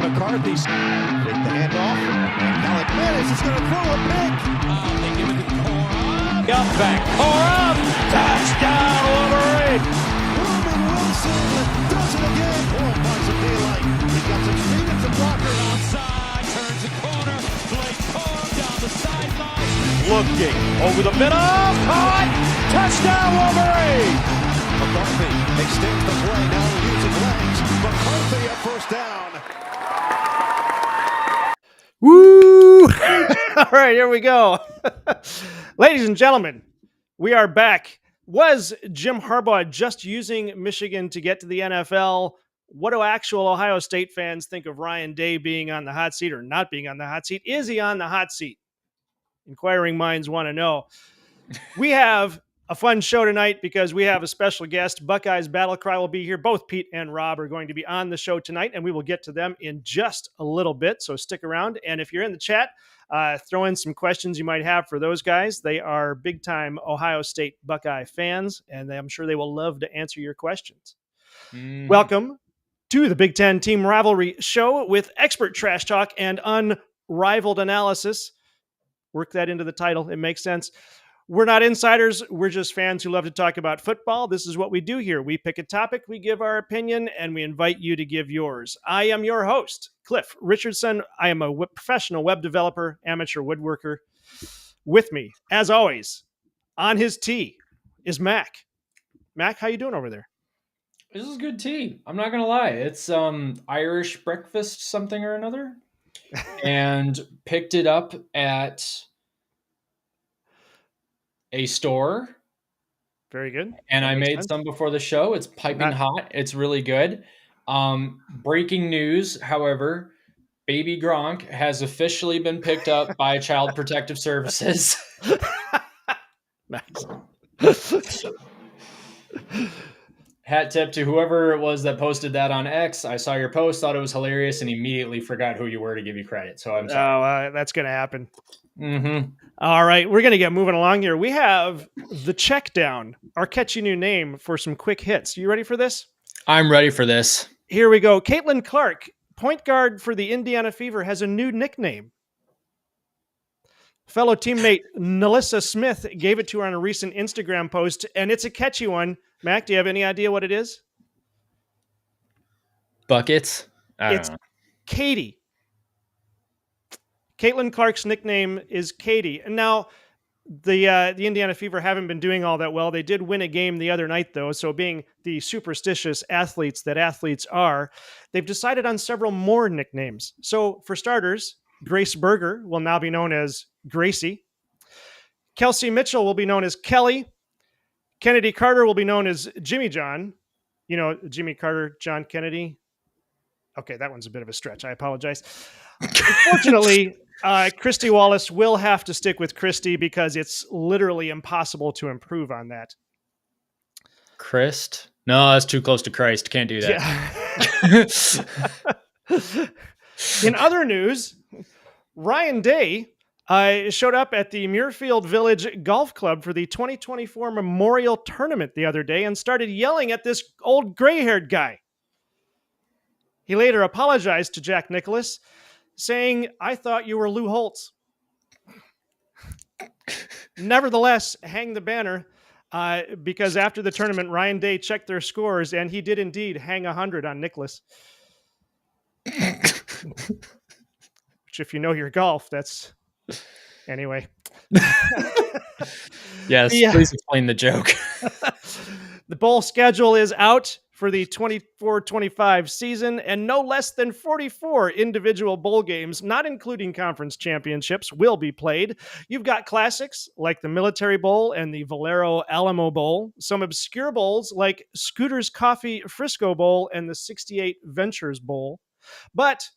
McCarthy. Take the handoff. And Alec Manis is going to throw a pick. They give it up back. Cora, touchdown, Wolverine. Roman Wilson does it again. Oh, finds some daylight. He got some speed and some blocker. Outside, turns the corner. Blake Corum down the sideline. Looking over the middle. Caught. Touchdown, Wolverine. McCarthy extends the play. Now using legs. McCarthy at first down. Woo! All right, here we go. Ladies and gentlemen, we are back. Was Jim Harbaugh just using Michigan to get to the NFL? What do actual Ohio State fans think of Ryan Day being on the hot seat or not being on the hot seat? Is he on the hot seat? Inquiring minds want to know. We have a fun show tonight because we have a special guest. Buckeyes Battle Cry will be here. Both Pete and Rob are going to be on the show tonight, and we will get to them in just a little bit, so stick around. And if you're in the chat, throw in some questions you might have for those guys. They are big-time Ohio State Buckeye fans, and I'm sure they will love to answer your questions. Welcome to the Big Ten Team Rivalry Show with expert trash talk and unrivaled analysis. Work that into the title. It makes sense. We're not insiders. We're just fans who love to talk about football. This is what we do here. We pick a topic, we give our opinion, and we invite you to give yours. I am your host, Cliff Richardson. I am a professional web developer, amateur woodworker. With me, as always, on his tee is Mac. Mac, how you doing over there? This is good tea. I'm not going to lie. It's Irish breakfast something or another. And picked it up at a store. Very good. And I made some before the show. It's piping hot. It's really good. Breaking news, however, baby Gronk has officially been picked up by Child Protective Services. Nice. Hat tip to whoever it was that posted that on X. I saw your post, thought it was hilarious, and immediately forgot who you were to give you credit. So I'm sorry. Oh, that's going to happen. Mm-hmm. All right, we're going to get moving along here. We have the check down, our catchy new name for some quick hits. You ready for this? I'm ready for this. Here we go. Caitlin Clark, point guard for the Indiana Fever, has a new nickname. Fellow teammate Nalissa Smith gave it to her on a recent Instagram post, and it's a catchy one. Mac, do you have any idea what it is? Buckets? It's Katie. Caitlin Clark's nickname is Katie. And now the Indiana Fever haven't been doing all that well. They did win a game the other night, though. So being the superstitious athletes that athletes are, they've decided on several more nicknames. So for starters, Grace Berger will now be known as Gracie. Kelsey Mitchell will be known as Kelly. Kennedy Carter will be known as Jimmy John. You know, Jimmy Carter, John Kennedy. Okay, that one's a bit of a stretch. I apologize. Unfortunately, Christy Wallace will have to stick with Christy because it's literally impossible to improve on that. Christ? No, that's too close to Christ. Can't do that. Yeah. In other news, Ryan Day showed up at the Muirfield Village Golf Club for the 2024 Memorial Tournament the other day and started yelling at this old gray-haired guy. He later apologized to Jack Nicklaus, saying, "I thought you were Lou Holtz." Nevertheless, hang the banner, because after the tournament, Ryan Day checked their scores, and he did indeed hang 100 on Nicklaus. Which, if you know your golf, that's... Anyway. Yes, please explain the joke. The bowl schedule is out for the 24-25 season, and no less than 44 individual bowl games, not including conference championships, will be played. You've got classics like the Military Bowl and the Valero Alamo Bowl, some obscure bowls like Scooter's Coffee Frisco Bowl and the 68 Ventures Bowl. But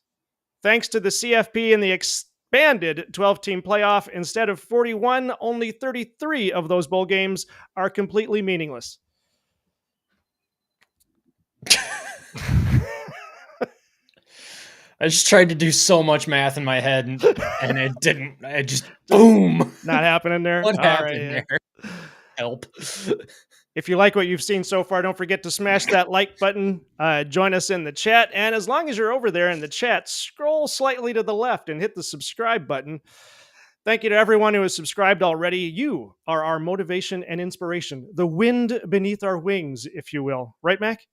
thanks to the CFP and the expanded 12-team playoff, instead of 41, only 33 of those bowl games are completely meaningless. I just tried to do so much math in my head and it didn't. I just, boom. Not happening there. What happened there? Help. If you like what you've seen so far, don't forget to smash that like button. Join us in the chat. And as long as you're over there in the chat, scroll slightly to the left and hit the subscribe button. Thank you to everyone who has subscribed already. You are our motivation and inspiration, the wind beneath our wings, if you will. Right, Mac?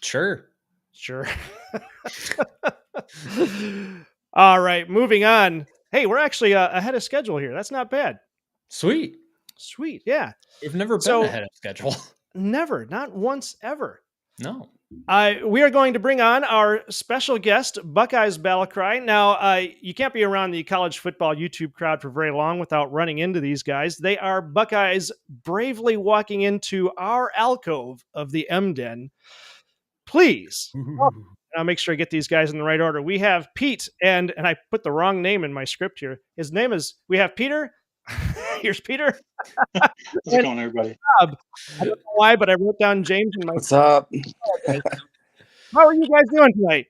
Sure. Sure. All right, moving on. Hey, we're actually ahead of schedule here. That's not bad. Sweet. Sweet, yeah. We've never been So- ahead of schedule. Never, not once ever. No. We are going to bring on our special guest, Buckeyes Battle Cry. Now, you can't be around the college football YouTube crowd for very long without running into these guys. They are Buckeyes bravely walking into our alcove of the M-Den. Please, I'll make sure I get these guys in the right order. We have Pete, and I put the wrong name in my script here. His name is, we have Peter. Here's Peter. How's it going, everybody? I don't know why, but I wrote down James in my. What's up? How are you guys doing tonight?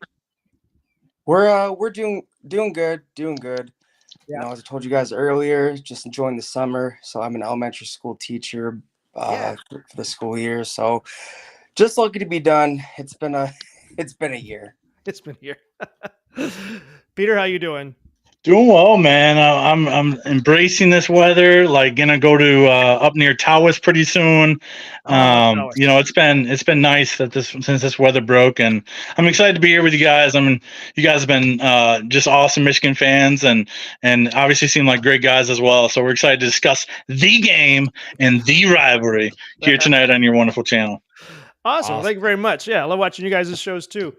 We're doing good. You Yeah. know, as I told you guys earlier, just enjoying the summer. So I'm an elementary school teacher for the school year. So just lucky to be done. It's been a year. It's been here. Peter, how you doing? Doing well, man. I'm embracing this weather. Like, gonna go to up near Tawas pretty soon. Tawas. You know, it's been nice that since this weather broke, and I'm excited to be here with you guys. I mean, you guys have been just awesome Michigan fans, and obviously seem like great guys as well. So we're excited to discuss the game and the rivalry here tonight on your wonderful channel. Awesome. Thank you very much. Yeah, I love watching you guys' shows too.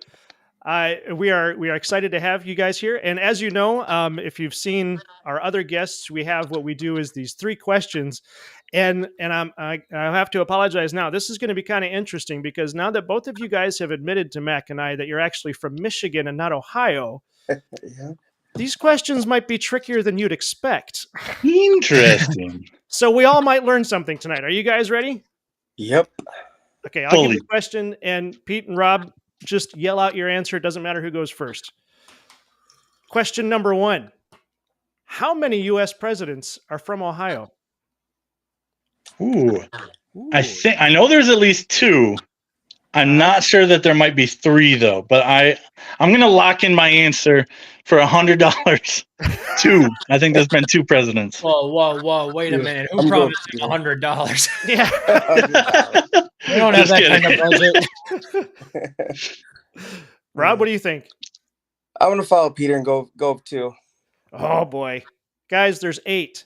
We are excited to have you guys here. And as you know, if you've seen our other guests, we have what we do is these 3 questions. And I have to apologize now. This is going to be kind of interesting because now that both of you guys have admitted to Mac and I that you're actually from Michigan and not Ohio, Yeah. these questions might be trickier than you'd expect. Interesting. So we all might learn something tonight. Are you guys ready? Yep. Okay, I'll give Fully. the question, and Pete and Rob, just yell out your answer. It doesn't matter who goes first. Question number 1. How many U.S. presidents are from Ohio? Ooh. I know there's at least 2. I'm not sure that there might be 3 though, but I'm gonna lock in my answer for $100. 2. I think there's been 2 presidents. Whoa. Wait a minute. Who I'm promised going him $100? Yeah. We don't have Just that kind kidding. of budget. Rob, what do you think? I'm gonna follow Peter and go up 2. Oh, boy. Guys, there's 8.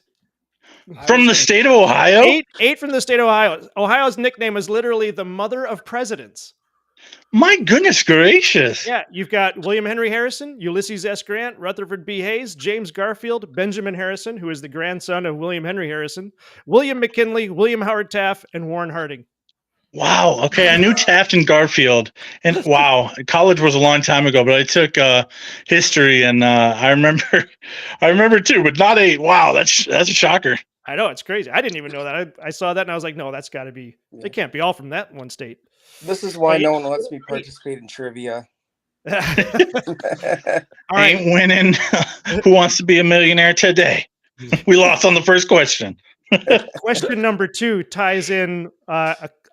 From the state of Ohio? 8 from the state of Ohio. Ohio's nickname is literally the mother of presidents. My goodness gracious. Yeah, you've got William Henry Harrison, Ulysses S. Grant, Rutherford B. Hayes, James Garfield, Benjamin Harrison, who is the grandson of William Henry Harrison, William McKinley, William Howard Taft, and Warren Harding. Wow. Okay. I knew Taft and Garfield, and wow, college was a long time ago, but I took history, and I remember 2, but not 8. Wow. That's a shocker. I know, it's crazy. I didn't even know that. I saw that and I was like, no, that's got to be, they can't be all from that one state. This is why Hey. no one lets me participate in trivia. All right. Ain't winning. Who wants to be a millionaire today? We lost on the first question. Question number 2 ties in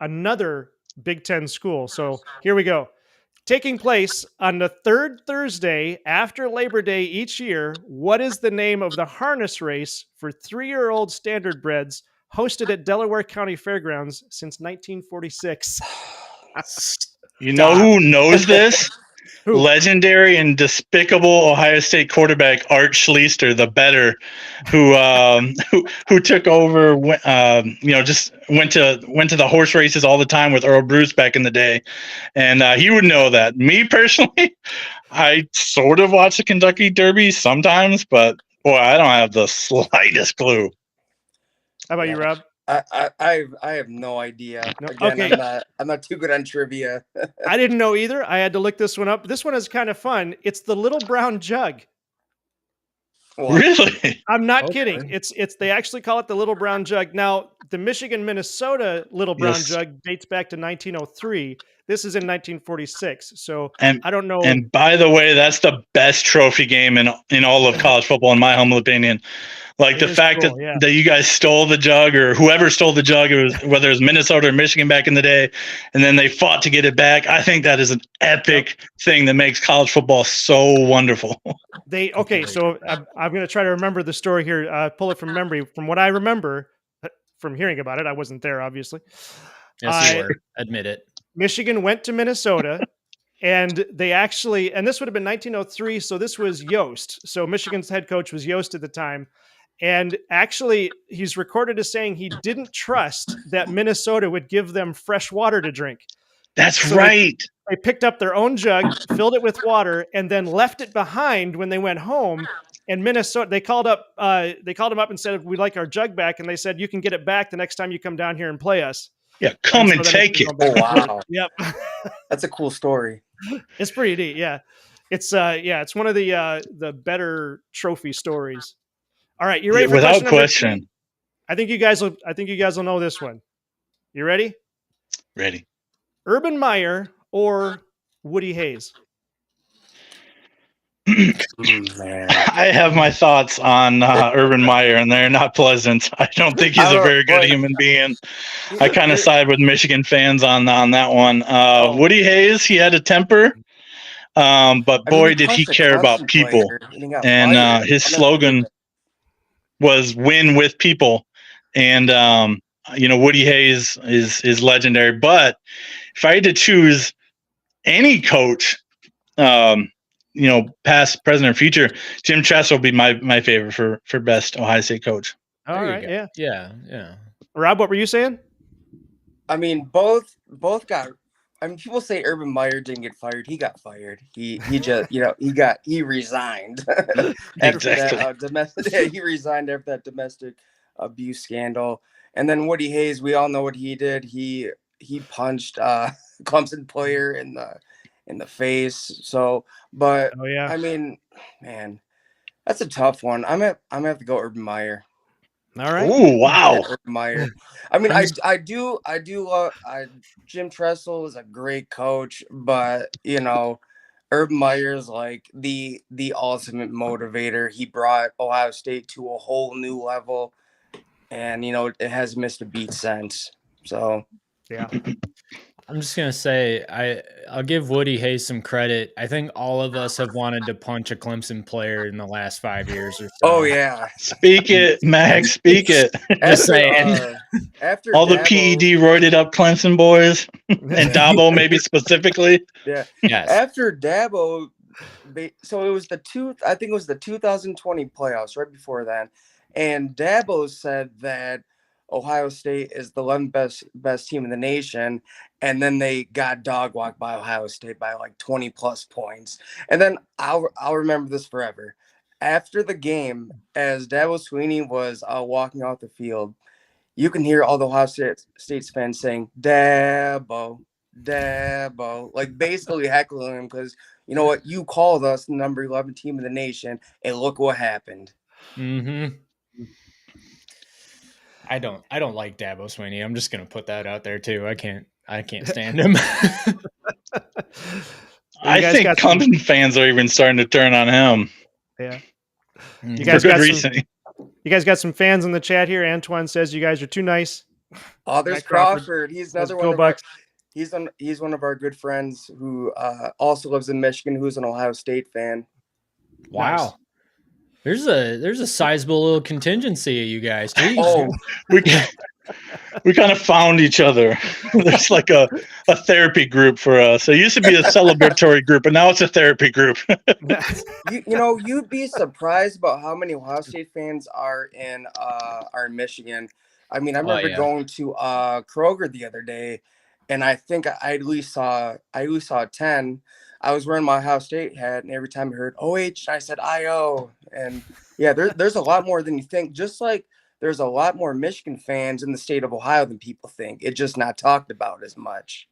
another Big Ten school. So here we go. Taking place on the 3rd Thursday after Labor Day each year, what is the name of the harness race for 3-year-old standardbreds hosted at Delaware County Fairgrounds since 1946? You know who knows this? Who? Legendary and despicable Ohio State quarterback Art Schlichter, the better, who took over. Just went to the horse races all the time with Earl Bruce back in the day, and he would know that. Me personally, I sort of watch the Kentucky Derby sometimes, but boy, I don't have the slightest clue. How about you, Rob? I have no idea. No? Again, Okay. I'm not too good on trivia. I didn't know either. I had to look this one up. This one is kind of fun. It's the Little Brown Jug. Well, Really? I'm not Okay. kidding. It's they actually call it the Little Brown Jug. Now, the Michigan-Minnesota Little Brown Yes. Jug dates back to 1903. This is in 1946. So And I don't know. And by the way, that's the best trophy game in all of college football, in my humble opinion. Like It the is fact cool, yeah. that you guys stole the jug, or whoever stole the jug, whether it was Minnesota or Michigan back in the day, and then they fought to get it back. I think that is an epic thing that makes college football so wonderful. So I'm going to try to remember the story here. Pull it from memory. From what I remember from hearing about it, I wasn't there, obviously. Yes, you were. Admit it. Michigan went to Minnesota. And they actually, and this would have been 1903, so this was Yost. So Michigan's head coach was Yost at the time. And actually, he's recorded as saying he didn't trust that Minnesota would give them fresh water to drink. That's right. They picked up their own jug, filled it with water, and then left it behind when they went home. And Minnesota, they called them up and said, "We'd like our jug back." And they said, "You can get it back the next time you come down here and play us." Yeah, come and take it. Oh, wow. Yep. That's a cool story. It's pretty neat. Yeah. It's one of the better trophy stories. All right. You ready for Without question? question. I think you guys will know this one. You ready? Ready. Urban Meyer or Woody Hayes? Man. I have my thoughts on Urban Meyer, and they're not pleasant. I don't think he's a very good human being. I kind of side with Michigan fans on that one. Woody Hayes, he had a temper, but boy, did he care about people. And his slogan was "Win with people." And Woody Hayes is legendary. But if I had to choose any coach, past, present, or future, Jim Tressel would be my favorite for best Ohio State coach. All right, yeah. Yeah. Rob, what were you saying? I mean, both got. I mean, people say Urban Meyer didn't get fired. He got fired. He just he resigned after that domestic. He resigned after that domestic abuse scandal. And then Woody Hayes, we all know what he did. He punched Clemson player in the face. So, but I mean, man, that's a tough one. I'm gonna have to go Urban Meyer. All right. Oh, wow. Urban Meyer. I mean, I do love Jim Tressel is a great coach, but Urban Meyer is like the ultimate motivator. He brought Ohio State to a whole new level, and it has missed a beat since. So yeah. I'm just gonna say I'll give Woody Hayes some credit. I think all of us have wanted to punch a Clemson player in the last 5 years or so. Oh yeah, speak it, Max. Speak it. Just saying. After all the Dabo, PED roided up Clemson boys and Dabo maybe specifically. Yeah. Yes. After Dabo, so it was I think it was the 2020 playoffs right before that, and Dabo said that Ohio State is the 11th best team in the nation, and then they got dog walked by Ohio State by like 20 plus points. And then I'll remember this forever. After the game, as Dabo Swinney was walking off the field, you can hear all the Ohio State's fans saying Dabo, like basically heckling him because you know what, you called us the number 11 team in the nation, and look what happened. Mm-hmm. I don't like Dabo Swinney. I'm just gonna put that out there too. I can't stand him. I think Clemson fans are even starting to turn on him. Yeah. You guys for good reason. You guys got some fans in the chat here. Antoine says you guys are too nice. Oh, there's Crawford. He's another one. Bucks. He's one of our good friends who also lives in Michigan, who's an Ohio State fan. Wow. Nice. There's a sizable little contingency of you guys. Jeez. Oh, we kind of found each other. There's like a therapy group for us. It used to be a celebratory group, but now it's a therapy group. You'd be surprised about how many Ohio State fans are in Michigan. I mean, I remember going to Kroger the other day, and I think I at least saw 10. I was wearing my Ohio State hat, and every time I heard OH, I said IO. And yeah, there's a lot more than you think. Just like there's a lot more Michigan fans in the state of Ohio than people think. It's just not talked about as much.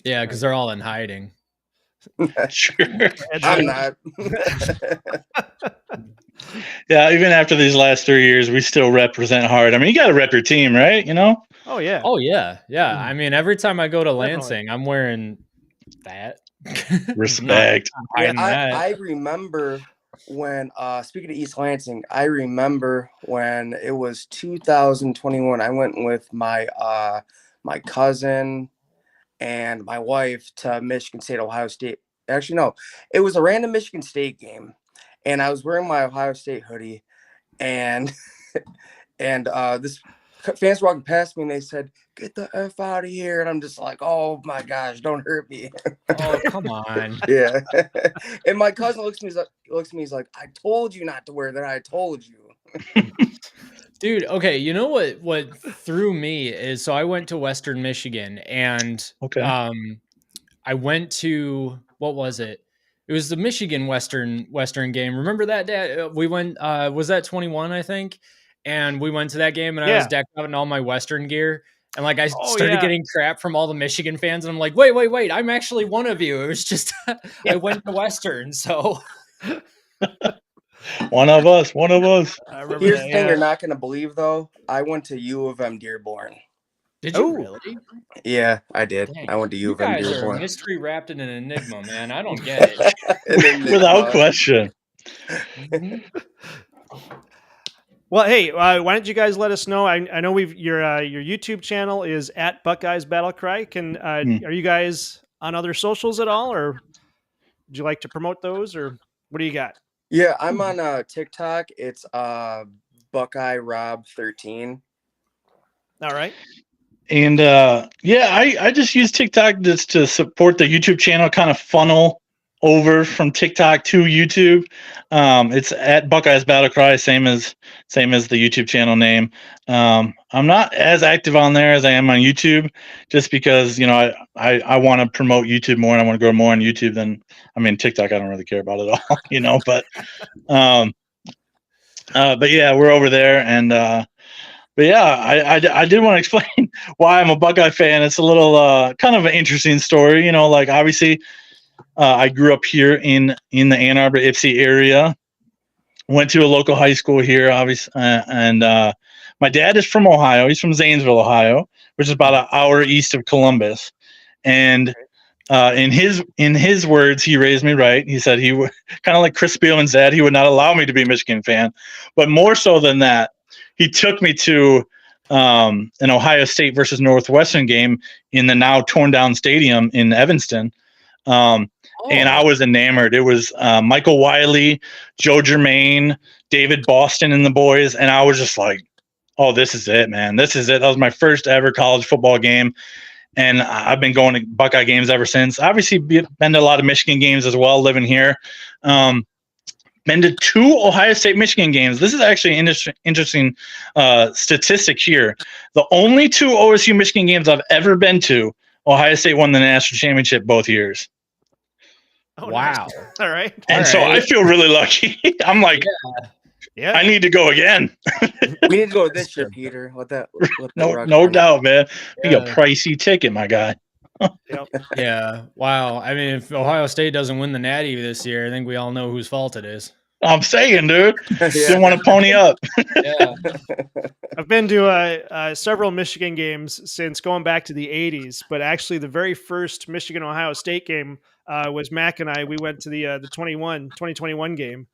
Yeah, because they're all in hiding. Sure. I'm not. Yeah, even after these last 3 years, we still represent hard. I mean, you got to rep your team, right? Oh, yeah. Oh, yeah. Yeah. I mean, every time I go to Lansing, I'm wearing that. Respect. I remember when speaking of East Lansing, I remember when it was 2021. I went with my cousin and my wife to Michigan State, Ohio State. Actually, no, it was a random Michigan State game, and I was wearing my Ohio State hoodie, and this fans walking past me, and they said, "Get the F out of here!" And I'm just like, "Oh my gosh, don't hurt me." Oh, come on. Yeah. And my cousin looks at me, he's like, "I told you not to wear that. I told you." Dude, okay, you know what threw me is, so I went to Western Michigan, and Okay. I went to, what was it? It was the Michigan Western game. Remember that day? We went, was that 21, I think? And we went to that game, and I was Yeah. decked out in all my Western gear. And like I Oh, started yeah. getting crap from all the Michigan fans, and I'm like, wait, I'm actually one of you. It was just I went to Western, so One of us. I remember Here's that. the thing Yeah. you're not going to believe, though. I went to U of M Dearborn. did you Oh. really? Yeah, I did. Dang. I went to U You of M guys are Dearborn. mystery wrapped in an enigma, man. I don't get it. And then Without question. Mhm. Well, hey, why don't you guys let us know? I know your YouTube channel is at Buckeyes Battle Cry. Are you guys on other socials at all, or would you like to promote those, or what do you got? Yeah, I'm on TikTok. It's Buckeye Rob 13. All right. And I just use TikTok just to support the YouTube channel, kind of funnel over from TikTok to YouTube. It's at Buckeyes Battle Cry, same as the YouTube channel name. I'm not as active on there as I am on YouTube, just because I want to promote YouTube more, and I want to grow more on YouTube than TikTok. I don't really care about it all, but yeah, we're over there, and but yeah, I did want to explain why I'm a Buckeye fan. It's a little kind of an interesting story, like obviously. I grew up here in the Ann Arbor, Ypsi area. Went to a local high school here, obviously, and my dad is from Ohio. He's from Zanesville, Ohio, which is about an hour east of Columbus. And in his words, he raised me right. He said he would, kind of like Chris Spielman's dad, he would not allow me to be a Michigan fan, but more so than that, he took me to an Ohio State versus Northwestern game in the now torn down stadium in Evanston. And I was enamored. It was Michael Wiley, Joe Germain, David Boston, and the boys. And I was just like, oh, this is it, man. This is it. That was my first ever college football game. And I've been going to Buckeye games ever since. Obviously, been to a lot of Michigan games as well, living here. Been to 2 Ohio State Michigan games. This is actually an interesting statistic here. The only 2 OSU Michigan games I've ever been to, Ohio State won the national championship both years. Oh, Wow. nice. All right. And so I feel really lucky. I'm like, Yeah. I need to go again. We need to go this year, Peter. No doubt, man. Be a pricey ticket, my guy. Yep. Yeah. Wow. I mean, if Ohio State doesn't win the Natty this year, I think we all know whose fault it is. I'm saying, dude. Didn't want to pony up. Yeah. I've been to several Michigan games since going back to the 80s, but actually the very first Michigan-Ohio State game was Mac and I. We went to the 2021 game.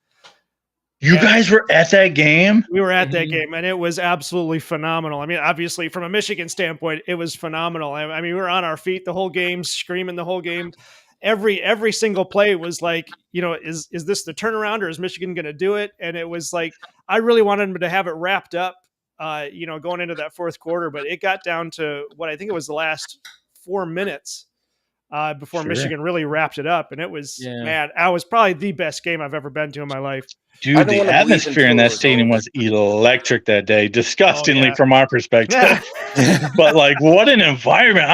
You guys were at that game? We were at that game, and it was absolutely phenomenal. I mean, obviously, from a Michigan standpoint, it was phenomenal. I mean, we were on our feet the whole game, screaming the whole game. Every single play was like, is this the turnaround, or is Michigan going to do it? And it was like, I really wanted them to have it wrapped up, going into that fourth quarter, but it got down to what I think it was the last 4 minutes before Michigan really wrapped it up. And it was, man, I was probably the best game I've ever been to in my life. Dude, the atmosphere in that stadium was electric that day, disgustingly from our perspective. But like, what an environment!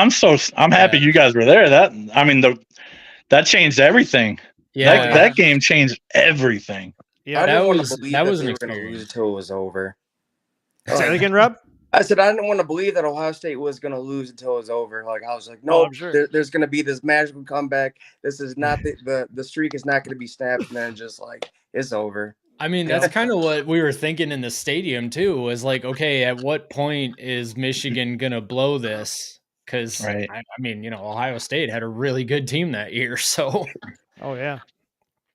I'm happy you guys were there. That changed everything. Yeah, that game changed everything. Yeah, that was an experience until it was over. Say that again, Rob. I said I didn't want to believe that Ohio State was going to lose until it was over. Like I was like, no, there's going to be this magical comeback. This is not the streak is not going to be snapped, and then just like it's over. I mean, that's kind of what we were thinking in the stadium too. Was like, okay, at what point is Michigan going to blow this? Because I mean, Ohio State had a really good team that year. So, oh yeah.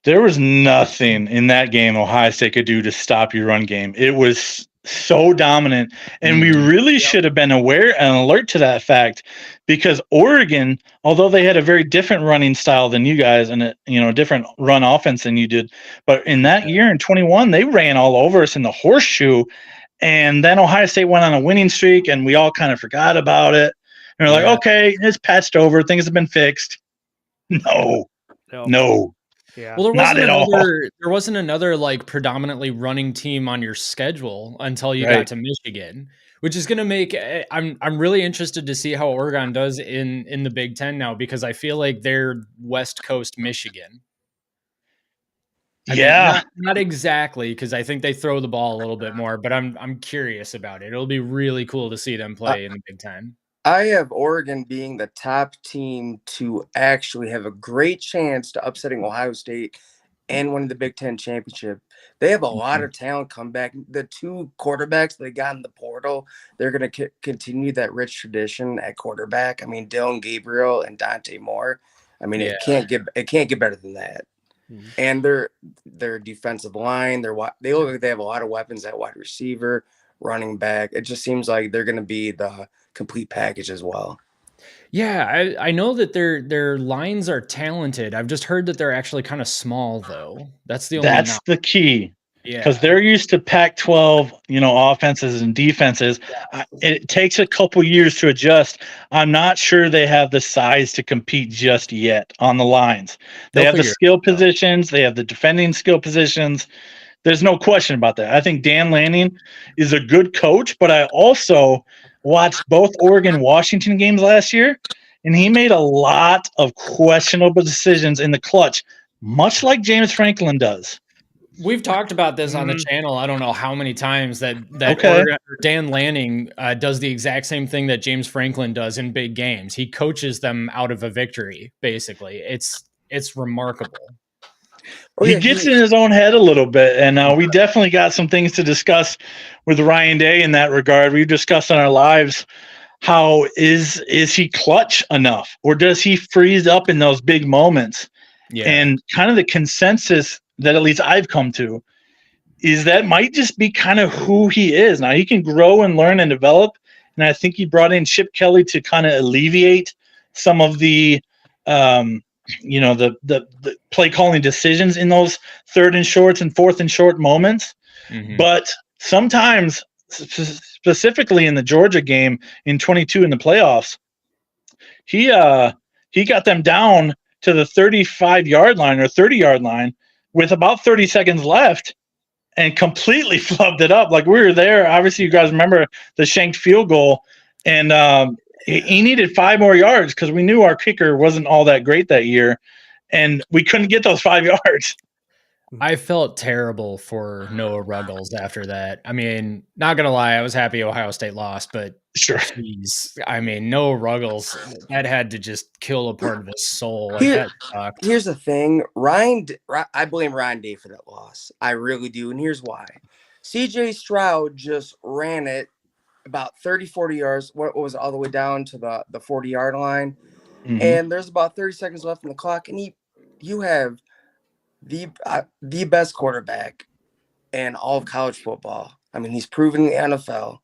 There was nothing in that game Ohio State could do to stop your run game. It was so dominant, and we really should have been aware and alert to that fact, because Oregon, although they had a very different running style than you guys and a different run offense than you did, but in that year in 21, they ran all over us in the horseshoe, and then Ohio State went on a winning streak, and we all kind of forgot about it. And we're like, okay, it's patched over, things have been fixed. No. Yeah. Well, There wasn't another like predominantly running team on your schedule until you got to Michigan, which is going to make. I'm really interested to see how Oregon does in the Big Ten now, because I feel like they're West Coast Michigan. I mean, not exactly, because I think they throw the ball a little bit more, but I'm curious about it. It'll be really cool to see them play in the Big Ten. I have Oregon being the top team to actually have a great chance to upsetting Ohio State and winning the Big Ten championship. They have a lot of talent come back. The two quarterbacks they got in the portal, they're going to continue that rich tradition at quarterback. I mean, Dylan Gabriel and Dante Moore. I mean, it can't get better than that. Mm-hmm. And their defensive line, they look like they have a lot of weapons at wide receiver, running back. It just seems like they're going to be the complete package as well. Yeah, I know that their lines are talented. I've just heard that they're actually kind of small, though. That's the key. Yeah, because they're used to Pac-12, offenses and defenses. It takes a couple years to adjust. I'm not sure they have the size to compete just yet on the lines. They have the skill positions. They have the defending skill positions. There's no question about that. I think Dan Lanning is a good coach, but I also watched both Oregon-Washington games last year, and he made a lot of questionable decisions in the clutch, much like James Franklin does. We've talked about this on the channel. I don't know how many times that Oregon, Dan Lanning does the exact same thing that James Franklin does in big games. He coaches them out of a victory, basically. It's remarkable. He gets in his own head a little bit, and we definitely got some things to discuss with Ryan Day in that regard. We've discussed on our lives how is he clutch enough, or does he freeze up in those big moments? Yeah. And kind of the consensus that at least I've come to is that might just be kind of who he is. Now, he can grow and learn and develop, and I think he brought in Chip Kelly to kind of alleviate some of the the play calling decisions in those third and shorts and fourth and short moments. Mm-hmm. But sometimes, specifically in the Georgia game in 22 in the playoffs, he got them down to the 35-yard line or 30-yard line with about 30 seconds left and completely flubbed it up. Like, we were there. Obviously, you guys remember the shanked field goal, and he needed 5 more yards because we knew our kicker wasn't all that great that year, and we couldn't get those 5 yards. I felt terrible for Noah Ruggles after that. I mean, not going to lie, I was happy Ohio State lost, but sure. Geez, I mean, Noah Ruggles, that had to just kill a part of his soul. Like, that sucked. Here's the thing. I blame Ryan Day for that loss. I really do, and here's why. CJ Stroud just ran it about 30, 40 yards. What was it, all the way down to the 40-yard line? Mm-hmm. And there's about 30 seconds left on the clock, and you have the best quarterback in all of college football. I mean, he's proven in the NFL.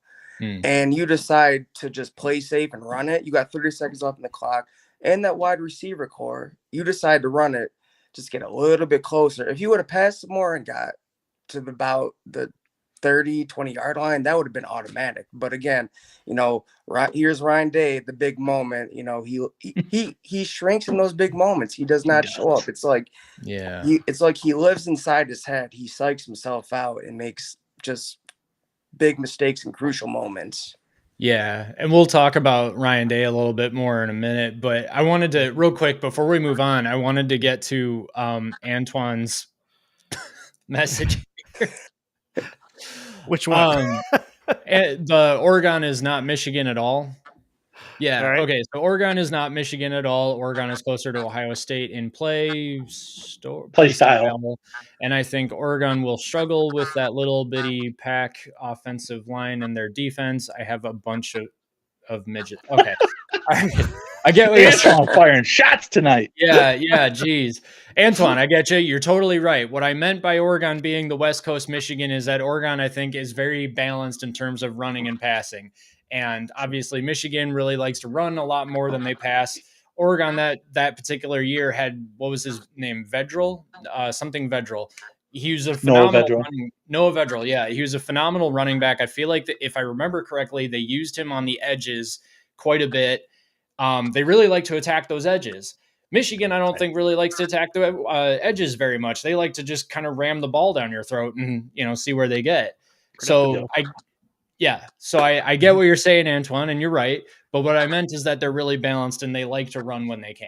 And you decide to just play safe and run it. You got 30 seconds left on the clock. And that wide receiver core, you decide to run it, just get a little bit closer. If you would have passed more and got to about the 30, 20-yard line, that would have been automatic. But again, here's Ryan Day, the big moment. He shrinks in those big moments. He does not show up. It's like, it's like he lives inside his head. He psychs himself out and makes just big mistakes in crucial moments. Yeah, and we'll talk about Ryan Day a little bit more in a minute, but I wanted to, real quick, before we move on, I wanted to get to Antoine's message. Which one? The Oregon is not Michigan at all. Yeah. All right. Okay. So Oregon is not Michigan at all. Oregon is closer to Ohio State in play style. And I think Oregon will struggle with that little bitty pack offensive line and their defense. I have a bunch of midgets. Okay. I get what you're saying. Antoine firing shots tonight. Yeah, geez. Antoine, I get you. You're totally right. What I meant by Oregon being the West Coast Michigan is that Oregon, I think, is very balanced in terms of running and passing. And obviously, Michigan really likes to run a lot more than they pass. Oregon that particular year had, what was his name? Vedral? Something Vedral. He was a phenomenal Noah Vedral. Yeah, he was a phenomenal running back. I feel like if I remember correctly, they used him on the edges quite a bit. They really like to attack those edges. Michigan, I don't think really likes to attack the edges very much. They like to just kind of ram the ball down your throat and see where they get. So I get what you're saying, Antoine, and you're right. But what I meant is that they're really balanced and they like to run when they can.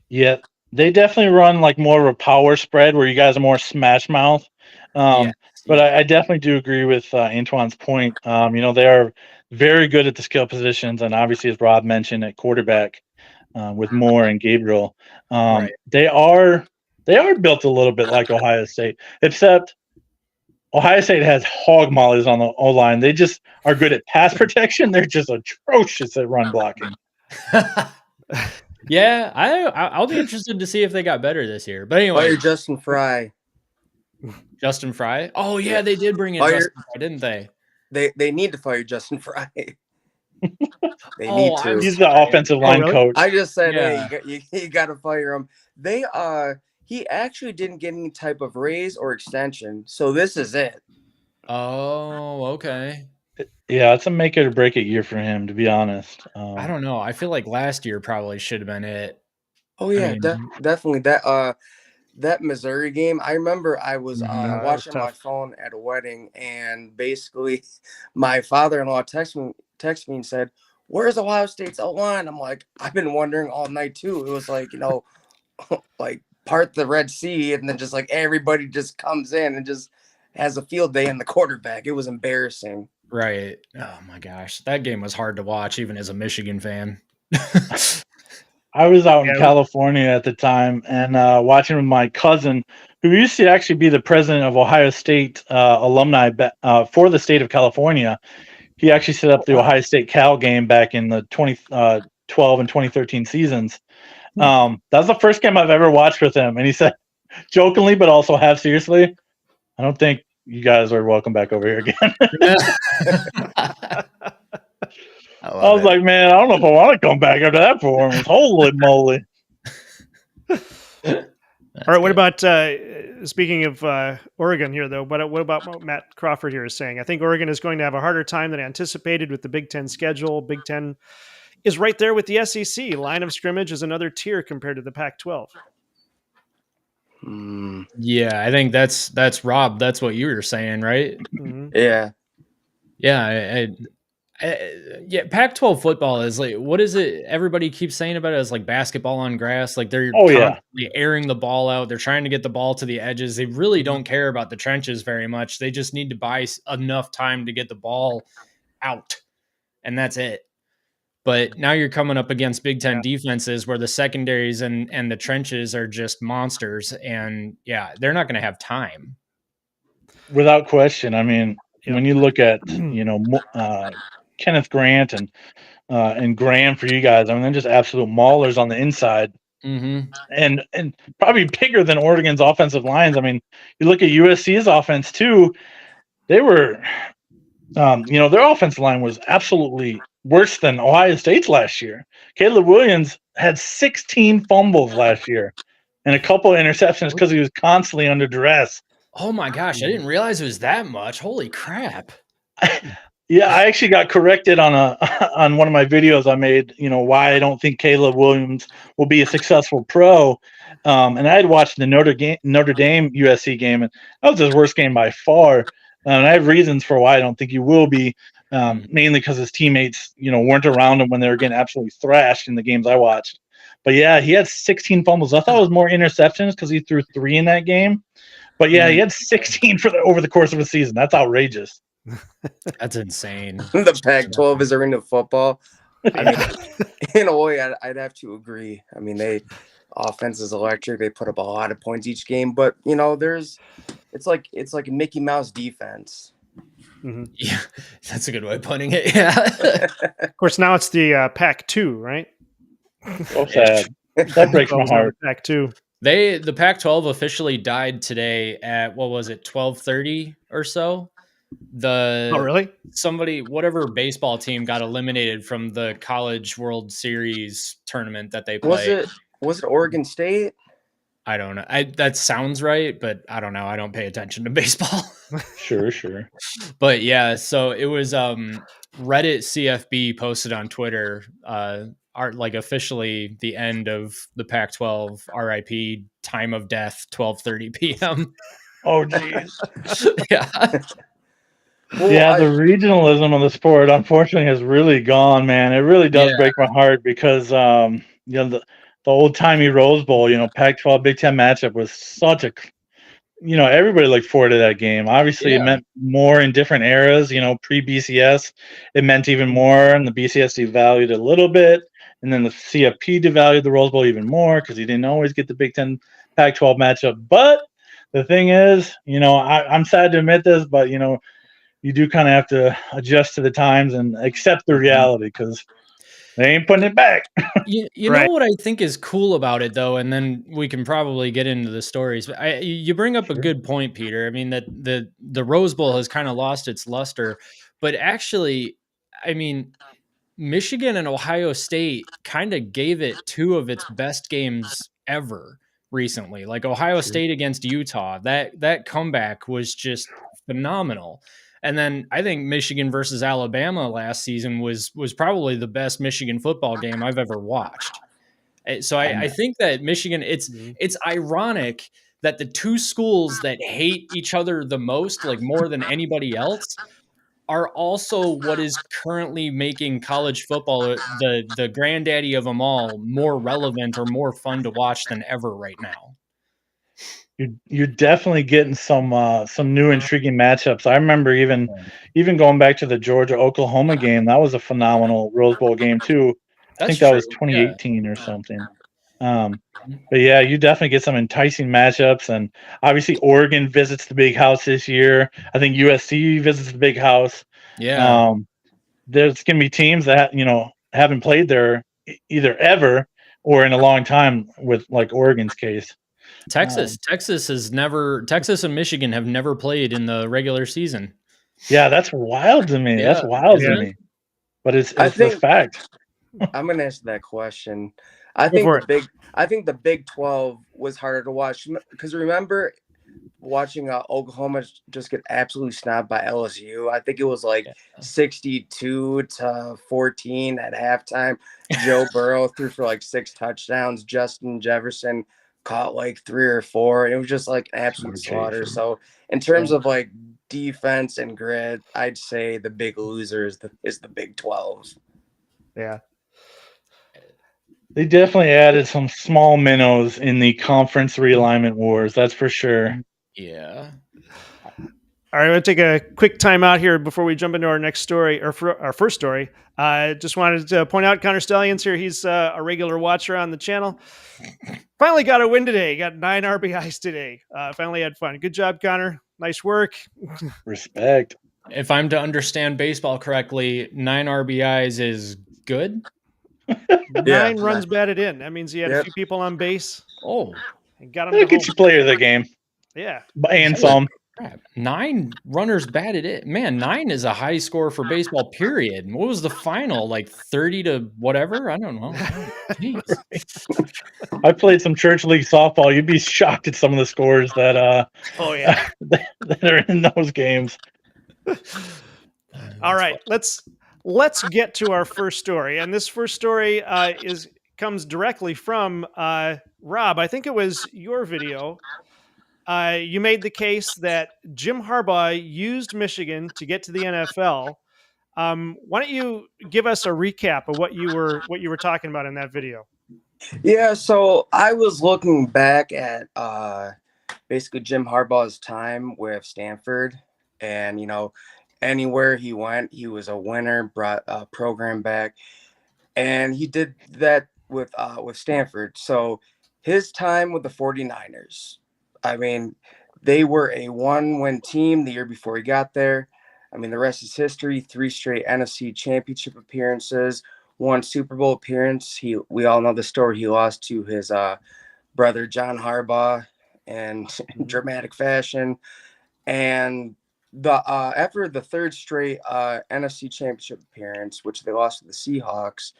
Yeah, they definitely run like more of a power spread where you guys are more smash mouth. But I definitely do agree with Antoine's point. They are very good at the skill positions, and obviously, as Rob mentioned, at quarterback with Moore and Gabriel, Right. they are built a little bit like Ohio State, except Ohio State has hog mollies on the O line. They just are good at pass protection. They're just atrocious at run blocking. Yeah, I'll be interested to see if they got better this year. But anyway, Fire Justin Fry. Justin Fry. Oh yeah, they did bring in Justin Fry, didn't they? They need to fire Justin Fry. They Oh, need to. He's the offensive line really? coach. I just said, Yeah. hey, you got to fire him. He actually didn't get any type of raise or extension, so this is it. Oh, okay. Yeah, it's a make it or break it year for him, to be honest. I don't know. I feel like last year probably should have been it. Oh yeah, I mean, definitely that Missouri game. I remember I was that was watching my tough. phone at a wedding, and basically, my father-in-law texted me and said, "Where's Ohio State's O-line?" I'm like, I've been wondering all night too. It was like like part the Red Sea, and then just like everybody just comes in and just has a field day in the quarterback. It was embarrassing. Right. Oh my gosh, that game was hard to watch, even as a Michigan fan. I was out in California at the time and watching with my cousin, who used to actually be the president of Ohio State alumni for the state of California. He actually set up the Ohio State Cal game back in the 2012 and 2013 seasons. That was the first game I've ever watched with him. And he said, jokingly, but also half seriously, I don't think you guys are welcome back over here again. I was like, man, I don't know if I want to come back after that performance. Holy moly. All right, what about speaking of Oregon here, though? What about what Matt Crawford here is saying? I think Oregon is going to have a harder time than anticipated with the Big Ten schedule. Big Ten is right there with the SEC. Line of scrimmage is another tier compared to the Pac-12. Yeah, I think that's Rob. That's what you were saying, right? Mm-hmm. Yeah. Yeah, yeah. Pac-12 football is like, what is it? Everybody keeps saying about it as like basketball on grass. Like they're constantly airing the ball out. They're trying to get the ball to the edges. They really don't care about the trenches very much. They just need to buy enough time to get the ball out, and that's it. But now you're coming up against Big Ten defenses where the secondaries and the trenches are just monsters. And yeah, they're not going to have time. Without question. I mean, when you look at, Kenneth Grant and Graham for you guys, I mean, they're just absolute maulers on the inside. Mm-hmm. And probably bigger than Oregon's offensive lines. I mean, you look at USC's offense too, they were, their offensive line was absolutely worse than Ohio State's last year. Caleb Williams had 16 fumbles last year and a couple of interceptions because he was constantly under duress. Oh my gosh, I didn't realize it was that much. Holy crap. Yeah, I actually got corrected on one of my videos I made, why I don't think Caleb Williams will be a successful pro. And I had watched the Notre Dame USC game, and that was his worst game by far. And I have reasons for why I don't think he will be, mainly because his teammates, weren't around him when they were getting absolutely thrashed in the games I watched. But yeah, he had 16 fumbles. I thought it was more interceptions because he threw 3 in that game. But yeah, he had 16 over the course of a season. That's outrageous. That's insane. The Pac-12 is arena football. I mean, in a way, I'd have to agree. I mean, offense is electric. They put up a lot of points each game, but it's like a Mickey Mouse defense. Mm-hmm. Yeah, that's a good way of putting it. Yeah. Of course, now it's the Pac-2, right? So sad. That breaks my heart. Pac-2. The Pac-12 officially died today at, what was it, 12:30 or so. Oh, really? Somebody, whatever baseball team got eliminated from the College World Series tournament that they played. Was it Oregon State? I don't know. That sounds right, but I don't know. I don't pay attention to baseball. Sure. But yeah, so it was Reddit CFB posted on Twitter, like officially the end of the Pac-12, RIP, time of death, 12:30 p.m. Oh, geez. Yeah. Well, the regionalism of the sport, unfortunately, has really gone, man. It really does break my heart because, the old-timey Rose Bowl, Pac-12 Big Ten matchup was such a, everybody looked forward to that game. Obviously, it meant more in different eras, pre-BCS. It meant even more, and the BCS devalued a little bit, and then the CFP devalued the Rose Bowl even more because you didn't always get the Big Ten Pac-12 matchup. But the thing is, I'm sad to admit this, but, you do kind of have to adjust to the times and accept the reality because they ain't putting it back. You know what I think is cool about it, though, and then we can probably get into the stories. But you bring up a good point, Peter. I mean, that the Rose Bowl has kind of lost its luster, but actually, I mean, Michigan and Ohio State kind of gave it two of its best games ever recently. Like Ohio State against Utah, that comeback was just phenomenal. And then I think Michigan versus Alabama last season was probably the best Michigan football game I've ever watched. So I think that Michigan, it's ironic that the two schools that hate each other the most, like more than anybody else, are also what is currently making college football the granddaddy of them all more relevant or more fun to watch than ever right now. You're definitely getting some new intriguing matchups. I remember even going back to the Georgia-Oklahoma game. That was a phenomenal Rose Bowl game too. I think that was 2018 or something. But yeah, you definitely get some enticing matchups, and obviously Oregon visits the big house this year. I think USC visits the big house. Yeah. There's gonna be teams that haven't played there either ever or in a long time, with like Oregon's case. Texas and Michigan have never played in the regular season. Yeah, that's wild to me. Yeah, that's wild to me. But it's a fact. I'm gonna answer that question. I think the Big 12 was harder to watch because remember watching Oklahoma just get absolutely snubbed by LSU. I think it was like 62-14 at halftime. Joe Burrow threw for like 6 touchdowns. Justin Jefferson caught like 3 or 4. It was just like an absolute slaughter. So in terms of like defense and grit, I'd say the big loser is the Big 12. Yeah. They definitely added some small minnows in the conference realignment wars. That's for sure. Yeah. All right, we'll take a quick time out here before we jump into our next story, or for our first story. Just wanted to point out Connor Stallions here. He's a regular watcher on the channel. Finally got a win today. Got 9 RBIs today. Finally had fun. Good job, Connor. Nice work. Respect. If I'm to understand baseball correctly, 9 RBIs is good. 9 runs batted in. That means he had a few people on base. Oh, and got him. That gets you player of the game. Yeah, and some. Crap. 9 runners batted in. Man, 9 is a high score for baseball. Period. What was the final? Like 30 to whatever? I don't know. Jeez. I played some church league softball. You'd be shocked at some of the scores that that are in those games. All right, let's get to our first story, and this first story comes directly from Rob. I think it was your video. You made the case that Jim Harbaugh used Michigan to get to the NFL. Why don't you give us a recap of what you were talking about in that video? Yeah, so I was looking back at basically Jim Harbaugh's time with Stanford, and anywhere he went, he was a winner, brought a program back, and he did that with Stanford. So his time with the 49ers, I mean, they were a 1-win team the year before he got there. I mean, the rest is history. 3 straight NFC championship appearances, one Super Bowl appearance. We all know the story. He lost to his brother John Harbaugh in dramatic fashion. And after the third straight NFC Championship appearance, which they lost to the Seahawks,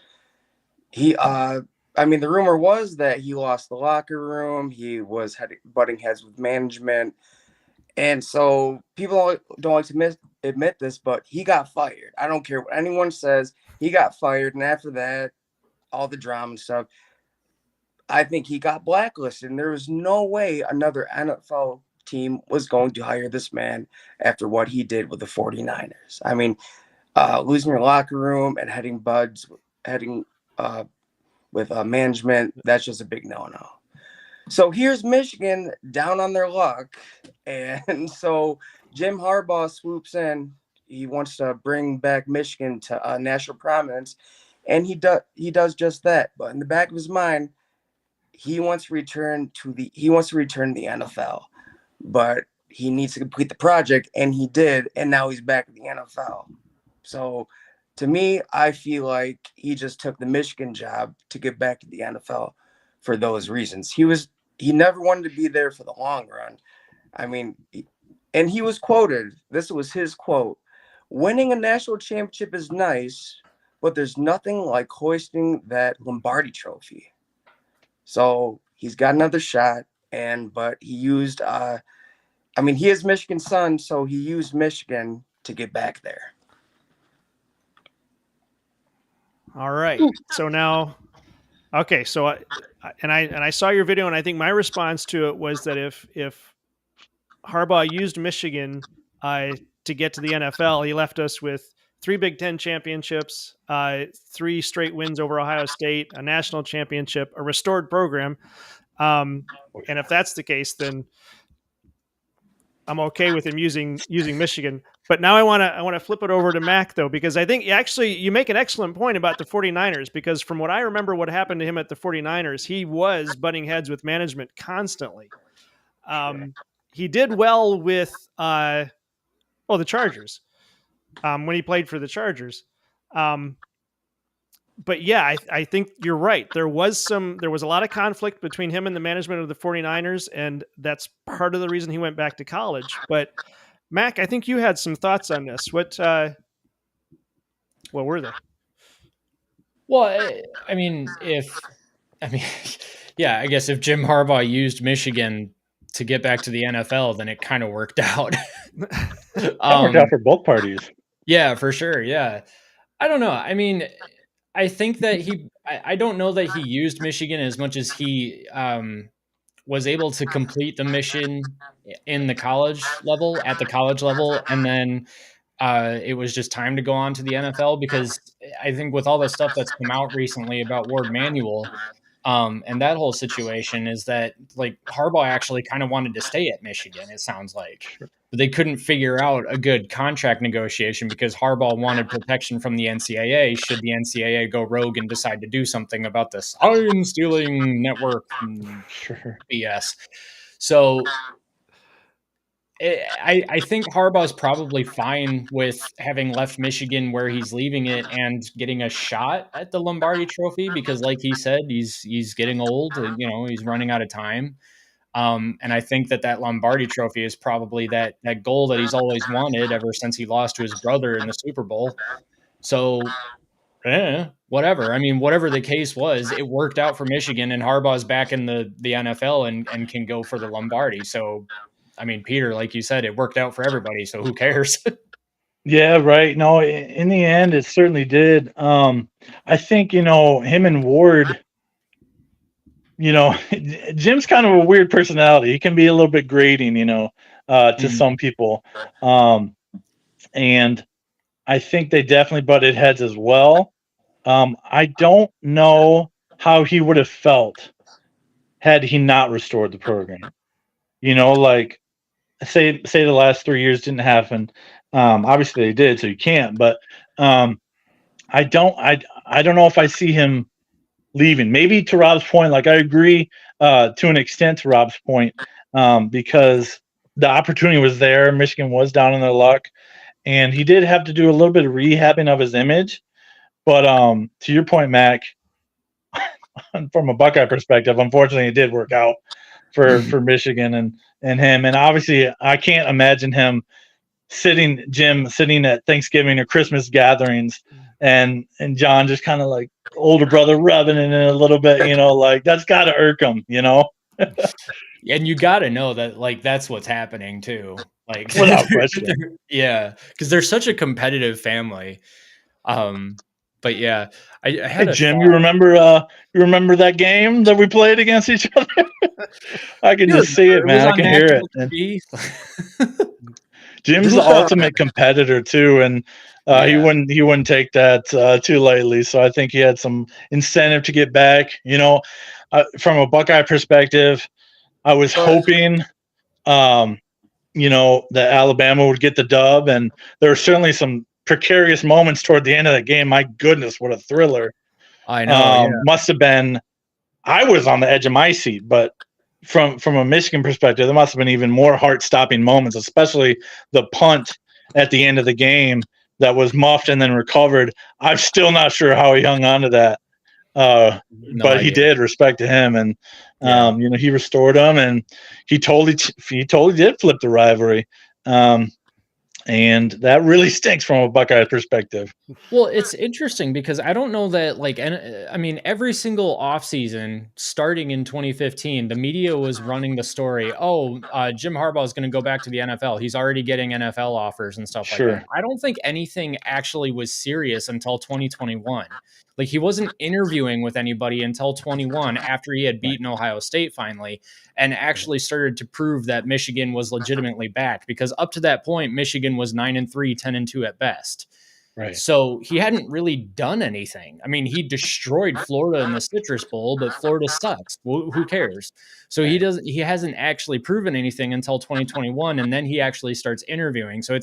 the rumor was that he lost the locker room. He was butting heads with management. And so people don't like to admit this, but he got fired. I don't care what anyone says. He got fired. And after that, all the drama and stuff, I think he got blacklisted. And there was no way another NFL team was going to hire this man after what he did with the 49ers. I mean, losing your locker room and heading with management, that's just a big no-no. So here's Michigan down on their luck. And so Jim Harbaugh swoops in. He wants to bring back Michigan to national prominence. And he does just that. But in the back of his mind, he wants to return to the NFL. But he needs to complete the project, and he did, and now he's back in the NFL. So to me, I feel like he just took the Michigan job to get back to the NFL for those reasons. He never wanted to be there for the long run. I mean, and he was quoted, this was his quote, "Winning a national championship is nice, but there's nothing like hoisting that Lombardi trophy." So he's got another shot, but he used, he is Michigan's son, so he used Michigan to get back there. All right. So now, okay. So I saw your video, and I think my response to it was that if Harbaugh used Michigan to get to the NFL, he left us with 3 Big Ten championships, 3 straight wins over Ohio State, a national championship, a restored program. And if that's the case, then I'm okay with him using Michigan. But now I want to flip it over to Mac, though, because I think actually you make an excellent point about the 49ers, because from what I remember what happened to him at the 49ers, he was butting heads with management constantly. He did well with the Chargers when he played for the Chargers. But yeah, I think you're right. There was a lot of conflict between him and the management of the 49ers, and that's part of the reason he went back to college. But Mac, I think you had some thoughts on this. What were they? Well, I guess if Jim Harbaugh used Michigan to get back to the NFL, then it kind of worked out. That worked out for both parties. Yeah, for sure. Yeah. I don't know. I mean, I think that I don't know that he used Michigan as much as he was able to complete the mission at the college level. And then it was just time to go on to the NFL, because I think with all the stuff that's come out recently about Ward Manuel and that whole situation, is that like Harbaugh actually kind of wanted to stay at Michigan, it sounds like. Sure. But they couldn't figure out a good contract negotiation because Harbaugh wanted protection from the NCAA should the NCAA go rogue and decide to do something about the sign stealing network BS. So I think Harbaugh's probably fine with having left Michigan where he's leaving it and getting a shot at the Lombardi Trophy, because like he said, he's getting old, he's running out of time. And I think that Lombardi Trophy is probably that goal that he's always wanted ever since he lost to his brother in the Super Bowl. So, whatever. I mean, whatever the case was, it worked out for Michigan, and Harbaugh's back in the NFL and can go for the Lombardi. So, I mean, Peter, like you said, it worked out for everybody. So who cares? Yeah, right. No, in the end, it certainly did. I think, him and Ward, Jim's kind of a weird personality. He can be a little bit grating, to some people. And I think they definitely butted heads as well. I don't know how he would have felt had he not restored the program. Like say the last 3 years didn't happen. Obviously they did, so you can't. But I don't know if I see him leaving. Maybe to Rob's point, like I agree to an extent to Rob's point, because the opportunity was there. Michigan was down on their luck, and he did have to do a little bit of rehabbing of his image. But to your point, Mac, from a Buckeye perspective, unfortunately, it did work out for Michigan and him. And obviously, I can't imagine him sitting at Thanksgiving or Christmas gatherings and John just kind of like older brother rubbing it in a little bit, like that's got to irk him, And you got to know that, like, that's what's happening too. Like, without question. Yeah, because they're such a competitive family. But yeah, I had Hey, a Jim, thought. you remember that game that we played against each other? I can You just see it, remember, was man. I on can hear it. national And TV. Jim's the ultimate competitor too, and he Yeah. wouldn't take that too lightly. So I think he had some incentive to get back. From a Buckeye perspective, I was hoping, that Alabama would get the dub, and there were certainly some precarious moments toward the end of the game. My goodness, what a thriller! I know. Yeah. Must have been. I was on the edge of my seat, but from a Michigan perspective, there must have been even more heart-stopping moments, especially the punt at the end of the game that was muffed and then recovered. I'm still not sure how he hung on to that, No but he idea. did. Respect to him, and Yeah. he restored them, and he totally did flip the rivalry. And that really stinks from a Buckeye perspective. Well, it's interesting because I don't know that, like, and I mean, every single offseason starting in 2015, the media was running the story. Oh, Jim Harbaugh is going to go back to the NFL. He's already getting NFL offers and stuff like that. Sure. I don't think anything actually was serious until 2021. Like, he wasn't interviewing with anybody until 21 after he had beaten Ohio State finally and actually started to prove that Michigan was legitimately back, because up to that point, Michigan was 9-3, 10-2 at best. Right. So he hadn't really done anything. I mean, he destroyed Florida in the Citrus Bowl, but Florida sucks. Who cares? So he hasn't actually proven anything until 2021, and then he actually starts interviewing. So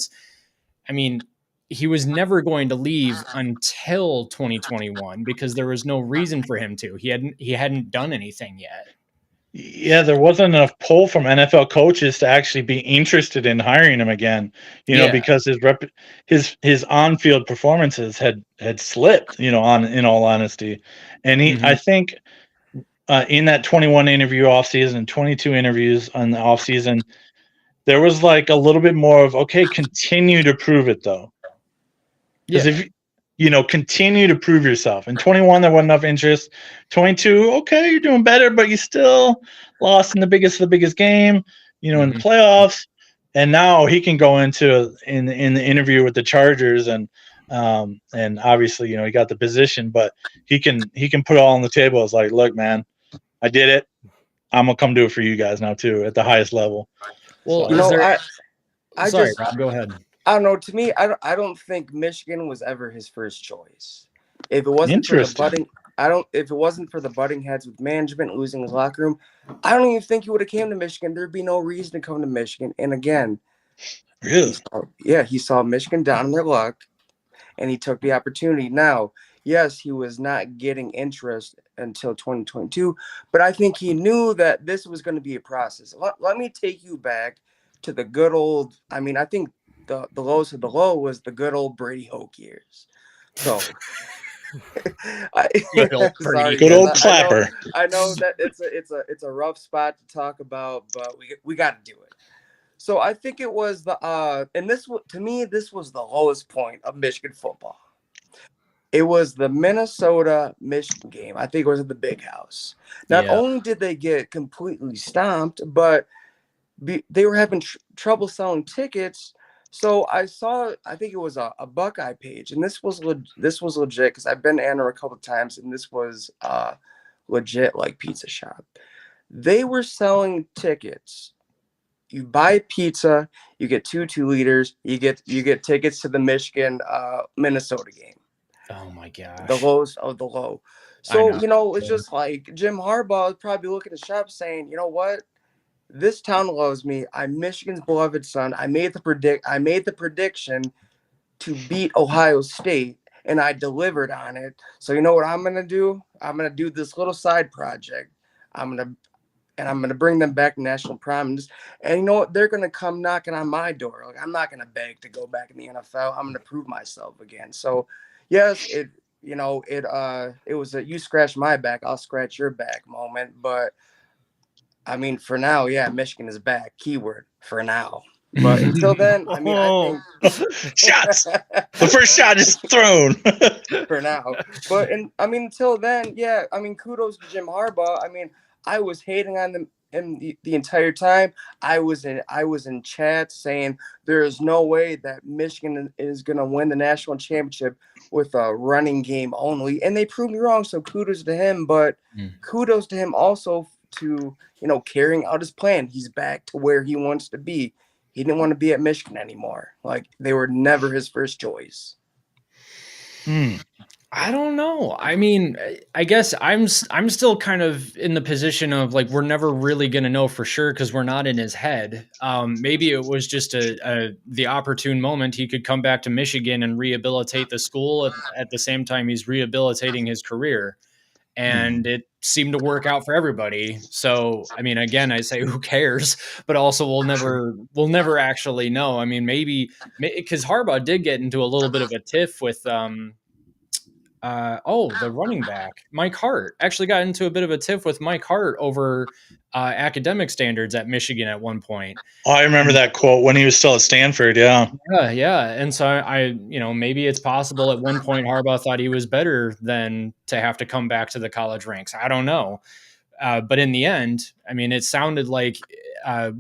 I mean, he was never going to leave until 2021 because there was no reason for him to. He hadn't done anything yet. Yeah, there wasn't enough pull from NFL coaches to actually be interested in hiring him again, because his on-field performances had slipped, in all honesty. And I think in that 21 interview offseason, 22 interviews on the offseason, there was like a little bit more of, okay, continue to prove it though. Because if continue to prove yourself. In 21, there wasn't enough interest. 22, okay, you're doing better, but you still lost in the biggest game, in the playoffs. And now he can go into in the interview with the Chargers, and obviously, he got the position, but he can put it all on the table. It's like, look, man, I did it. I'm gonna come do it for you guys now too at the highest level. Well, so, sorry, Rob, go ahead. I don't know. To me, I don't think Michigan was ever his first choice. If it wasn't for the budding, if it wasn't for the butting heads with management losing his locker room, I don't even think he would have came to Michigan. There'd be no reason to come to Michigan. And again, really, he saw Michigan down in their luck, and he took the opportunity. Now, yes, he was not getting interest until 2022, but I think he knew that this was going to be a process. Let me take you back to the good old. I mean, I think the lowest of the low was the good old Brady Hoke years. So, good old Clapper. I know that it's a rough spot to talk about, but we got to do it. So I think it was and this to me this was the lowest point of Michigan football. It was the Minnesota-Michigan game. I think it was at the Big House. Not only did they get completely stomped, but they were having trouble selling tickets. So I think it was a Buckeye page, and this was legit because I've been to Ann Arbor a couple of times, and this was legit like pizza shop. They were selling tickets. You buy pizza, you get 2 liters, you get tickets to the Michigan Minnesota game. Oh my gosh. The lowest of the low. So, it's just like Jim Harbaugh is probably looking at the shop saying, you know what? This town loves me. I'm Michigan's beloved son. I made the prediction to beat Ohio State, and I delivered on it. So you know what I'm gonna do? I'm gonna do this little side project. I'm gonna bring them back to national prominence. And you know what? They're gonna come knocking on my door. Like, I'm not gonna beg to go back in the NFL. I'm gonna prove myself again. So yes, it was a you scratch my back, I'll scratch your back moment. But I mean, for now, yeah, Michigan is back. Keyword for now. But until then, I mean, I Oh. think Shots. The first shot is thrown. for now. But I mean, until then, yeah. I mean, kudos to Jim Harbaugh. I mean, I was hating on him the entire time. I was in chat saying there is no way that Michigan is going to win the national championship with a running game only, and they proved me wrong. So kudos to him. But kudos to him also to carrying out his plan. He's back to where he wants to be. He didn't want to be at Michigan anymore. Like, they were never his first choice. I don't know. I mean, I guess I'm still kind of in the position of like, we're never really going to know for sure because we're not in his head. Maybe it was just the opportune moment. He could come back to Michigan and rehabilitate the school at the same time he's rehabilitating his career. And it seemed to work out for everybody. So, I mean, again, I say, who cares? But also, we'll never actually know. I mean, maybe because Harbaugh did get into a little bit of a tiff with the running back, Mike Hart, actually got into a bit of a tiff with Mike Hart over academic standards at Michigan at one point. Oh, I remember that quote when he was still at Stanford. Yeah. Yeah. And so I maybe it's possible at one point Harbaugh thought he was better than to have to come back to the college ranks. I don't know. But in the end, I mean, it sounded like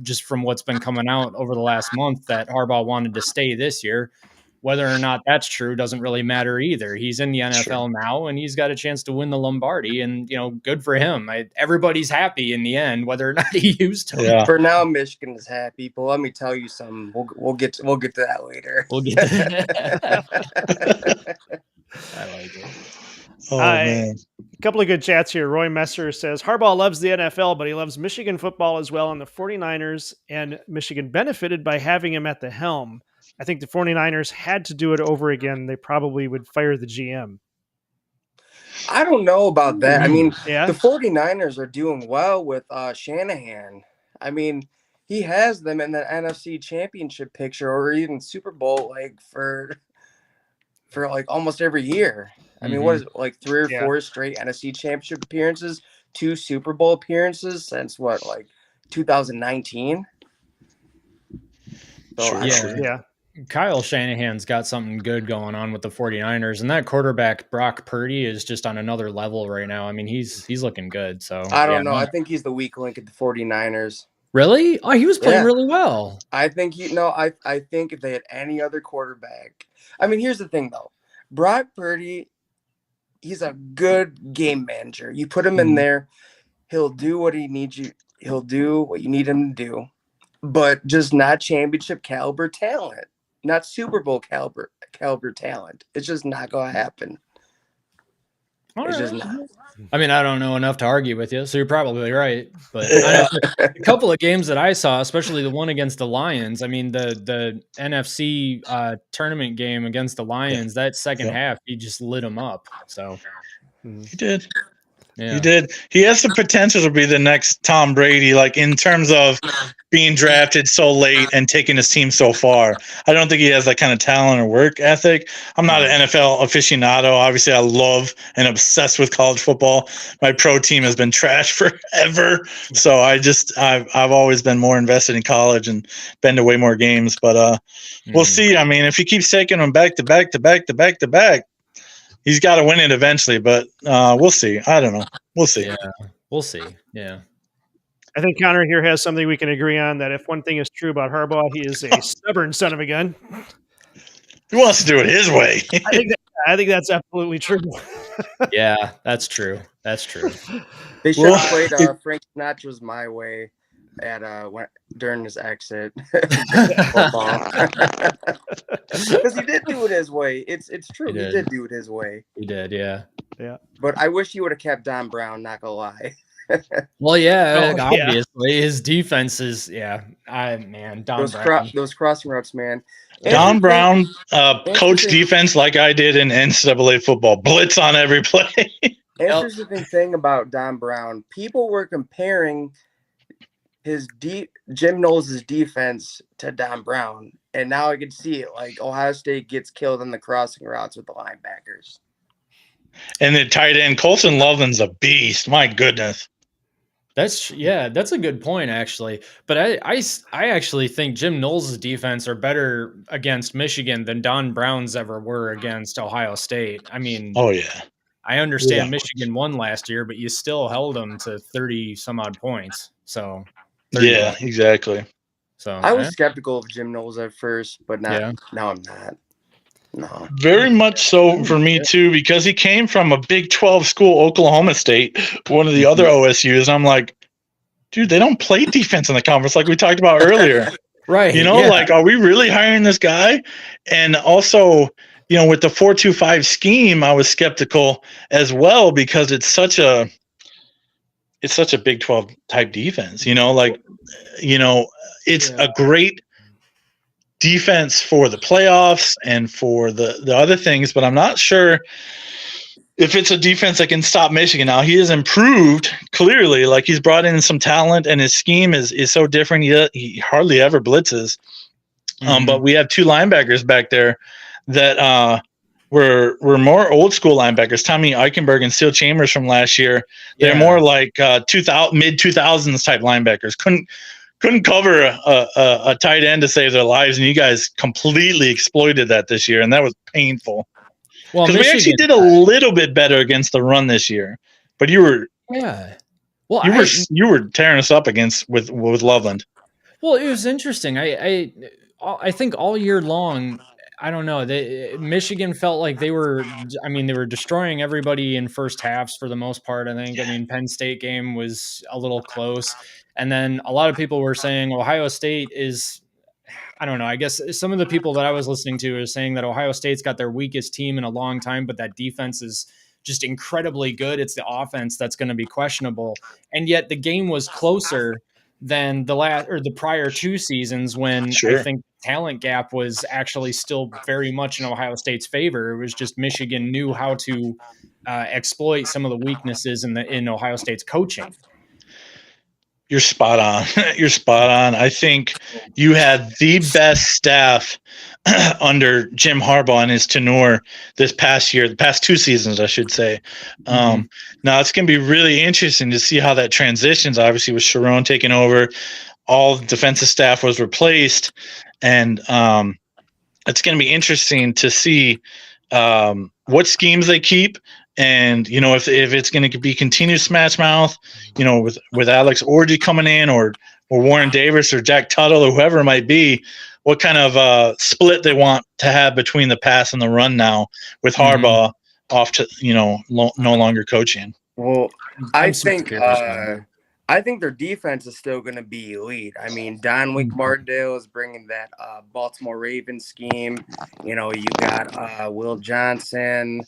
just from what's been coming out over the last month that Harbaugh wanted to stay this year. Whether or not that's true doesn't really matter either. He's in the NFL now, and he's got a chance to win the Lombardi, and good for him. Everybody's happy in the end, whether or not he used to. Yeah. For now, Michigan is happy, but let me tell you something. We'll get to that later. We'll get to that. I like it. Oh man. A couple of good chats here. Roy Messer says Harbaugh loves the NFL, but he loves Michigan football as well, and the 49ers and Michigan benefited by having him at the helm. I think the 49ers had to do it over again. They probably would fire the GM. I don't know about that. I mean, Yeah. The 49ers are doing well with Shanahan. I mean, he has them in the NFC Championship picture or even Super Bowl like for like almost every year. I mean, what is it, like 3 or 4 straight NFC Championship appearances, 2 Super Bowl appearances since what, like 2019? So, Kyle Shanahan's got something good going on with the 49ers, and that quarterback Brock Purdy is just on another level right now. I mean, he's looking good. So I don't know. I think he's the weak link at the 49ers. Really? Oh, he was playing really well. I think I think if they had any other quarterback. I mean, here's the thing though. Brock Purdy, he's a good game manager. You put him in there, he'll do what he needs you. He'll do what you need him to do. But just not championship caliber talent. Not Super Bowl caliber talent. It's just not going to happen. It's just not. I mean, I don't know enough to argue with you, so you're probably right. But a couple of games that I saw, especially the one against the Lions, I mean, the NFC tournament game against the Lions, that second half, he just lit them up. So he did. Yeah. He did. He has the potential to be the next Tom Brady, like in terms of being drafted so late and taking his team so far. I don't think he has that kind of talent or work ethic. I'm not an NFL aficionado. Obviously, I love and obsessed with college football. My pro team has been trash forever. So I've always been more invested in college and been to way more games. But we'll see. I mean, if he keeps taking them back to back to back to back to back, he's got to win it eventually, but we'll see. I don't know. We'll see. Yeah, we'll see. Yeah. I think Connor here has something we can agree on, that if one thing is true about Harbaugh, he is a stubborn son of a gun. He wants to do it his way. I think that's absolutely true. Yeah, that's true. That's true. They should have played Frank Sinatra's My Way at during his exit. Because he did do it his way. It's true. He did do it his way. He did, yeah. But I wish he would have kept Don Brown, not gonna lie. Well, obviously his defense is Don Brown. Those crossing routes, man. Don Brown coached defense like I did in NCAA football. Blitz on every play. Interesting thing about Don Brown, people were comparing Jim Knowles' defense to Don Brown, and now I can see it. Like Ohio State gets killed in the crossing routes with the linebackers. And the tight end, Colson Loveland's a beast. My goodness. That's a good point, actually. But I actually think Jim Knowles' defense are better against Michigan than Don Brown's ever were against Ohio State. I mean, Oh, yeah. I understand Yeah. Michigan won last year, but you still held them to 30 some odd points. So 31. Yeah, exactly. So I was skeptical of Jim Knowles at first, but now I'm not. No. Very much so for me, too, because he came from a Big 12 school, Oklahoma State, one of the other OSUs. I'm like, dude, they don't play defense in the conference like we talked about earlier. Right. You know, like, are we really hiring this guy? And also, you know, with the 4-2-5 scheme, I was skeptical as well because it's such a Big 12 type defense, you know, like, you know, it's a great defense for the playoffs and for the other things, but I'm not sure if it's a defense that can stop Michigan. Now, he has improved clearly, like he's brought in some talent and his scheme is so different. He hardly ever blitzes. But we have two linebackers back there that were more old school linebackers, Tommy Eichenberg and Steele Chambers from last year. They're more like mid 2000s type linebackers. Couldn't cover a tight end to save their lives, and you guys completely exploited that this year, and that was painful. Well, because we actually did a little bit better against the run this year, but you were you were tearing us up with Loveland. Well, it was interesting. I think all year long, I don't know. Michigan felt like they were destroying everybody in first halves for the most part, I think. I mean, Penn State game was a little close. And then a lot of people were saying Ohio State is, I don't know, I guess some of the people that I was listening to are saying that Ohio State's got their weakest team in a long time, but that defense is just incredibly good. It's the offense that's going to be questionable. And yet the game was closer than the prior two seasons when I think talent gap was actually still very much in Ohio State's favor. It was just Michigan knew how to exploit some of the weaknesses in Ohio State's coaching. You're spot on. You're spot on. I think you had the best staff under Jim Harbaugh and his tenure this past year, the past two seasons, I should say. Now it's going to be really interesting to see how that transitions. Obviously, with Sharon taking over, all the defensive staff was replaced, and it's going to be interesting to see what schemes they keep. And, you know, if it's going to be continued smash mouth, you know, with Alex Orji coming in or Warren Davis or Jack Tuttle or whoever it might be, what kind of split they want to have between the pass and the run now with Harbaugh off to, you know, no longer coaching. Well, I think their defense is still going to be elite. I mean, Don Martindale is bringing that Baltimore Ravens scheme. You know, you got Will Johnson,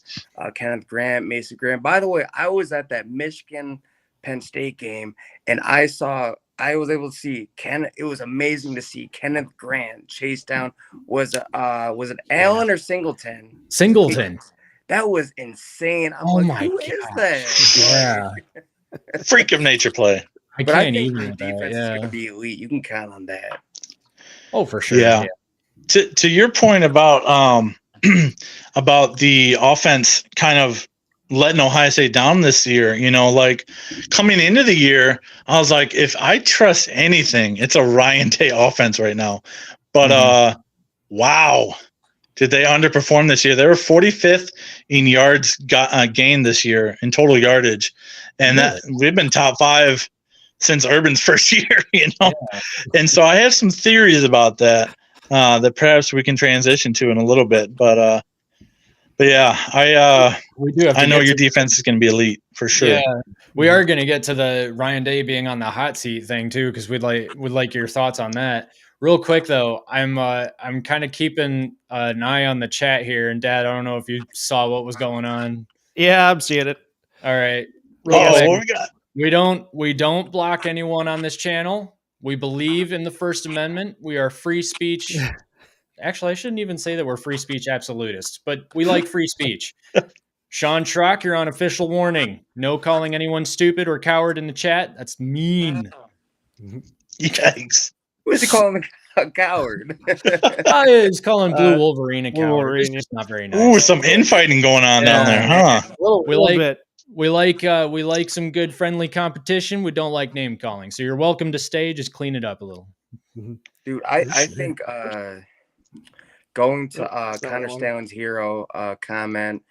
Kenneth Grant, Mason Graham. By the way, I was at that Michigan-Penn State game, and I was able to see it was amazing to see Kenneth Grant chase down. Was it Allen or Singleton? Singleton. That was insane. I'm like, who is that? Yeah. Freak of nature play. I think the defense is going to be elite. You can count on that. Oh, for sure. Yeah. To your point about about the offense kind of letting Ohio State down this year, you know, like coming into the year, I was like, if I trust anything, it's a Ryan Day offense right now. But wow. Did they underperform this year? They were 45th in yards gained this year in total yardage. And that we've been top 5 since Urban's first year, you know? Yeah. And so I have some theories about that that perhaps we can transition to in a little bit. But yeah, I know your defense is going to be elite for sure. Yeah, we are going to get to the Ryan Day being on the hot seat thing too, because would like your thoughts on that. Real quick though, I'm kind of keeping an eye on the chat here, and Dad, I don't know if you saw what was going on. Yeah, I'm seeing it. All right. What we got? We don't block anyone on this channel. We believe in the First Amendment. We are free speech. Actually, I shouldn't even say that we're free speech absolutists, but we like free speech. Sean Schrock, you're on official warning. No calling anyone stupid or coward in the chat. That's mean. Yikes. Who is he calling? a coward. He's calling Blue Uh, Wolverine a Blue coward. Wolverine, It's just not very nice. Ooh, some infighting going on down there, huh? a little bit. We like some good friendly competition. We don't like name calling. So you're welcome to stay. Just clean it up a little. Dude, I think going to Sorry, Connor Mom. Stallions' hero comment,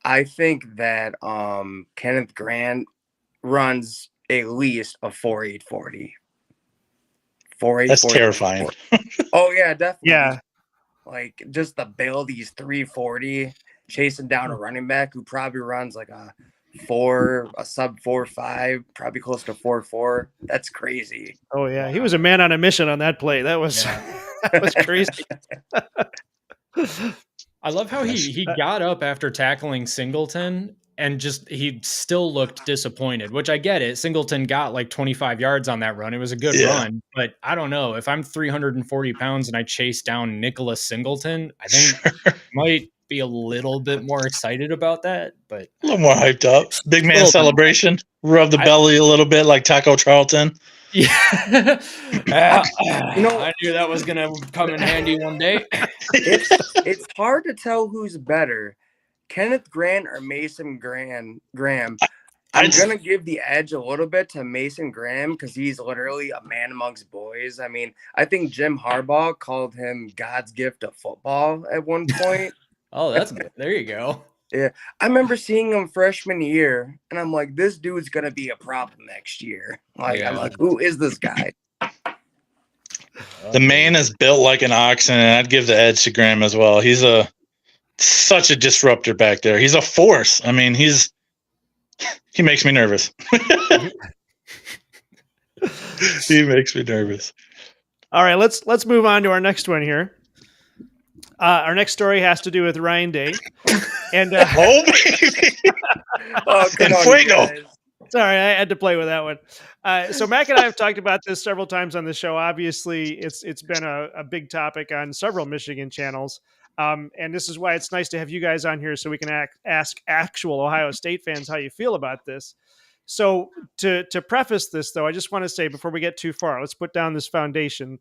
I think that Kenneth Grant runs at least a 4.840. 4.840. That's terrifying. Oh yeah, definitely. Yeah. Like just the build, he's 340, chasing down a running back who probably runs like a sub 4.5, probably close to 4.4. That's crazy. Oh yeah, he was a man on a mission on that play. That was that was crazy. I love how he got up after tackling Singleton and just he still looked disappointed, which I get it. Singleton got like 25 yards on that run. It was a good run, but I don't know. If I'm 340 pounds and I chase down Nicholas Singleton, I think I might be a little bit more excited about that, but A little more hyped up. Big man celebration. Rub the belly a little bit like Taco Charlton. Yeah. I knew that was going to come in handy one day. It's hard to tell who's better, Kenneth Grant or Mason Graham. I'm going to give the edge a little bit to Mason Graham because he's literally a man amongst boys. I mean, I think Jim Harbaugh called him God's gift of football at one point. Oh, that's good. There you go. Yeah, I remember seeing him freshman year, and I'm like, this dude's going to be a problem next year. Like, I'm like, who is this guy? The man is built like an oxen, and I'd give the edge to Graham as well. He's such a disruptor back there. He's a force. I mean, he makes me nervous. He makes me nervous. All right, let's move on to our next one here. Our next story has to do with Ryan Day. And oh, baby. Good on Fuego. you guys. Sorry, I had to play with that one. So Mac and I have talked about this several times on the show. Obviously, it's been a big topic on several Michigan channels. And this is why it's nice to have you guys on here so we can ask actual Ohio State fans how you feel about this. So to preface this, though, I just want to say before we get too far, let's put down this foundation.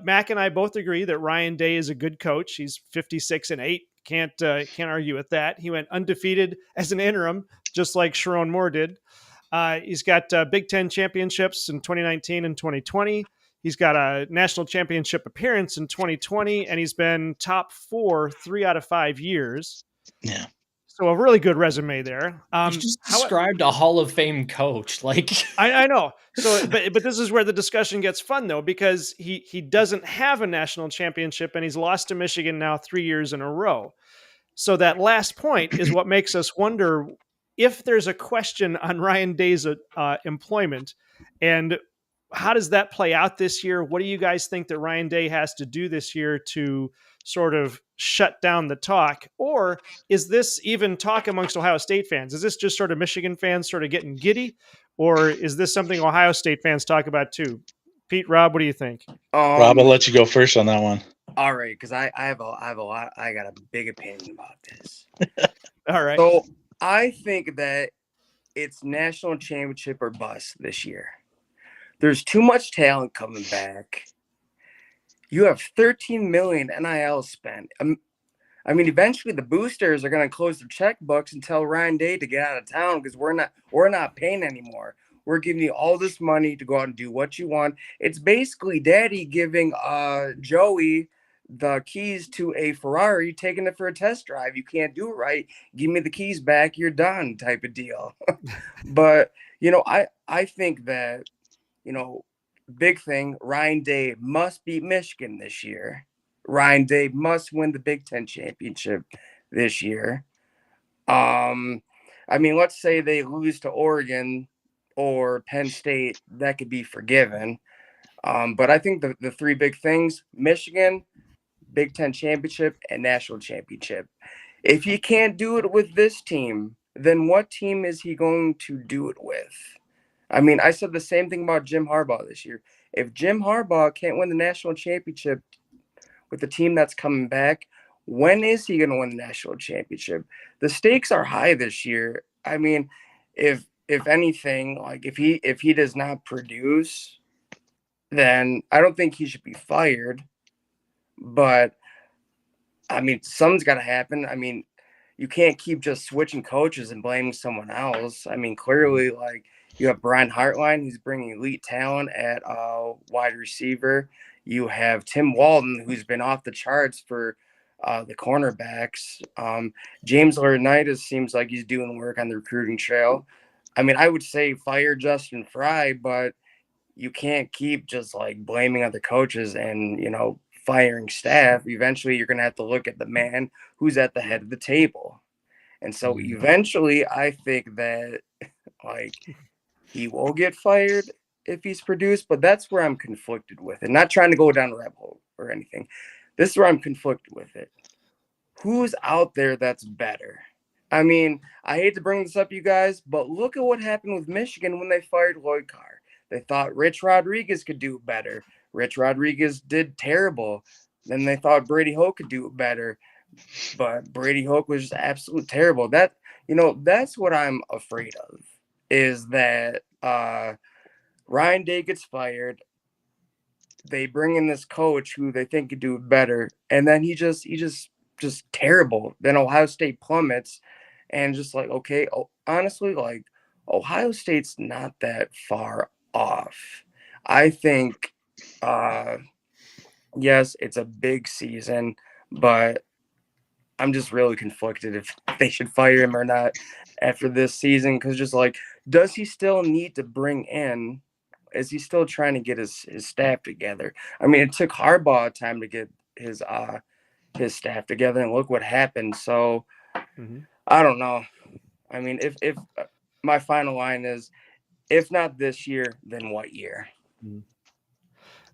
Mac and I both agree that Ryan Day is a good coach. He's 56-8. Can't argue with that. He went undefeated as an interim, just like Sharon Moore did. He's got Big Ten championships in 2019 and 2020. He's got a national championship appearance in 2020, and he's been top 4 3 out of 5 years. Yeah. So a really good resume there. You just described a Hall of Fame coach. Like I know. So, but this is where the discussion gets fun, though, because he doesn't have a national championship, and he's lost to Michigan now 3 years in a row. So that last point is what makes us wonder if there's a question on Ryan Day's employment, and how does that play out this year? What do you guys think that Ryan Day has to do this year to sort of shut down the talk? Or is this even talk amongst Ohio State fans? Is this just sort of Michigan fans sort of getting giddy? Or is this something Ohio State fans talk about too? Pete, Rob, what do you think? Rob, I'll let you go first on that one. All right, because I have a lot. I got a big opinion about this. All right. So I think that it's national championship or bust this year. There's too much talent coming back. You have 13 million NIL spent. I mean, eventually the boosters are going to close their checkbooks and tell Ryan Day to get out of town because we're not paying anymore. We're giving you all this money to go out and do what you want. It's basically Daddy giving Joey the keys to a Ferrari, taking it for a test drive. You can't do it right. Give me the keys back. You're done type of deal. But, I think that, big thing, Ryan Day must beat Michigan this year. Ryan Day must win the Big Ten championship this year. Let's say they lose to Oregon or Penn State, that could be forgiven. But I think the three big things, Michigan, Big Ten championship, and national championship. If he can't do it with this team, then what team is he going to do it with? I mean, I said the same thing about Jim Harbaugh this year. If Jim Harbaugh can't win the national championship with the team that's coming back, when is he going to win the national championship? The stakes are high this year. I mean, if anything, like if he does not produce, then I don't think he should be fired. But I mean, something's got to happen. I mean, you can't keep just switching coaches and blaming someone else. I mean, clearly, like you have Brian Hartline, who's bringing elite talent at wide receiver. You have Tim Walton, who's been off the charts for the cornerbacks. James Laurinaitis seems like he's doing work on the recruiting trail. I mean, I would say fire Justin Fry, but you can't keep just like blaming other coaches and, firing staff. Eventually, you're going to have to look at the man who's at the head of the table. And so eventually, I think that like he will get fired if he's produced, but that's where I'm conflicted with it. Not trying to go down a rabbit hole or anything. This is where I'm conflicted with it. Who's out there that's better? I mean, I hate to bring this up, you guys, but look at what happened with Michigan when they fired Lloyd Carr. They thought Rich Rodriguez could do better. Rich Rodriguez did terrible. Then they thought Brady Hoke could do better, but Brady Hoke was just absolutely terrible. That's what I'm afraid of, is that Ryan Day gets fired. They bring in this coach who they think could do better, and then he just terrible. Then Ohio State plummets, and just like, okay, honestly, like Ohio State's not that far off. I think, yes, it's a big season, but I'm just really conflicted if they should fire him or not after this season. Because just like, does he still need to bring in? Is he still trying to get his staff together? I mean, it took Harbaugh time to get his staff together, and look what happened. So I don't know. I mean, if my final line is, if not this year, then what year?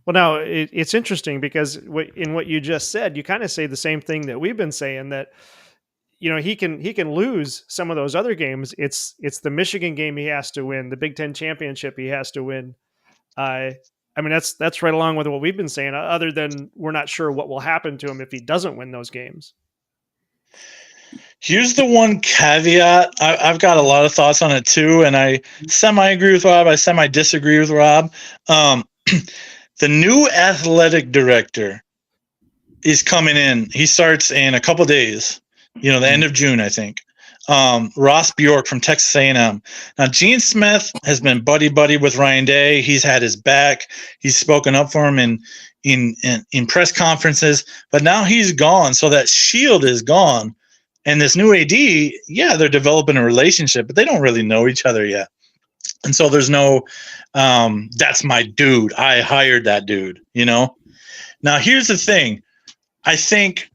Well, now it's interesting because in what you just said, you kind of say the same thing that we've been saying, that he can lose some of those other games. It's the Michigan game he has to win, the Big Ten championship he has to win. I mean, that's right along with what we've been saying, other than we're not sure what will happen to him if he doesn't win those games. Here's the one caveat. I've got a lot of thoughts on it too, and I semi-agree with Rob. I semi-disagree with Rob. The new athletic director is coming in. He starts in a couple days, the end of June, I think. Ross Bjork from Texas A&M. Now, Gene Smith has been buddy-buddy with Ryan Day. He's had his back. He's spoken up for him in press conferences, but now he's gone, so that shield is gone. And this new AD, yeah, they're developing a relationship, but they don't really know each other yet. And so there's no, that's my dude. I hired that dude, Now, here's the thing. I think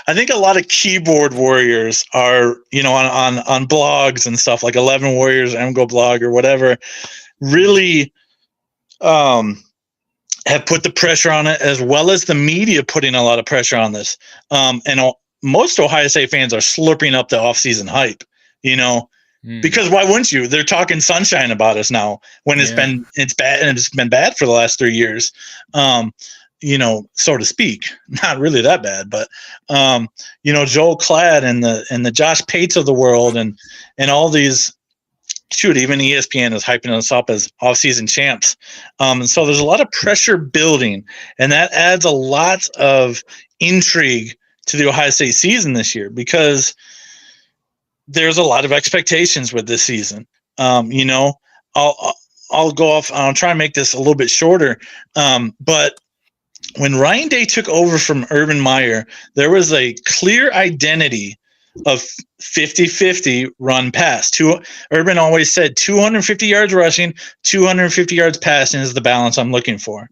a lot of keyboard warriors are, on blogs and stuff like 11 Warriors, MGO blog or whatever, really have put the pressure on it, as well as the media putting a lot of pressure on this. And most Ohio State fans are slurping up the offseason hype, because why wouldn't you? They're talking sunshine about us now when it's bad, and it's been bad for the last 3 years. So to speak, not really that bad, but Joel Klatt and the Josh Pates of the world and all these, even ESPN is hyping us up as off-season champs. And so there's a lot of pressure building, and that adds a lot of intrigue to the Ohio State season this year, because there's a lot of expectations with this season. I'll go off. I'll try and make this a little bit shorter. But when Ryan Day took over from Urban Meyer, there was a clear identity of 50-50 run pass. Urban always said 250 yards rushing, 250 yards passing is the balance I'm looking for.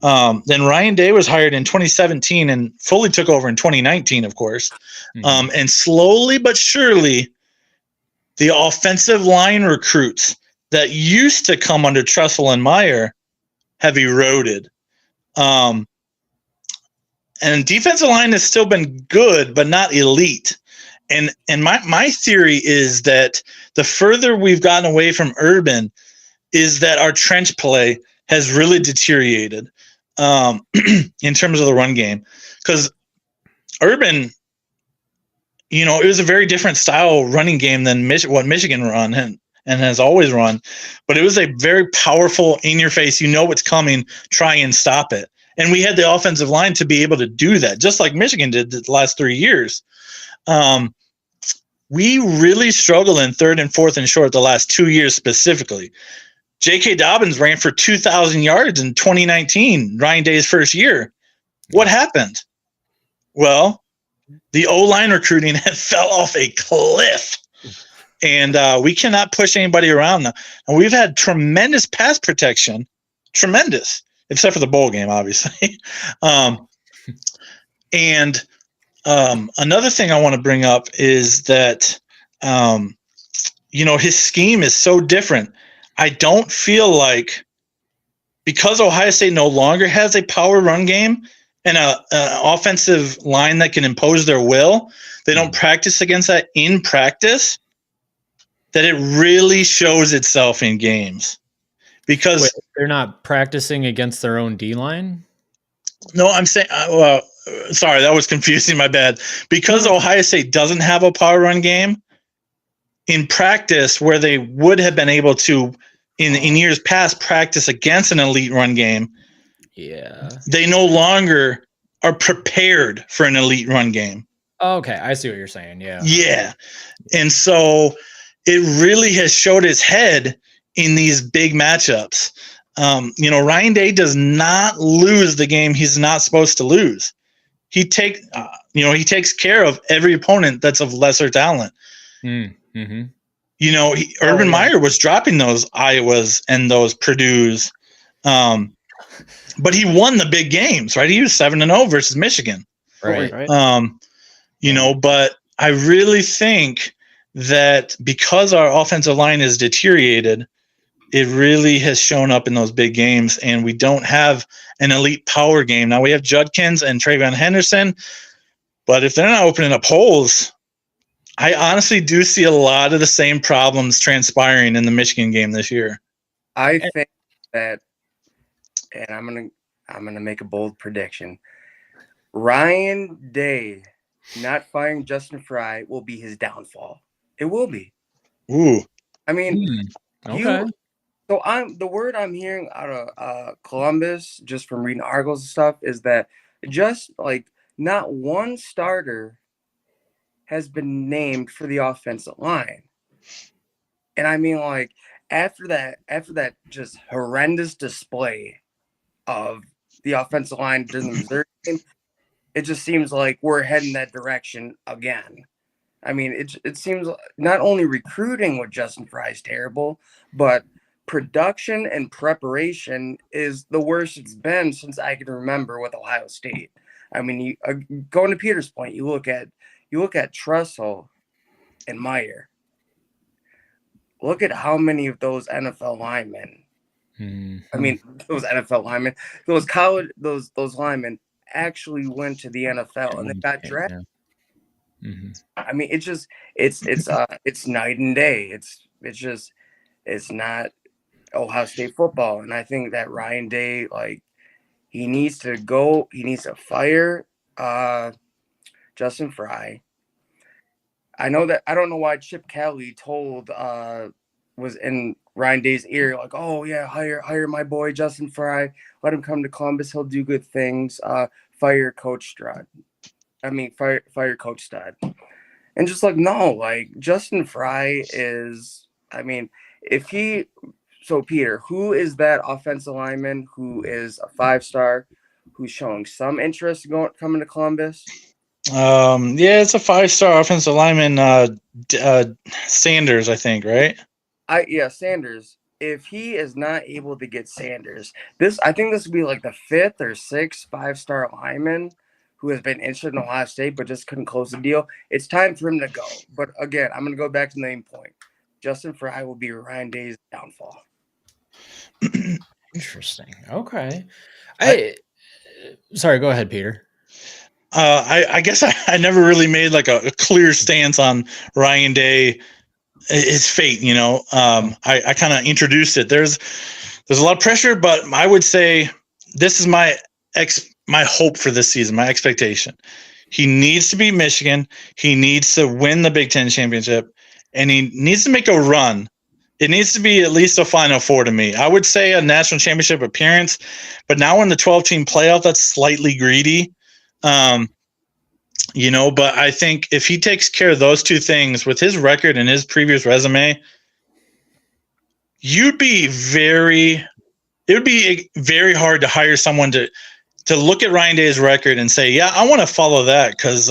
Then Ryan Day was hired in 2017 and fully took over in 2019, of course. And slowly but surely, the offensive line recruits that used to come under Tressel and Meyer have eroded. And defensive line has still been good, but not elite. And my theory is that the further we've gotten away from Urban, is that our trench play has really deteriorated in terms of the run game. Because Urban, it was a very different style running game than what Michigan run and has always run. But it was a very powerful, in your face, what's coming, try and stop it. And we had the offensive line to be able to do that, just like Michigan did the last 3 years. We really struggle in third and fourth and short the last 2 years specifically. J.K. Dobbins ran for 2,000 yards in 2019, Ryan Day's first year. What happened? Well, the O-line recruiting had fell off a cliff. And we cannot push anybody around now. And we've had tremendous pass protection, tremendous, except for the bowl game, obviously. And another thing I want to bring up is that, his scheme is so different. I don't feel like, because Ohio State no longer has a power run game and an offensive line that can impose their will, they don't practice against that in practice, that it really shows itself in games. Because Wait, they're not practicing against their own D-line? No, I'm saying, sorry, that was confusing. My bad. Because Ohio State doesn't have a power run game in practice, where they would have been able to, in years past, practice against an elite run game. Yeah. They no longer are prepared for an elite run game. Okay, I see what you're saying. Yeah. Yeah. And so it really has showed its head in these big matchups. Ryan Day does not lose the game he's not supposed to lose. He takes care of every opponent that's of lesser talent. Mm-hmm. Urban Meyer was dropping those Iowas and those Purdue's, but he won the big games, right? He was 7-0 versus Michigan, Right. But I really think that because our offensive line is deteriorated, it really has shown up in those big games, and we don't have an elite power game. Now we have Judkins and Travion Henderson, but if they're not opening up holes, I honestly do see a lot of the same problems transpiring in the Michigan game this year. I think that, and I'm gonna make a bold prediction. Ryan Day not firing Justin Fry will be his downfall. It will be. Ooh. I mean, Okay. So the word I'm hearing out of Columbus, just from reading articles and stuff, is that just like not one starter has been named for the offensive line. And I mean, like, after that just horrendous display of the offensive line during the Missouri game, it just seems like we're heading that direction again. I mean, it seems not only recruiting with Justin Fry is terrible, but production and preparation is the worst it's been since I can remember with Ohio State. I mean, going to Peter's point, you look at Trussell and Meyer. Look at how many of those NFL linemen. I mean, those NFL linemen, those college, those linemen actually went to the NFL and they got drafted. Yeah. Mm-hmm. I mean, it's night and day. It's not Ohio State football. And I think that Ryan Day, like, he needs to fire Justin Fry. I don't know why Chip Kelly was in Ryan Day's ear, like, oh yeah, hire my boy Justin Fry, let him come to Columbus, he'll do good things. Fire Coach Stud. Fire Coach Stud. And just like, no, like, Justin Fry is, I mean, so Peter, who is that offensive lineman who is a 5-star, who's showing some interest coming to Columbus? Yeah, it's a 5-star offensive lineman, Sanders, I think, right? Sanders. If he is not able to get Sanders, I think this would be like the 5th or 6th 5-star lineman who has been interested in Ohio State but just couldn't close the deal. It's time for him to go. But again, I'm going to go back to the main point. Justin Fry will be Ryan Day's downfall. Interesting. Okay. Sorry, go ahead, Peter. I guess I never really made like a clear stance on Ryan Day, his fate. I kind of introduced it. There's a lot of pressure, but I would say this is my hope for this season, my expectation. He needs to beat Michigan. He needs to win the Big Ten championship, and he needs to make a run It needs to be at least a Final Four to me. I would say a national championship appearance, but now in the 12-team playoff, that's slightly greedy. But I think if he takes care of those two things with his record and his previous resume, it would be very hard to hire someone to look at Ryan Day's record and say, yeah, I want to follow that, because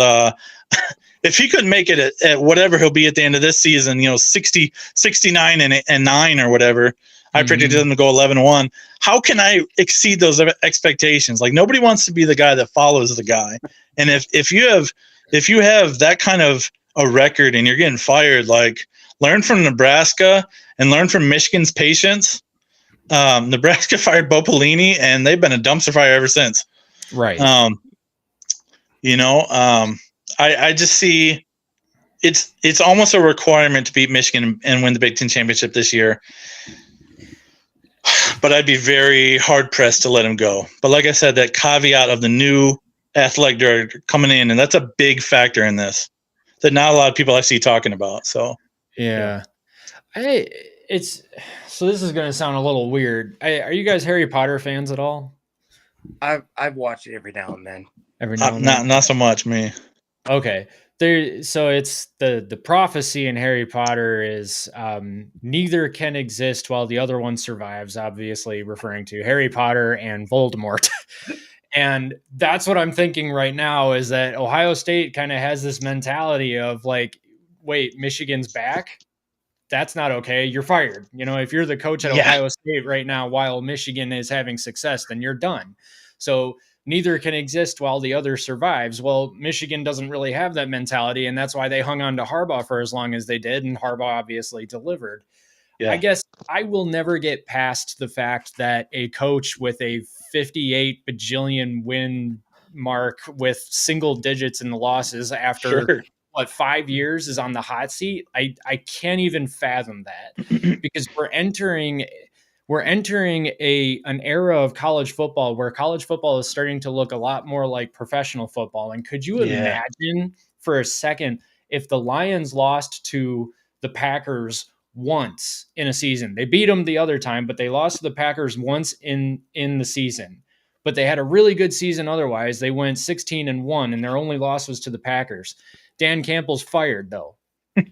if he could make it at whatever he'll be at the end of this season, 60, 69 and 9 or whatever, I predicted him to go 11-1. How can I exceed those expectations? Like, nobody wants to be the guy that follows the guy. And if you have that kind of a record and you're getting fired, like, learn from Nebraska and learn from Michigan's patience. Nebraska fired Bo Pelini, and they've been a dumpster fire ever since. Right. I just see it's almost a requirement to beat Michigan and win the Big Ten championship this year. But I'd be very hard pressed to let him go. But like I said, that caveat of the new athletic director coming in, and that's a big factor in this that not a lot of people I see talking about. So yeah. So this is going to sound a little weird. Are you guys Harry Potter fans at all? I've watched it every now and then. Not so much me. Okay. So it's the prophecy in Harry Potter is neither can exist while the other one survives, obviously referring to Harry Potter and Voldemort. And that's what I'm thinking right now, is that Ohio State kind of has this mentality of like, wait, Michigan's back? That's not okay. You're fired. If you're the coach at Ohio State right now while Michigan is having success, then you're done. So neither can exist while the other survives. Well, Michigan doesn't really have that mentality, and that's why they hung on to Harbaugh for as long as they did, and Harbaugh obviously delivered. Yeah. I guess I will never get past the fact that a coach with a 58 bajillion win mark with single digits in the losses after 5 years is on the hot seat. I can't even fathom that, because we're entering an era of college football where college football is starting to look a lot more like professional football. And could you imagine for a second if the Lions lost to the Packers once in a season? They beat them the other time, but they lost to the Packers once in the season. But they had a really good season otherwise. They went 16-1, and their only loss was to the Packers. Dan Campbell's fired, though.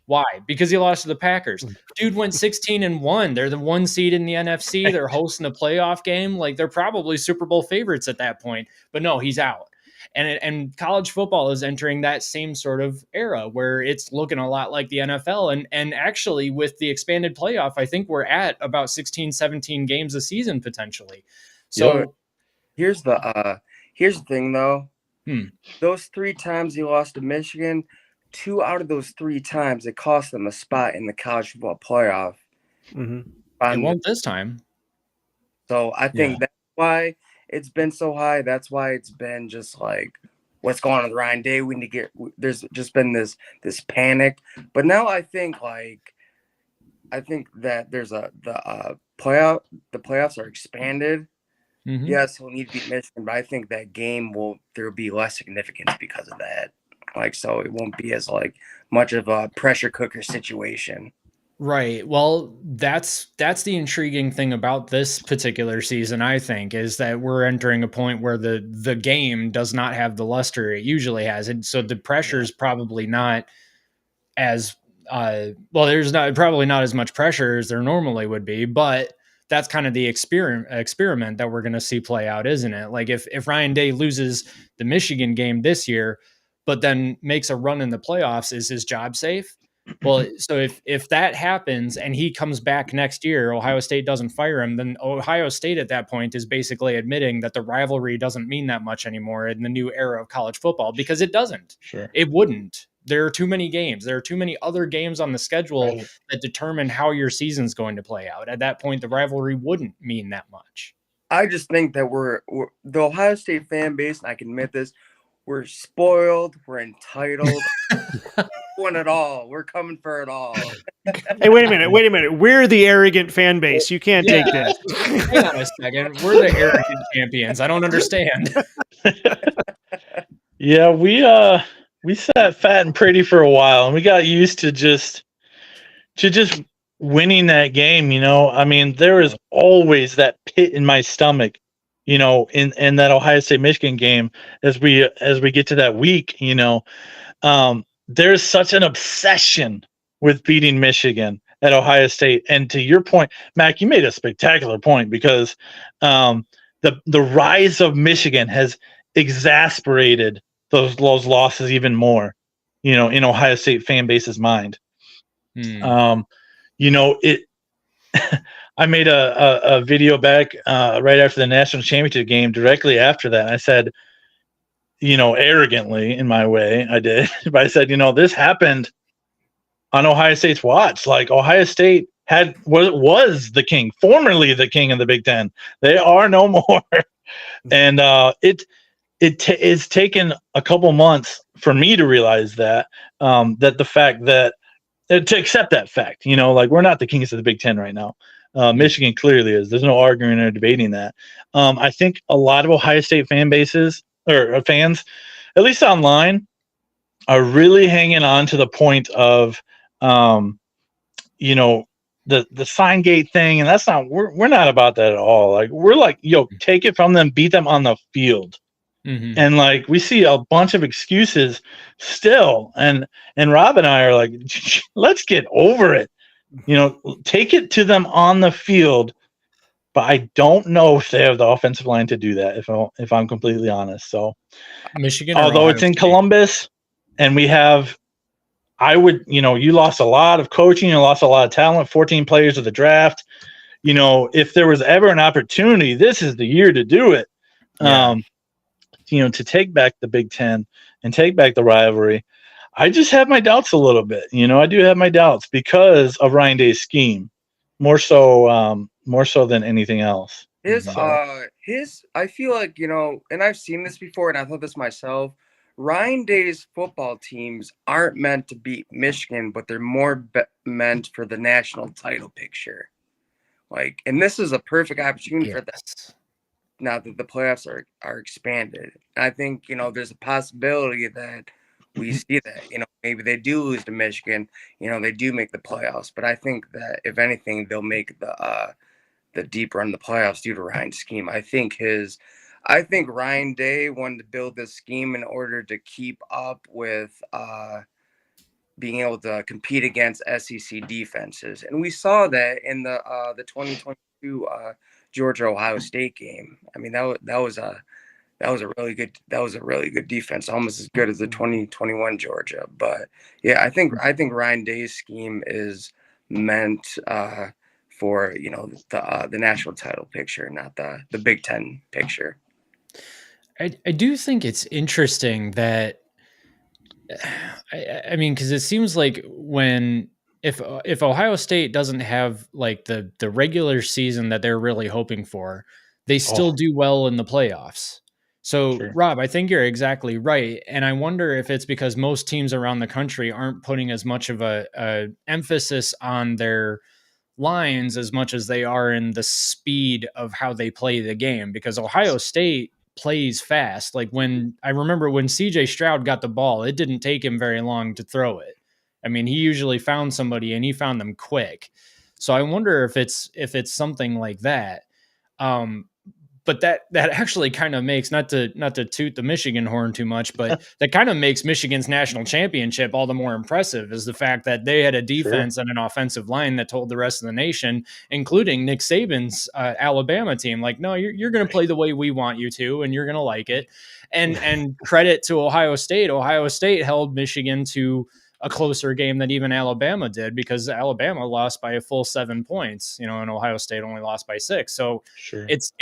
Why? Because he lost to the Packers. Dude went 16-1. They're the 1 seed in the NFC. They're hosting a playoff game. Like, they're probably Super Bowl favorites at that point. But no, he's out. And college football is entering that same sort of era where it's looking a lot like the NFL. And actually, with the expanded playoff, I think we're at about 16, 17 games a season potentially. So here's the thing, though. Those 3 times he lost to Michigan, 2 out of those 3 times it cost them a spot in the college football playoff. It won't this time. So I think that's why it's been so high. That's why it's been just like, what's going on with Ryan Day? We need to get. There's just been this panic. But now I think that there's the playoff. The playoffs are expanded. Yes, we'll need to beat Michigan, but I think that game there will be less significance because of that. Like, so it won't be as like much of a pressure cooker situation. Right. Well, that's the intriguing thing about this particular season, I think, is that we're entering a point where the game does not have the luster it usually has. And so the pressure is probably not as there's probably not as much pressure as there normally would be, but that's kind of the experiment that we're going to see play out, isn't it? Like if Ryan Day loses the Michigan game this year, but then makes a run in the playoffs, is his job safe? Well, so if that happens and he comes back next year, Ohio State doesn't fire him, then Ohio State at that point is basically admitting that the rivalry doesn't mean that much anymore in the new era of college football, because it doesn't. Sure. It wouldn't. There are too many games. There are too many other games on the schedule that determine how your season's going to play out. At that point, the rivalry wouldn't mean that much. I just think that we're the Ohio State fan base, and I can admit this, we're spoiled, we're entitled. Want it all. We're coming for it all. Hey, wait a minute. We're the arrogant fan base. You can't take this. Hang on a second. We're the arrogant champions. I don't understand. Yeah, we sat fat and pretty for a while, and we got used to just winning that game, I mean, there is always that pit in my stomach, in that Ohio State Michigan game as we get to that week, there's such an obsession with beating Michigan at Ohio State. And to your point, Mac, you made a spectacular point because the rise of Michigan has exasperated those losses even more, in Ohio State fan base's mind. It. I made a video back right after the national championship game, directly after that. And I said, arrogantly in my way, I did, but I said, this happened on Ohio State's watch. Like Ohio State was the king, formerly the king of the Big Ten. They are no more, and it's taken a couple months for me to realize that that the fact that to accept that fact, like we're not the kings of the Big Ten right now. Michigan clearly is. There's no arguing or debating that. I think a lot of Ohio State fan bases or fans, at least online, are really hanging on to the point of, the sign gate thing, and that's not. We're not about that at all. Like we're like, take it from them, beat them on the field. Mm-hmm. And like we see a bunch of excuses still, and Rob and I are like, let's get over it. Take it to them on the field. But I don't know if they have the offensive line to do that. If I'm completely honest, so Michigan, although it's in Columbus, and we have, you lost a lot of coaching, you lost a lot of talent, 14 players of the draft. If there was ever an opportunity, this is the year to do it. Yeah. To take back the Big Ten and take back the rivalry. I just have my doubts a little bit. I do have my doubts because of Ryan Day's scheme, more so than anything else. I feel like, and I've seen this before, and I thought this myself. Ryan Day's football teams aren't meant to beat Michigan, but they're more meant for the national title picture. Like, and this is a perfect opportunity for that. Now that the playoffs are expanded, I think there's a possibility that we see that maybe they do lose to Michigan, they do make the playoffs, but I think that if anything they'll make the deep run in the playoffs due to Ryan's scheme. I think Ryan Day wanted to build this scheme in order to keep up with being able to compete against SEC defenses, and we saw that in the 2022 Georgia Ohio State game. I mean that was a really good defense, almost as good as the 2021 Georgia. But yeah, I think Ryan Day's scheme is meant for the national title picture, not the Big Ten picture. I do think it's interesting that I mean, because it seems like if Ohio State doesn't have like the regular season that they're really hoping for, they still do well in the playoffs. So, sure. Rob, I think you're exactly right, and I wonder if it's because most teams around the country aren't putting as much of a emphasis on their lines as much as they are in the speed of how they play the game. Because Ohio State plays fast. Like I remember when CJ Stroud got the ball, it didn't take him very long to throw it. I mean, he usually found somebody and he found them quick. So I wonder if it's something like that. But that actually kind of makes, not to toot the Michigan horn too much, but that kind of makes Michigan's national championship all the more impressive, is the fact that they had a defense and an offensive line that told the rest of the nation, including Nick Saban's Alabama team, like, no, you're going to play the way we want you to, and you're going to like it. And credit to Ohio State. Ohio State held Michigan to a closer game than even Alabama did, because Alabama lost by a full 7 points, and Ohio State only lost by 6. So it's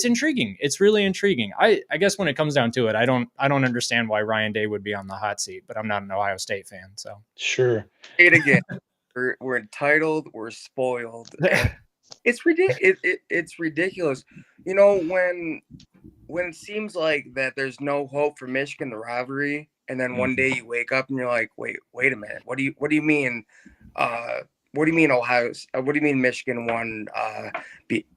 intriguing. It's really intriguing. I guess when it comes down to it, I don't understand why Ryan Day would be on the hot seat, but I'm not an Ohio State fan. So sure. It again, we're entitled, we're spoiled. It's ridiculous. It's ridiculous. When it seems like that there's no hope for Michigan, the rivalry, and then one day you wake up and you're like, wait a minute. What do you mean? What do you mean what do you mean Michigan won?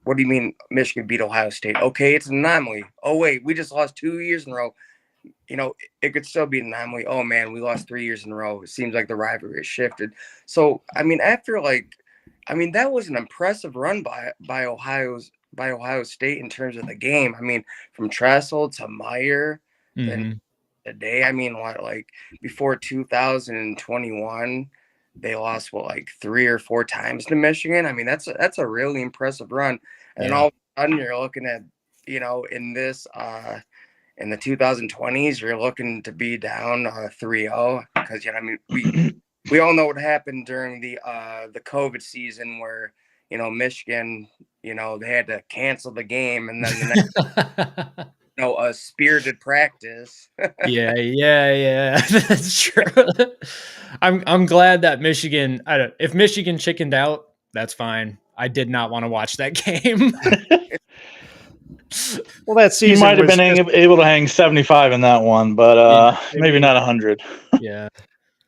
What do you mean Michigan beat Ohio State? Okay, it's an anomaly. Oh wait, we just lost 2 years in a row. It could still be an anomaly. Oh man, we lost 3 years in a row. It seems like the rivalry has shifted. So I mean, after like I mean, that was an impressive run by Ohio State in terms of the game. I mean, from Tressel to Meyer, then Mhm. today. I mean, what, like before 2021, they lost like 3 or 4 times to Michigan. I mean, that's a really impressive run. And then Yeah. all of a sudden, you're looking at in this in the 2020s, you're looking to be down 3-0 because I mean we all know what happened during the COVID season where Michigan they had to cancel the game and then the next a spirited practice. Yeah. That's true. I'm glad that Michigan. If Michigan chickened out, that's fine. I did not want to watch that game. Well, that He season might have was been just, able to hang 75 in that one, but maybe not 100. Yeah.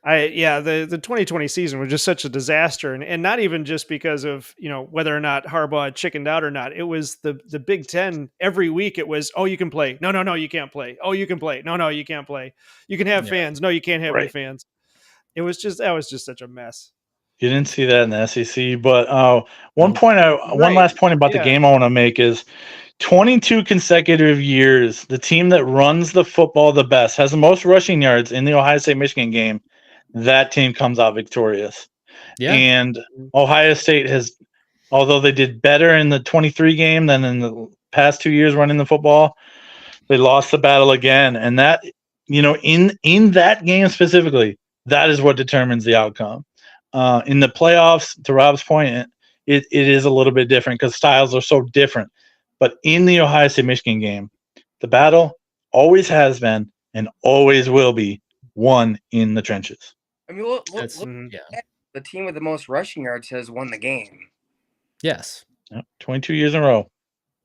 the 2020 season was just such a disaster, and not even just because of whether or not Harbaugh chickened out or not. It was the Big Ten. Every week it was, oh, you can play, no, you can't play, oh, you can play, no, you can't play, you can have Yeah. fans, no, you can't have any Right. fans. That was just such a mess. You didn't see that in the SEC, but one Right. last point about the Yeah. game I want to make is 22 consecutive years, the team that runs the football the best, has the most rushing yards in the Ohio State Michigan game, that team comes out victorious. Yeah. And Ohio State has, although they did better in the 23 game than in the past 2 years running the football, they lost the battle again. And that, in that game specifically, that is what determines the outcome. In the playoffs, to Rob's point, it is a little bit different because styles are so different. But in the Ohio State Michigan game, the battle always has been and always will be won in the trenches. I mean, look Mhm. Yeah. the team with the most rushing yards has won the game. Yes. Yep, 22 years in a row.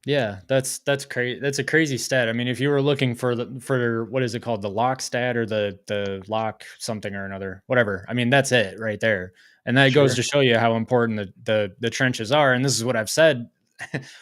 Yeah, that's crazy. That's a crazy stat. I mean, if you were looking for what is it called, the lock stat or the lock something or another, whatever. I mean, that's it right there, and that goes to show you how important the trenches are. And this is what I've said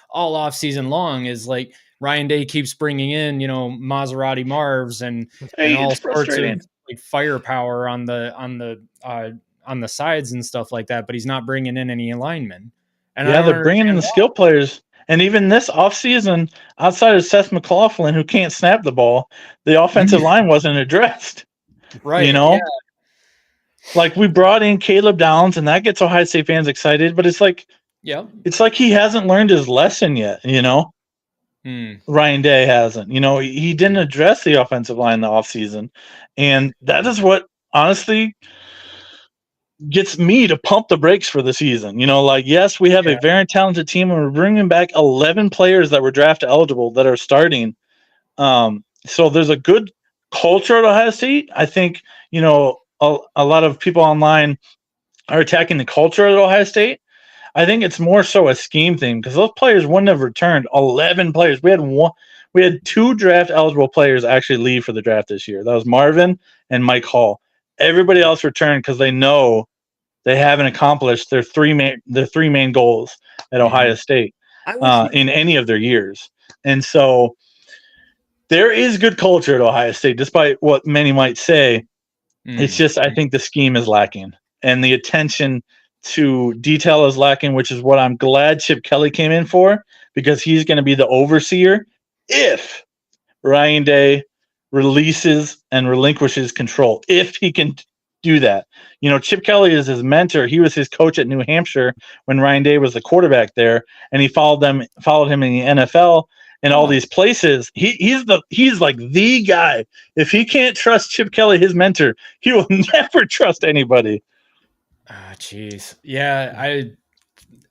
all off season long is like Ryan Day keeps bringing in Maserati Marvs and all It's sorts of frustrating. like firepower on the sides and stuff like that, but he's not bringing in any linemen. And I Yeah, don't they're bringing in understand the skill players. And even this offseason, outside of Seth McLaughlin, who can't snap the ball, the offensive line wasn't addressed. right. Yeah. Like we brought in Caleb Downs, and that gets Ohio State fans excited, but it's like he hasn't learned his lesson yet, Ryan Day hasn't. He didn't address the offensive line in the offseason. And that is what honestly gets me to pump the brakes for the season. Yes, we have a very talented team, and we're bringing back 11 players that were draft eligible that are starting. So there's a good culture at Ohio State. I think, a lot of people online are attacking the culture at Ohio State. I think it's more so a scheme thing because those players wouldn't have returned. 11 players. We had 2 draft eligible players actually leave for the draft this year. That was Marvin and Mike Hall. Everybody else returned because they know they haven't accomplished their three main goals at Ohio State in any of their years. And so there is good culture at Ohio State, despite what many might say. It's just, I think the scheme is lacking and the attention to detail is lacking, which is what I'm glad Chip Kelly came in for, because he's going to be the overseer if Ryan Day releases and relinquishes control, if he can do that. Chip Kelly is his mentor. He was his coach at New Hampshire when Ryan Day was the quarterback there, and he followed him in the NFL and all these places. He's like the guy. If he can't trust Chip Kelly, his mentor, he will never trust anybody. Jeez. Yeah,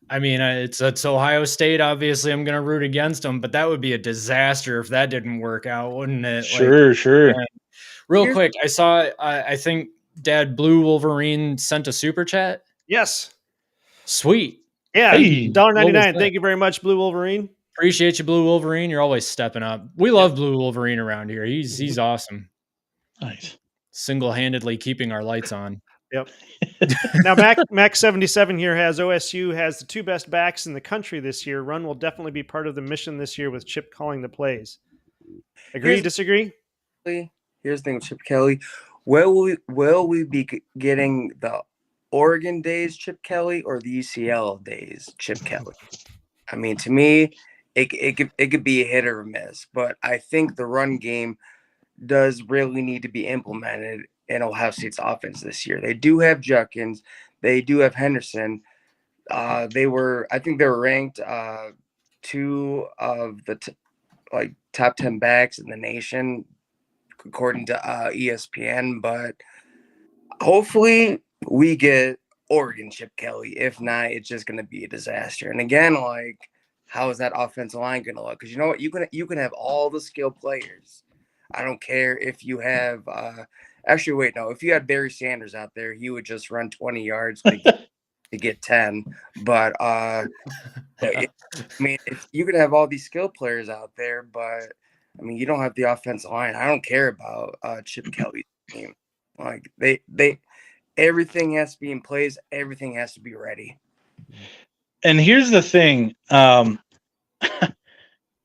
I mean, it's Ohio State. Obviously, I'm going to root against them, but that would be a disaster if that didn't work out, wouldn't it? Sure. Real quick, I saw. I think Dad Blue Wolverine sent a super chat. Yes. Sweet. Yeah. Hey. $1.99. Thank you very much, Blue Wolverine. Appreciate you, Blue Wolverine. You're always stepping up. We love Blue Wolverine around here. He's awesome. Nice. Single-handedly keeping our lights on. Yep. Now, Mac 77 here has OSU has the 2 best backs in the country this year. Run will definitely be part of the mission this year with Chip calling the plays. Agree? Disagree? Here's the thing with Chip Kelly. Will we be getting the Oregon days Chip Kelly or the UCL days Chip Kelly. I mean, to me, it could be a hit or a miss, but I think the run game does really need to be implemented in Ohio State's offense this year. They do have Judkins, they do have Henderson. I think they were ranked two of the top 10 backs in the nation according to ESPN, but hopefully we get Oregon Chip Kelly. If not, it's just going to be a disaster. And again, like, how is that offensive line going to look? Because you know what, you can have all the skill players. I don't care if you have. Actually, wait, no. If you had Barry Sanders out there, he would just run 20 yards to get 10. But I mean, if you could have all these skill players out there, but I mean, you don't have the offensive line. I don't care about Chip Kelly's team. Like they everything has to be in place. Everything has to be ready. And here's the thing,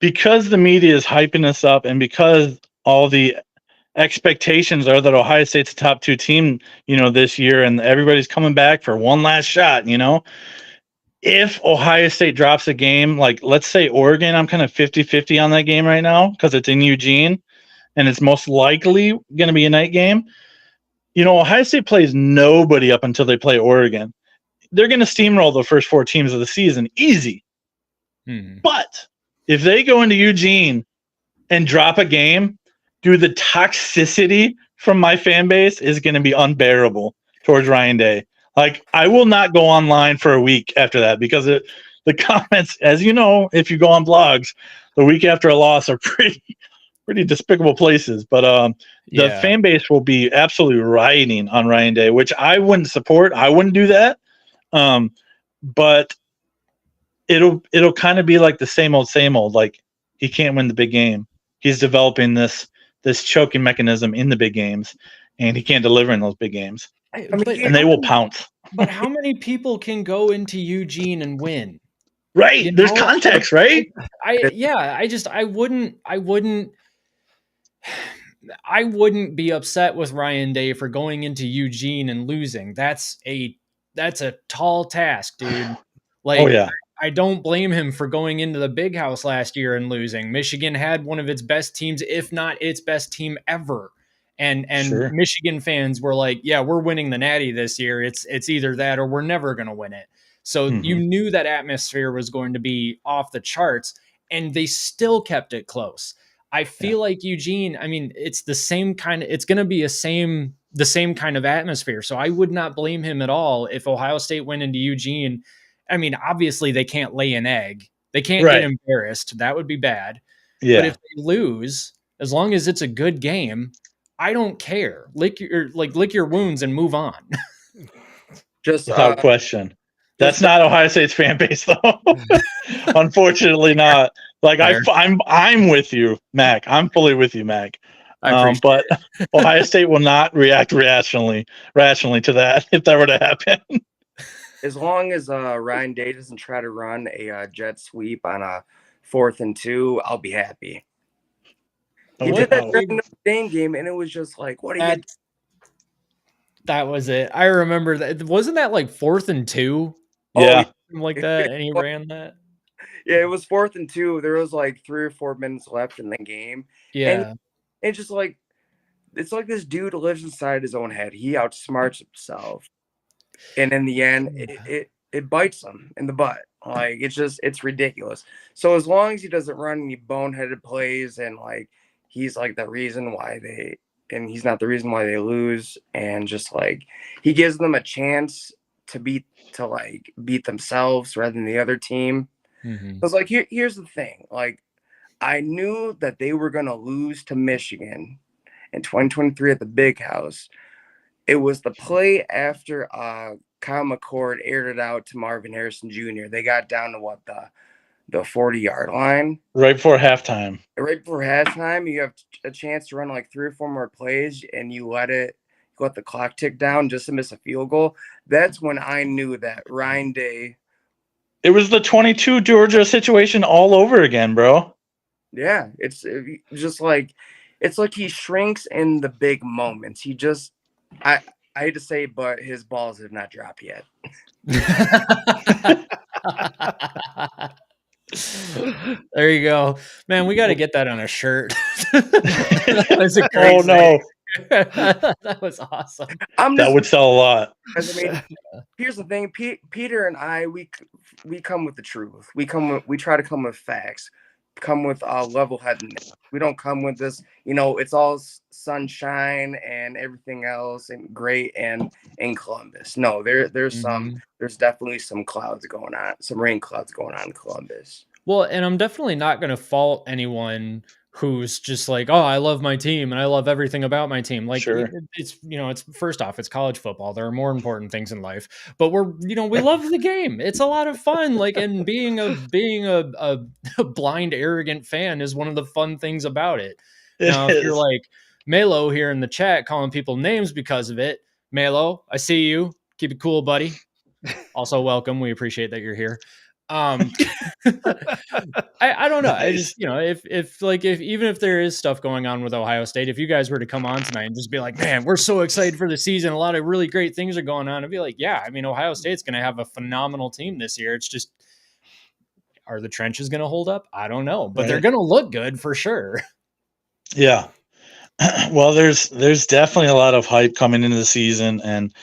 because the media is hyping us up, and because all the expectations are that Ohio State's a top 2 team, this year, and everybody's coming back for one last shot, if Ohio State drops a game, like let's say Oregon, I'm kind of 50-50 on that game right now because it's in Eugene and it's most likely going to be a night game. Ohio State plays nobody up until they play Oregon. They're going to steamroll the first 4 teams of the season. Easy. But if they go into Eugene and drop a game, dude, the toxicity from my fan base is going to be unbearable towards Ryan Day. Like, I will not go online for a week after that because the comments, as you know, if you go on blogs, the week after a loss are pretty despicable places. But the fan base will be absolutely rioting on Ryan Day, which I wouldn't support. I wouldn't do that. But it'll kind of be like the same old. Like, he can't win the big game. He's developing this choking mechanism in the big games, and he can't deliver in those big games. And they will pounce. But how many people can go into Eugene and win? Right. There's context, right? I wouldn't be upset with Ryan Day for going into Eugene and losing. That's a tall task, dude. Like, oh, yeah. I don't blame him for going into the big house last year and losing. Michigan had one of its best teams, if not its best team ever. And Sure. Michigan fans were like, yeah, we're winning the Natty this year. It's either that or we're never going to win it. So you knew that atmosphere was going to be off the charts, and they still kept it close. I feel like Eugene, I mean, it's the same kind of, it's going to be the same kind of atmosphere. So I would not blame him at all if Ohio State went into Eugene. I mean, obviously they can't lay an egg. They can't get embarrassed. That would be bad. Yeah. But if they lose, as long as it's a good game, I don't care. Lick your wounds and move on. Just without question. That's not Ohio State's fan base, though. Unfortunately, not. Like, I'm with you, Mac. I'm fully with you, Mac. But Ohio State will not react rationally to that if that were to happen. As long as Ryan Day doesn't try to run a jet sweep on a 4th and 2, I'll be happy. He did that during the Notre Dame game, and it was just like, what are you? That was it. I remember that. Wasn't that like 4th and 2? Yeah. Something like that, and he ran that. Yeah, it was 4th and 2. There was like 3 or 4 minutes left in the game. Yeah. And it's just like, it's like this dude lives inside his own head. He outsmarts himself. And in the end, it bites him in the butt. Like, it's ridiculous. So as long as he doesn't run any boneheaded plays and like he's like the reason why he's not the reason why they lose, and just like he gives them a chance to beat themselves rather than the other team. Mm-hmm. It's like here's the thing. Like, I knew that they were gonna lose to Michigan in 2023 at the Big House. It was the play after Kyle McCord aired it out to Marvin Harrison Jr. They got down to the 40-yard line. Right before halftime. Right before halftime, you have a chance to run like 3 or 4 more plays, and you let the clock tick down just to miss a field goal. That's when I knew that Ryan Day. It was the 22 Georgia situation all over again, bro. Yeah, it's just like, it's like he shrinks in the big moments. I I hate to say, but his balls have not dropped yet. There you go, man. We got to get that on a shirt. That was a great Oh no, that was awesome. that would sell a lot. I mean, here's the thing: Peter and I, we come with the truth. We try to come with facts, come with level-headedness. We don't come with this, it's all sunshine and everything else and great and in Columbus. No, there's definitely some clouds going on, some rain clouds going on in Columbus. Well, and I'm definitely not going to fault anyone who's just like, oh, I love my team and I love everything about my team. Like Sure. it's first off, it's college football. There are more important things in life, but we love the game. It's a lot of fun. Like, and being a blind, arrogant fan is one of the fun things about it. Now, if you're like Melo here in the chat calling people names because of it, Melo, I see you. Keep it cool, buddy. Also, welcome. We appreciate that you're here. I don't know. I just, if even if there is stuff going on with Ohio State, if you guys were to come on tonight and just be like, man, we're so excited for the season, a lot of really great things are going on, I'd be like, yeah, I mean, Ohio State's going to have a phenomenal team this year. It's just, are the trenches going to hold up? I don't know, but they're going to look good for sure. Yeah. Well, there's definitely a lot of hype coming into the season, and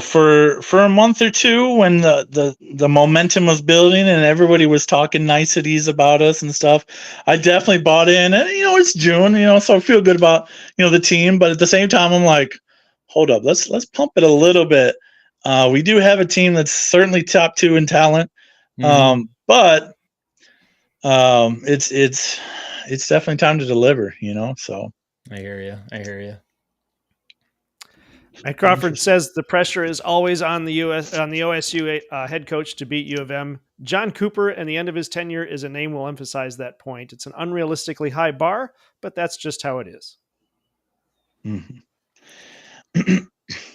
for a month or two when the momentum was building and everybody was talking niceties about us and stuff, I definitely bought in. And it's June, so I feel good about the team, but at the same time, I'm like, hold up, let's pump it a little bit. We do have a team that's certainly top 2 in talent, but it's definitely time to deliver. So. I hear you. Mike Crawford says the pressure is always on the OSU head coach to beat U of M. John Cooper and the end of his tenure is a name will emphasize that point. It's an unrealistically high bar, but that's just how it is. Mm-hmm.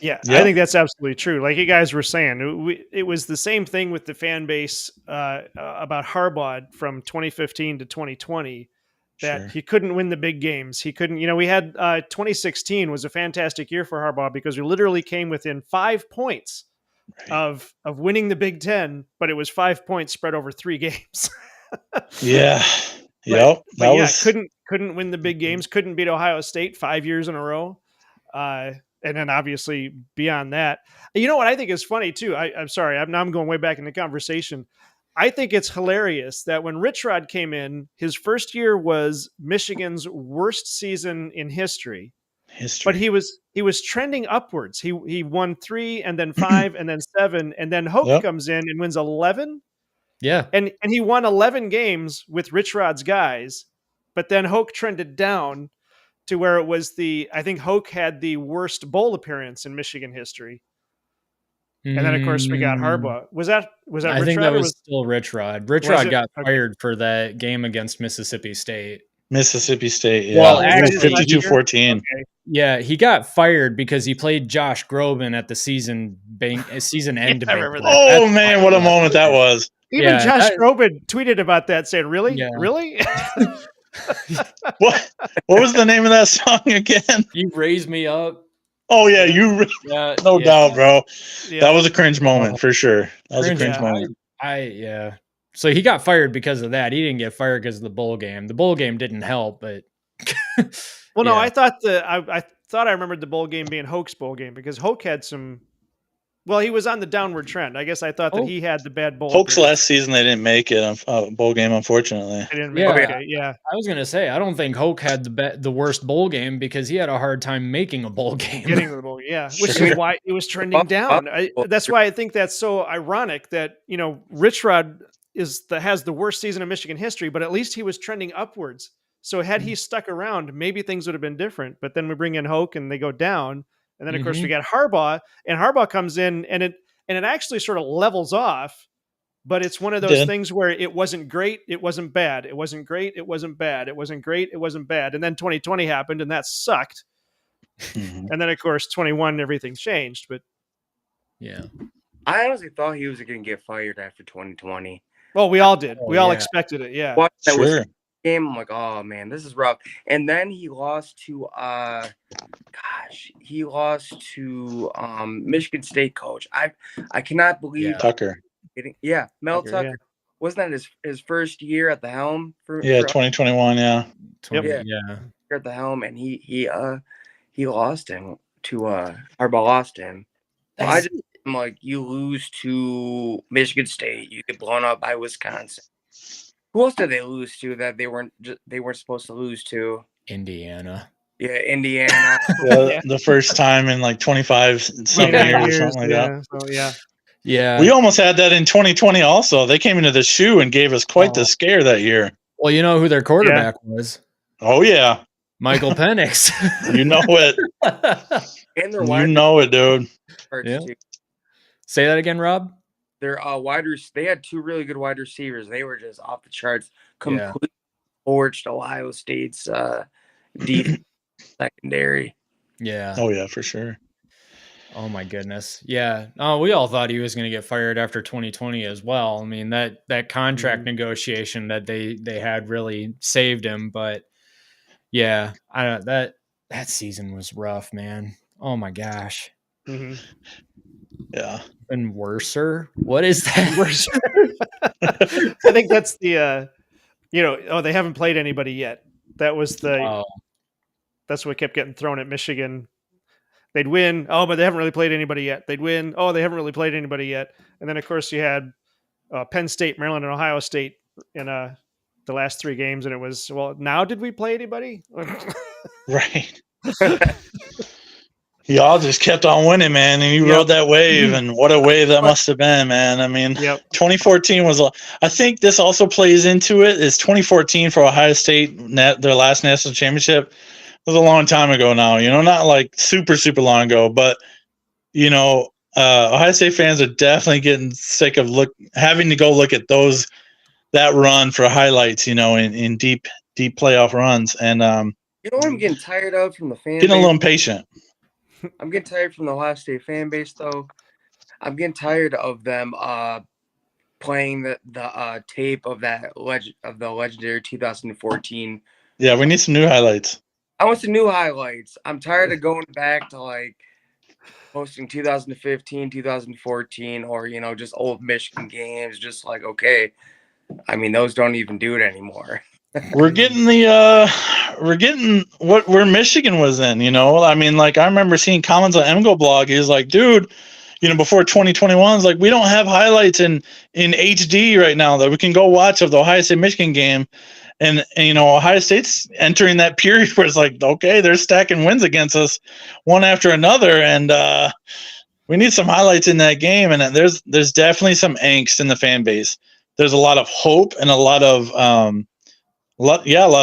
Yeah, I think that's absolutely true. Like you guys were saying, it was the same thing with the fan base about Harbaugh from 2015 to 2020. That he couldn't win the big games. He couldn't, we had 2016 was a fantastic year for Harbaugh because we literally came within 5 points of winning the Big Ten, but it was 5 points spread over 3 games. Yeah. Yep. Couldn't win the big games, couldn't beat Ohio State 5 years in a row. And then obviously beyond that, you know what I think is funny too. I'm sorry, I'm going way back in the conversation. I think it's hilarious that when Rich Rod came in, his first year was Michigan's worst season in history. But he was trending upwards. He won 3 and then 5 and then 7 and then Hoke comes in and wins 11. Yeah. And he won 11 games with Rich Rod's guys, but then Hoke trended down to where it was I think Hoke had the worst bowl appearance in Michigan history. And then, of course, we got Harbaugh. Was that I Rich think Rod that was still Rich Rod. Rich Rod got fired for that game against Mississippi State. Yeah. Well, actually, 52-14. Okay. Yeah, he got fired because he played Josh Groban at the season end. I remember that. Oh, man, what a moment that was. Even Josh Groban tweeted about that saying, really? Yeah. Really? What was the name of that song again? You Raise Me Up. Oh, yeah, no doubt, bro. Yeah. That was a cringe moment for sure. That was a cringe moment. So he got fired because of that. He didn't get fired because of the bowl game. The bowl game didn't help, but well, no, I thought I remembered the bowl game being Hoke's bowl game because Hoke had some. Well, he was on the downward trend. I guess I thought that he had the bad bowl. Hoke's last season, they didn't make it a bowl game, unfortunately. They didn't make it. Yeah. I was gonna say I don't think Hoke had the worst bowl game because he had a hard time making a bowl game. Getting to the bowl, yeah, which is why it was trending down. That's why I think that's so ironic that Rich Rod has the worst season in Michigan history, but at least he was trending upwards. So had he stuck around, maybe things would have been different. But then we bring in Hoke and they go down. And then, of course, we got Harbaugh, and Harbaugh comes in, and it actually sort of levels off. But it's one of those things where it wasn't great, it wasn't bad, it wasn't great, it wasn't bad, it wasn't great, it wasn't bad. And then 2020 happened, and that sucked. And then, of course, 21, everything changed. But yeah, I honestly thought he was going to get fired after 2020. Well, we all did. We all expected it. Yeah, Sure. game. I'm like, oh man, this is rough. And then he lost to Michigan State coach. I cannot believe Yeah. Tucker. Mel Tucker, Tucker. Wasn't that his first year at the helm Yeah, for 2021. Yeah. 20, Yeah. yeah. at the helm, and he lost him to Harbaugh lost him. So I'm like, you lose to Michigan State, you get blown up by Wisconsin. Who else did they lose to that they weren't supposed to lose to? Indiana. Yeah, Indiana. Yeah, the first time in like 25 something 29 years or something like that. yeah. So yeah. Yeah. We almost had that in 2020 also. They came into the shoe and gave us quite the scare that year. Well, you know who their quarterback was? Oh, yeah. Michael Penix. You know it. And their You know it, dude. Yeah. Say that again, Rob. Their they had two really good wide receivers. They were just off the charts. Yeah. Completely torched Ohio State's defense secondary. Yeah. Oh, yeah, for sure. Oh my goodness. Yeah. Oh, we all thought he was going to get fired after 2020 as well. I mean, that contract negotiation that they had really saved him, but yeah, that season was rough, man. Oh my gosh. Mm-hmm. Yeah. And worser? What is that? Worse. I think that's the they haven't played anybody yet. That was that's what kept getting thrown at Michigan. They'd win. Oh, but they haven't really played anybody yet. They'd win. Oh, they haven't really played anybody yet. And then, of course, you had Penn State, Maryland, and Ohio State in the last three games. And it was, well, now did we play anybody? Right. Y'all just kept on winning, man. And you rode that wave. And what a wave that must have been, man. I mean, 2014 was, I think this also plays into it, is 2014 for Ohio State, their last national championship. It was a long time ago now, not like super, super long ago, but, Ohio State fans are definitely getting sick of having to go look at that run for highlights, in deep playoff runs. And, what I'm getting tired of from the fan getting base? a little impatient. I'm getting tired from the Ohio State fan base, though. I'm getting tired of them playing the tape of the legendary 2014. Yeah, we need some new highlights. I want some new highlights. I'm tired of going back to like posting 2015, 2014, or just old Michigan games. Just like, okay, I mean, those don't even do it anymore. We're getting where Michigan was in. I mean, like I remember seeing comments on MGO blog. He's like, dude, before 2021, like we don't have highlights in HD right now that we can go watch of the Ohio State Michigan game. And Ohio State's entering that period where it's like, okay, they're stacking wins against us one after another. And we need some highlights in that game. And there's definitely some angst in the fan base. There's a lot of hope and a lot of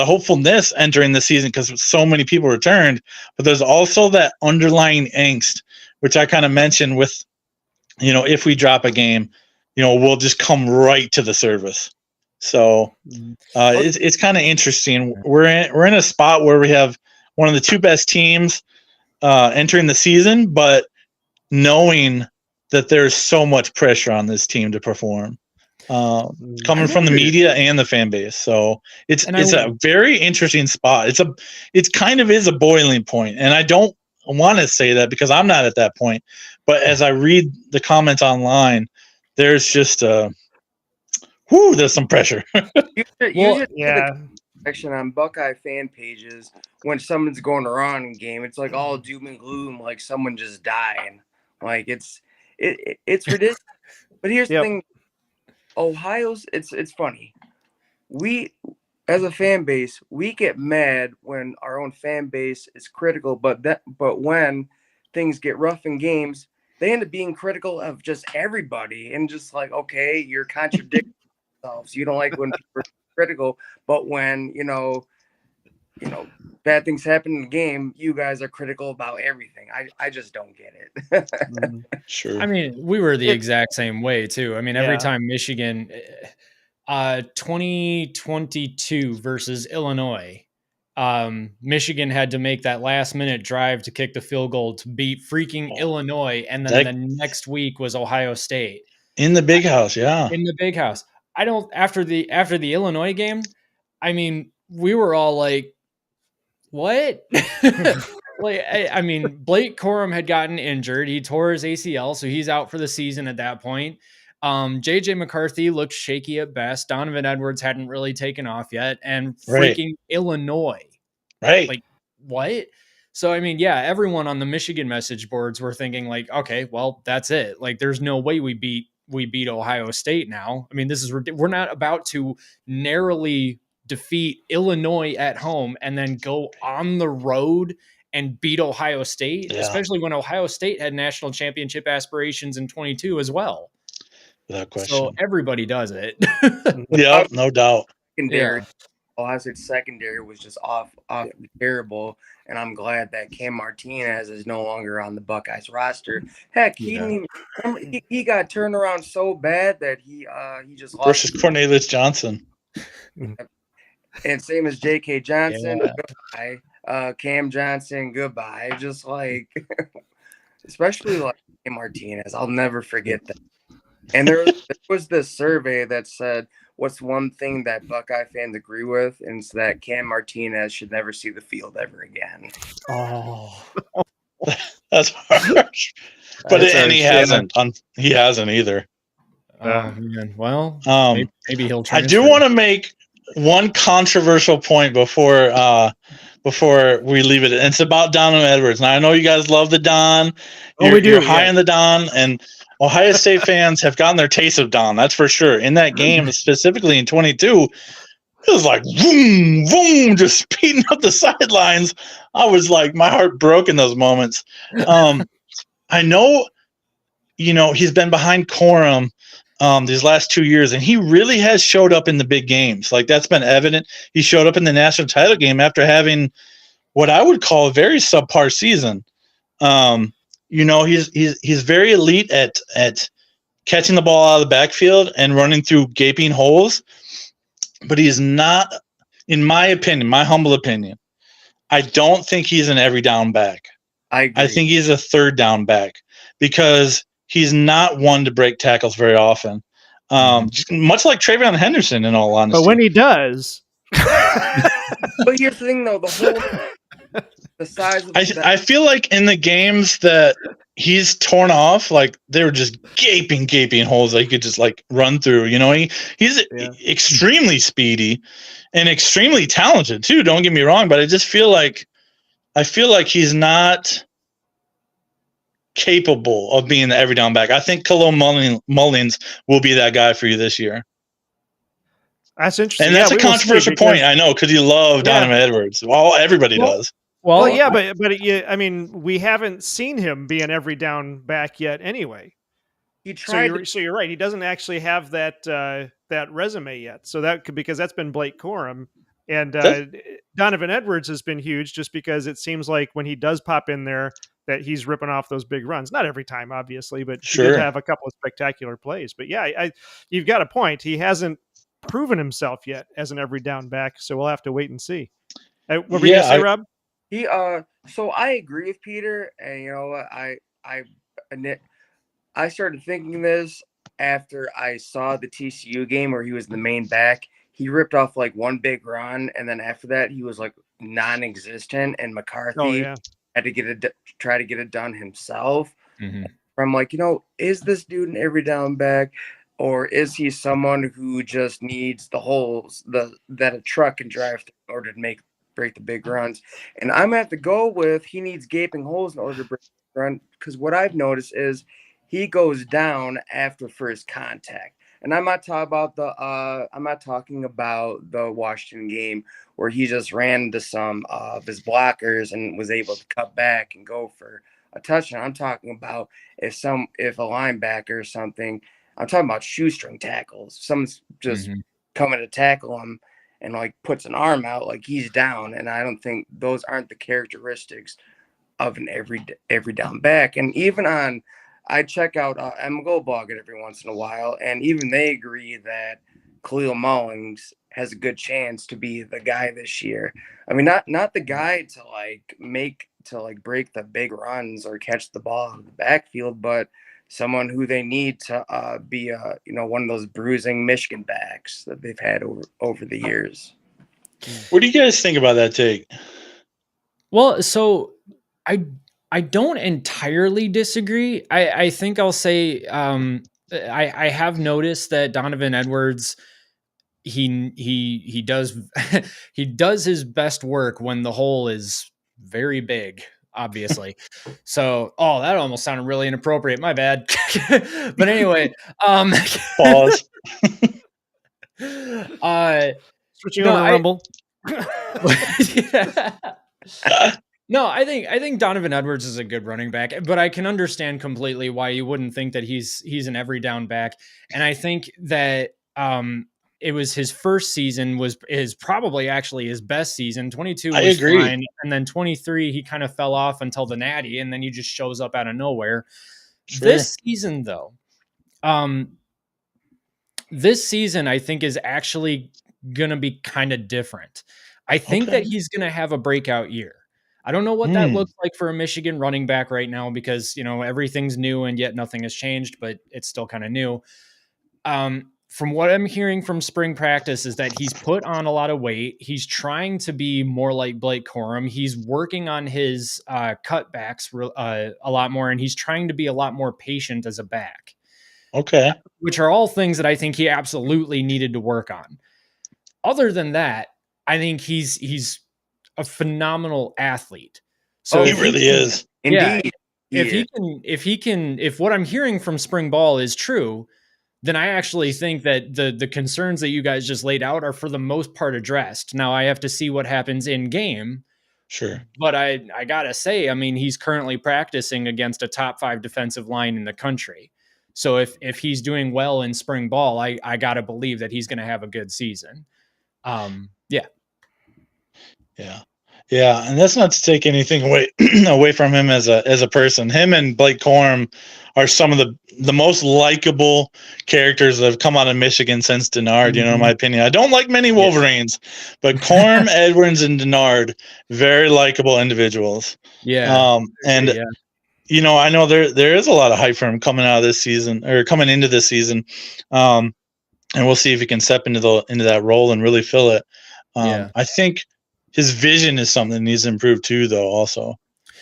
hopefulness entering the season because so many people returned. But there's also that underlying angst, which I kind of mentioned with, if we drop a game, we'll just come right to the service. So it's kind of interesting. We're in a spot where we have one of the two best teams entering the season, but knowing that there's so much pressure on this team to perform, coming from the media and the fan base. So it's a very interesting spot. It's kind of is a boiling point, and I don't want to say that because I'm not at that point. But as I read the comments online, there's just there's some pressure. Section on Buckeye fan pages when someone's going wrong in game, it's like all doom and gloom, like someone just died. Like it's ridiculous. But here's the thing: Ohio's. It's funny. We, as a fan base, we get mad when our own fan base is critical, but when things get rough in games, they end up being critical of just everybody and just like, okay, you're contradicting yourselves. You don't like when people are critical, but when bad things happen in the game, you guys are critical about everything. I just don't get it. Sure. I mean, we were the exact same way too. I mean, every time Michigan 2022 versus Illinois, Michigan had to make that last minute drive to kick the field goal to beat freaking Illinois, and then the next week was Ohio State in the big house. Yeah, in the big house. I don't after the Illinois game, I mean, we were all like, what? I mean, Blake Corum had gotten injured. He tore his ACL, so he's out for the season at that point. JJ McCarthy looked shaky at best. Donovan Edwards hadn't really taken off yet. And Right. freaking Illinois. Right. Like, what? So, I mean, yeah, everyone on the Michigan message boards were thinking like, okay, well, that's it. Like, there's no way we beat Ohio State now. I mean, we're not about to narrowly defeat Illinois at home and then go on the road and beat Ohio State, Yeah. especially when Ohio State had national championship aspirations in 22 as well. Without question. So everybody does it. Yeah, no doubt. Secondary, Yeah. Ohio State's secondary was just off terrible, and I'm glad that Cam Martinez is no longer on the Buckeyes roster. Heck, he didn't even remember, he got turned around so bad that he just lost. Versus Cornelius Johnson. And same as J.K. Johnson, goodbye. Cam Johnson, goodbye. Just like, especially like Cam Martinez, I'll never forget that. And there was this survey that said, what's one thing that Buckeye fans agree with? And it's that Cam Martinez should never see the field ever again. Oh, That's harsh. But he hasn't. He hasn't either. Oh man. Well, maybe he'll I do want to make one controversial point before we leave it. And it's about Donovan Edwards. Now I know you guys love the Don. You're high on the Don, and Ohio State fans have gotten their taste of Don. That's for sure. In that game, specifically in 22, it was like boom, boom, just speeding up the sidelines. I was like, my heart broke in those moments. I know, he's been behind Corum these last 2 years, and he really has showed up in the big games. Like, that's been evident. He showed up in the national title game after having what I would call a very subpar season. He's very elite at catching the ball out of the backfield and running through gaping holes, but he's not, in my opinion, my humble opinion, I don't think he's an every down back. I think he's a third down back because he's not one to break tackles very often. Much like Travion Henderson, in all honesty. But when he does. But here's the thing, though, the size of I feel like in the games that he's torn off, like, they were just gaping holes that he could just like run through. He's extremely speedy and extremely talented too. Don't get me wrong, but I feel like he's not capable of being the every down back. I think Khalil Mullins will be that guy for you this year. That's interesting. And that's a controversial point, I know, because you love Donovan Edwards. Well, everybody does. Well, yeah, but I mean, we haven't seen him be an every down back yet anyway. He tried. So you're right. He doesn't actually have that resume yet. So because that's been Blake Corum, and Donovan Edwards has been huge just because it seems like when he does pop in there that he's ripping off those big runs. Not every time, obviously, but he did have a couple of spectacular plays. But yeah, you've got a point. He hasn't proven himself yet as an every down back, so we'll have to wait and see. What were you gonna say, Rob? So I agree with Peter, and I started thinking this after I saw the TCU game where he was the main back. He ripped off like one big run, and then after that he was like non-existent, and McCarthy had to try to get it done himself. Mm-hmm. I'm like, is this dude an every down back, or is he someone who just needs the holes that a truck can drive through in order to break the big runs? And I'm gonna have to go with he needs gaping holes in order to break the run, because what I've noticed is he goes down after first contact. And I'm not talking about the Washington game where he just ran into some of his blockers and was able to cut back and go for a touchdown. I'm talking about if a linebacker or something. I'm talking about shoestring tackles. Someone's just coming to tackle him and like puts an arm out, like he's down. And I don't think those aren't the characteristics of an every down back. And even I check out Emma Goldblog every once in a while, and even they agree that Khalil Mullins has a good chance to be the guy this year. I mean, not the guy to break the big runs or catch the ball in the backfield, but someone who they need to be one of those bruising Michigan backs that they've had over the years. What do you guys think about that take? Well, so I don't entirely disagree. I think I'll say I have noticed that Donovan Edwards he does he does his best work when the hole is very big, obviously. So, that almost sounded really inappropriate. My bad. But anyway, Pause. Switching over to Rumble. Yeah. No, I think Donovan Edwards is a good running back, but I can understand completely why you wouldn't think that he's an every down back. And I think that it was his first season is probably actually his best season. 22 was I agree. fine, and then 23 he kind of fell off until the Natty, and then he just shows up out of nowhere. Sure. This season though, this season I think is actually going to be kind of different. I think that he's going to have a breakout year. I don't know what that looks like for a Michigan running back right now because, everything's new and yet nothing has changed, but it's still kind of new. From what I'm hearing from spring practice is that he's put on a lot of weight. He's trying to be more like Blake Corum. He's working on his cutbacks a lot more, and he's trying to be a lot more patient as a back. Okay. Which are all things that I think he absolutely needed to work on. Other than that, I think he's a phenomenal athlete. So he really is. Indeed. If what I'm hearing from spring ball is true, then I actually think that the concerns that you guys just laid out are for the most part addressed. Now I have to see what happens in game. Sure. But I gotta say, I mean, he's currently practicing against a top 5 defensive line in the country. So if he's doing well in spring ball, I gotta believe that he's gonna have a good season. Yeah, and that's not to take anything away from him as a person. Him and Blake Corum are some of the most likable characters that have come out of Michigan since Denard. In my opinion, I don't like many Wolverines, but Corum, Edwards, and Denard, very likable individuals. Yeah, I know there is a lot of hype for him coming into this season, and we'll see if he can step into that role and really fill it. I think his vision is something that needs to improve too, though. Also,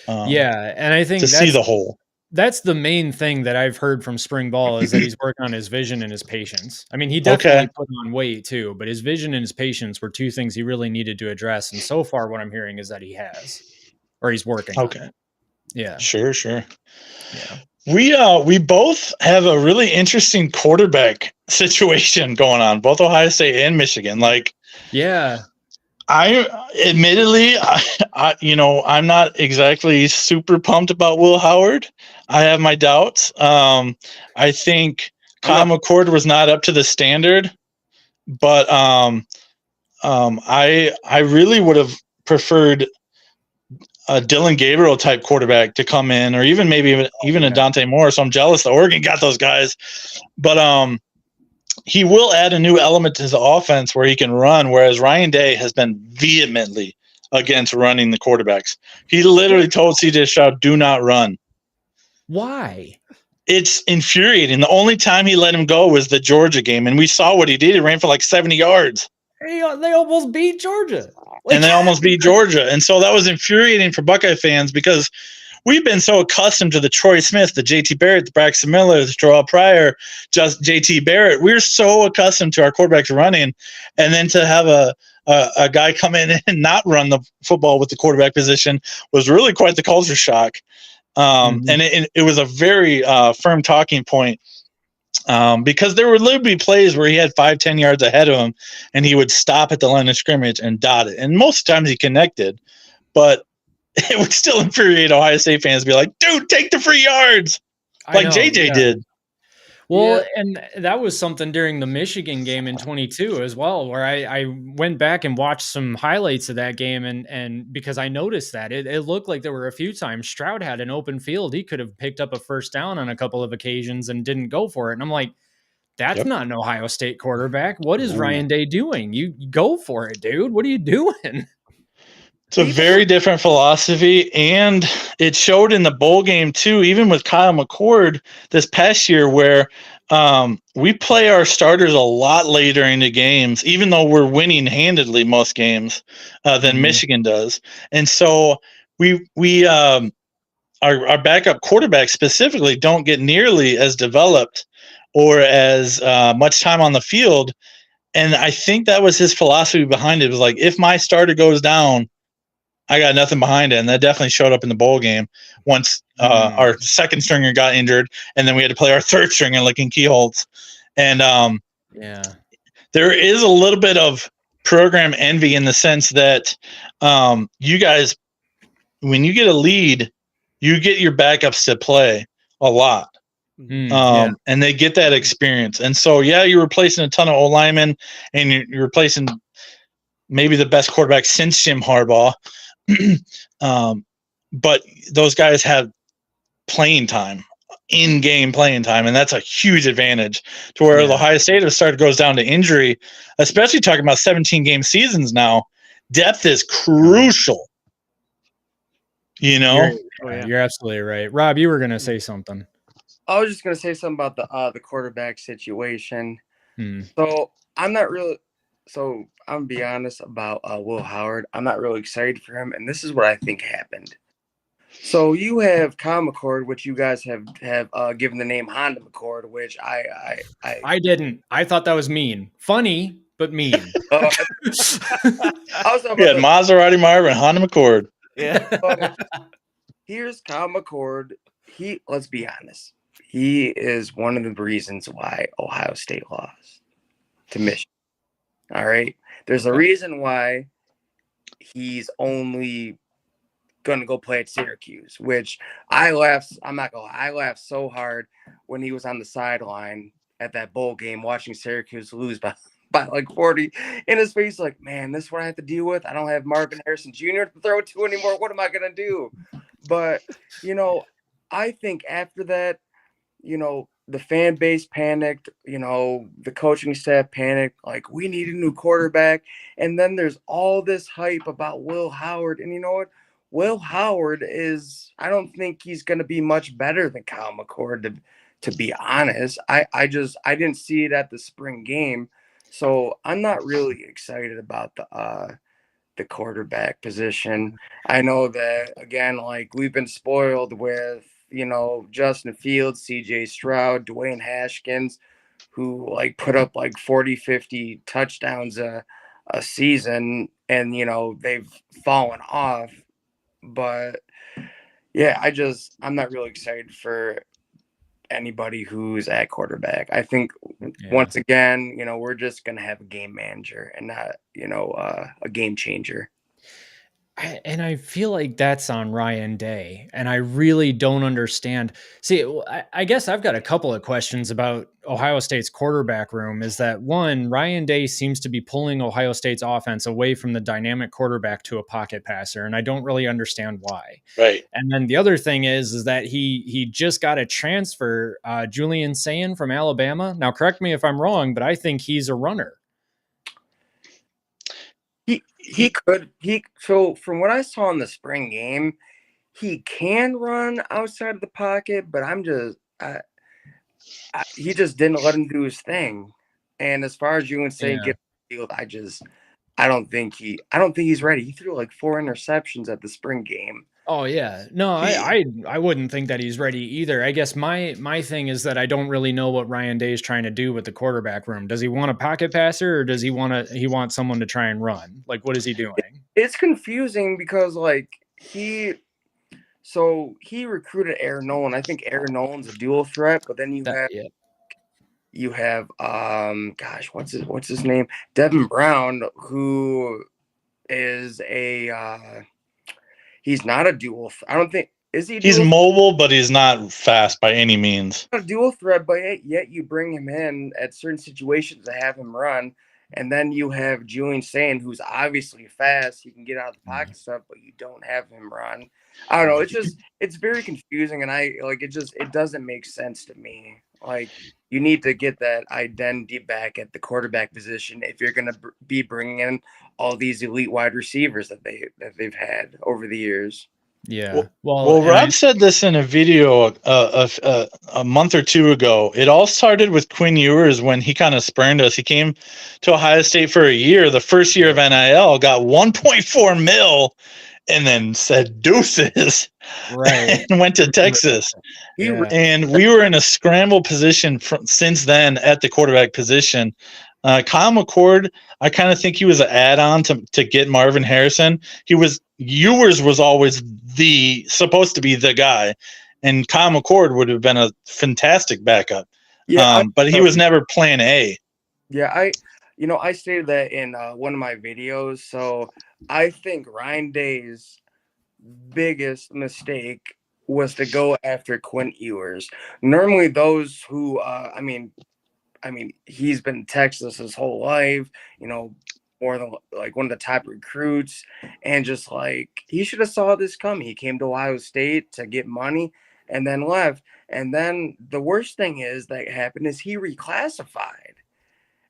and I think to see the whole. That's the main thing that I've heard from spring ball is that he's working on his vision and his patience. I mean, he definitely put on weight too, but his vision and his patience were two things he really needed to address. And so far, what I'm hearing is that he has, or he's working. Okay. On it. Yeah. Sure. Yeah. We both have a really interesting quarterback situation going on, both Ohio State and Michigan. I admittedly, I'm not exactly super pumped about Will Howard. I have my doubts. I think Kyle McCord was not up to the standard, but I really would have preferred a Dylan Gabriel type quarterback to come in, or even maybe even a Dante Moore. So I'm jealous that Oregon got those guys, but he will add a new element to his offense where he can run, whereas Ryan Day has been vehemently against running the quarterbacks. He literally told CJ Stroud, do not run. Why? It's infuriating. The only time he let him go was the Georgia game, and we saw what he did. He ran for like 70 yards. They almost beat Georgia. And they almost beat Georgia. And so that was infuriating for Buckeye fans because we've been so accustomed to the Troy Smith, the JT Barrett, the Braxton Miller, the Terrell Pryor, just JT Barrett. We're so accustomed to our quarterbacks running, and then to have a guy come in and not run the football with the quarterback position was really quite the culture shock. And it was a very firm talking point because there would literally be plays where he had 5-10 yards ahead of him, and he would stop at the line of scrimmage and dot it. And most times he connected, but it would still infuriate Ohio State fans to be like, dude, take the free yards like JJ did. Well, and that was something during the Michigan game in 22 as well, where I went back and watched some highlights of that game. And because I noticed that it looked like there were a few times Stroud had an open field. He could have picked up a first down on a couple of occasions and didn't go for it. And I'm like, that's not an Ohio State quarterback. What is Ryan Day doing? You go for it, dude. What are you doing? It's a very different philosophy, and it showed in the bowl game too, even with Kyle McCord this past year, where we play our starters a lot later into games, even though we're winning handedly most games than Michigan does. And so our backup quarterbacks specifically don't get nearly as developed or as much time on the field. And I think that was his philosophy behind it. It was like, if my starter goes down, I got nothing behind it. And that definitely showed up in the bowl game once our second stringer got injured, and then we had to play our third stringer licking keyholes. And there is a little bit of program envy in the sense that you guys, when you get a lead, you get your backups to play a lot. And they get that experience. And so, you're replacing a ton of O-linemen, and you're replacing maybe the best quarterback since Jim Harbaugh. But those guys have playing time, in-game playing time, and that's a huge advantage to where the Ohio State have started goes down to injury, especially talking about 17-game seasons now. Depth is crucial. You're absolutely right. Rob, you were going to say something. I was just going to say something about the quarterback situation. So I'm going to be honest about Will Howard. I'm not really excited for him, and this is what I think happened. So you have Kyle McCord, which you guys have given the name Honda McCord, which I didn't. I thought that was mean. Funny, but mean. We had Maserati Marvin, Honda McCord. Yeah. Here's Kyle McCord. Let's be honest. He is one of the reasons why Ohio State lost to Michigan. All right. There's a reason why he's only going to go play at Syracuse, which I laughed. I'm not going to lie. I laughed so hard when he was on the sideline at that bowl game watching Syracuse lose by like 40 in his face. Like, man, this is what I have to deal with. I don't have Marvin Harrison Jr. to throw it to anymore. What am I going to do? But, I think after that, the fan base panicked, the coaching staff panicked, like, we need a new quarterback. And then there's all this hype about Will Howard. And you know what? Will Howard I don't think he's going to be much better than Kyle McCord, to be honest. I didn't see it at the spring game. So I'm not really excited about the quarterback position. I know that, again, like, we've been spoiled with, Justin Fields, CJ Stroud, Dwayne Haskins, who like put up like 40, 50 touchdowns a season, and, they've fallen off. But I'm not really excited for anybody who's at quarterback. I think once again, we're just going to have a game manager and not, a game changer. And I feel like that's on Ryan Day, and I really don't understand. See, I guess I've got a couple of questions about Ohio State's quarterback room. Is that one, Ryan Day seems to be pulling Ohio State's offense away from the dynamic quarterback to a pocket passer, and I don't really understand why. Right. And then the other thing is that he just got a transfer, Julian Sayin from Alabama. Now, correct me if I'm wrong, but I think he's a runner. So from what I saw in the spring game, he can run outside of the pocket, but he just didn't let him do his thing. And as far as you and say get the field, I don't think he's ready. He threw like 4 interceptions at the spring game. Oh yeah. No, I wouldn't think that he's ready either. I guess my thing is that I don't really know what Ryan Day is trying to do with the quarterback room. Does he want a pocket passer, or does he want someone to try and run? Like, what is he doing? It's confusing because like he recruited Aaron Nolan. I think Aaron Nolan's a dual threat, but then you have what's his name? Devin Brown, who is he's not a dual. I don't think he's mobile, but he's not fast by any means. Not a dual threat, but yet you bring him in at certain situations to have him run, and then you have Julian Sayin, who's obviously fast. He can get out of the pocket stuff, but you don't have him run. I don't know. It's very confusing, and it doesn't make sense to me. Like, you need to get that identity back at the quarterback position if you're going to be bringing in all these elite wide receivers that they've had over the years. Yeah. Well, Rob said this in a video a month or two ago. It all started with Quinn Ewers when he kind of spurned us. He came to Ohio State for a year. The first year of NIL, got 1.4 mil, and then said deuces, right. and went to Texas. Yeah. And we were in a scramble position since then at the quarterback position. Kyle McCord, I kind of think he was an add-on to get Marvin Harrison. Ewers was always supposed to be the guy, and Kyle McCord would have been a fantastic backup. Yeah, but he was never plan A. Yeah, I stated that in one of my videos. So I think Ryan Day's biggest mistake was to go after Quinn Ewers. Normally, those who, he's been in Texas his whole life. More than like one of the top recruits, and just like he should have saw this coming. He came to Ohio State to get money and then left. And then the worst thing is that happened is he reclassified.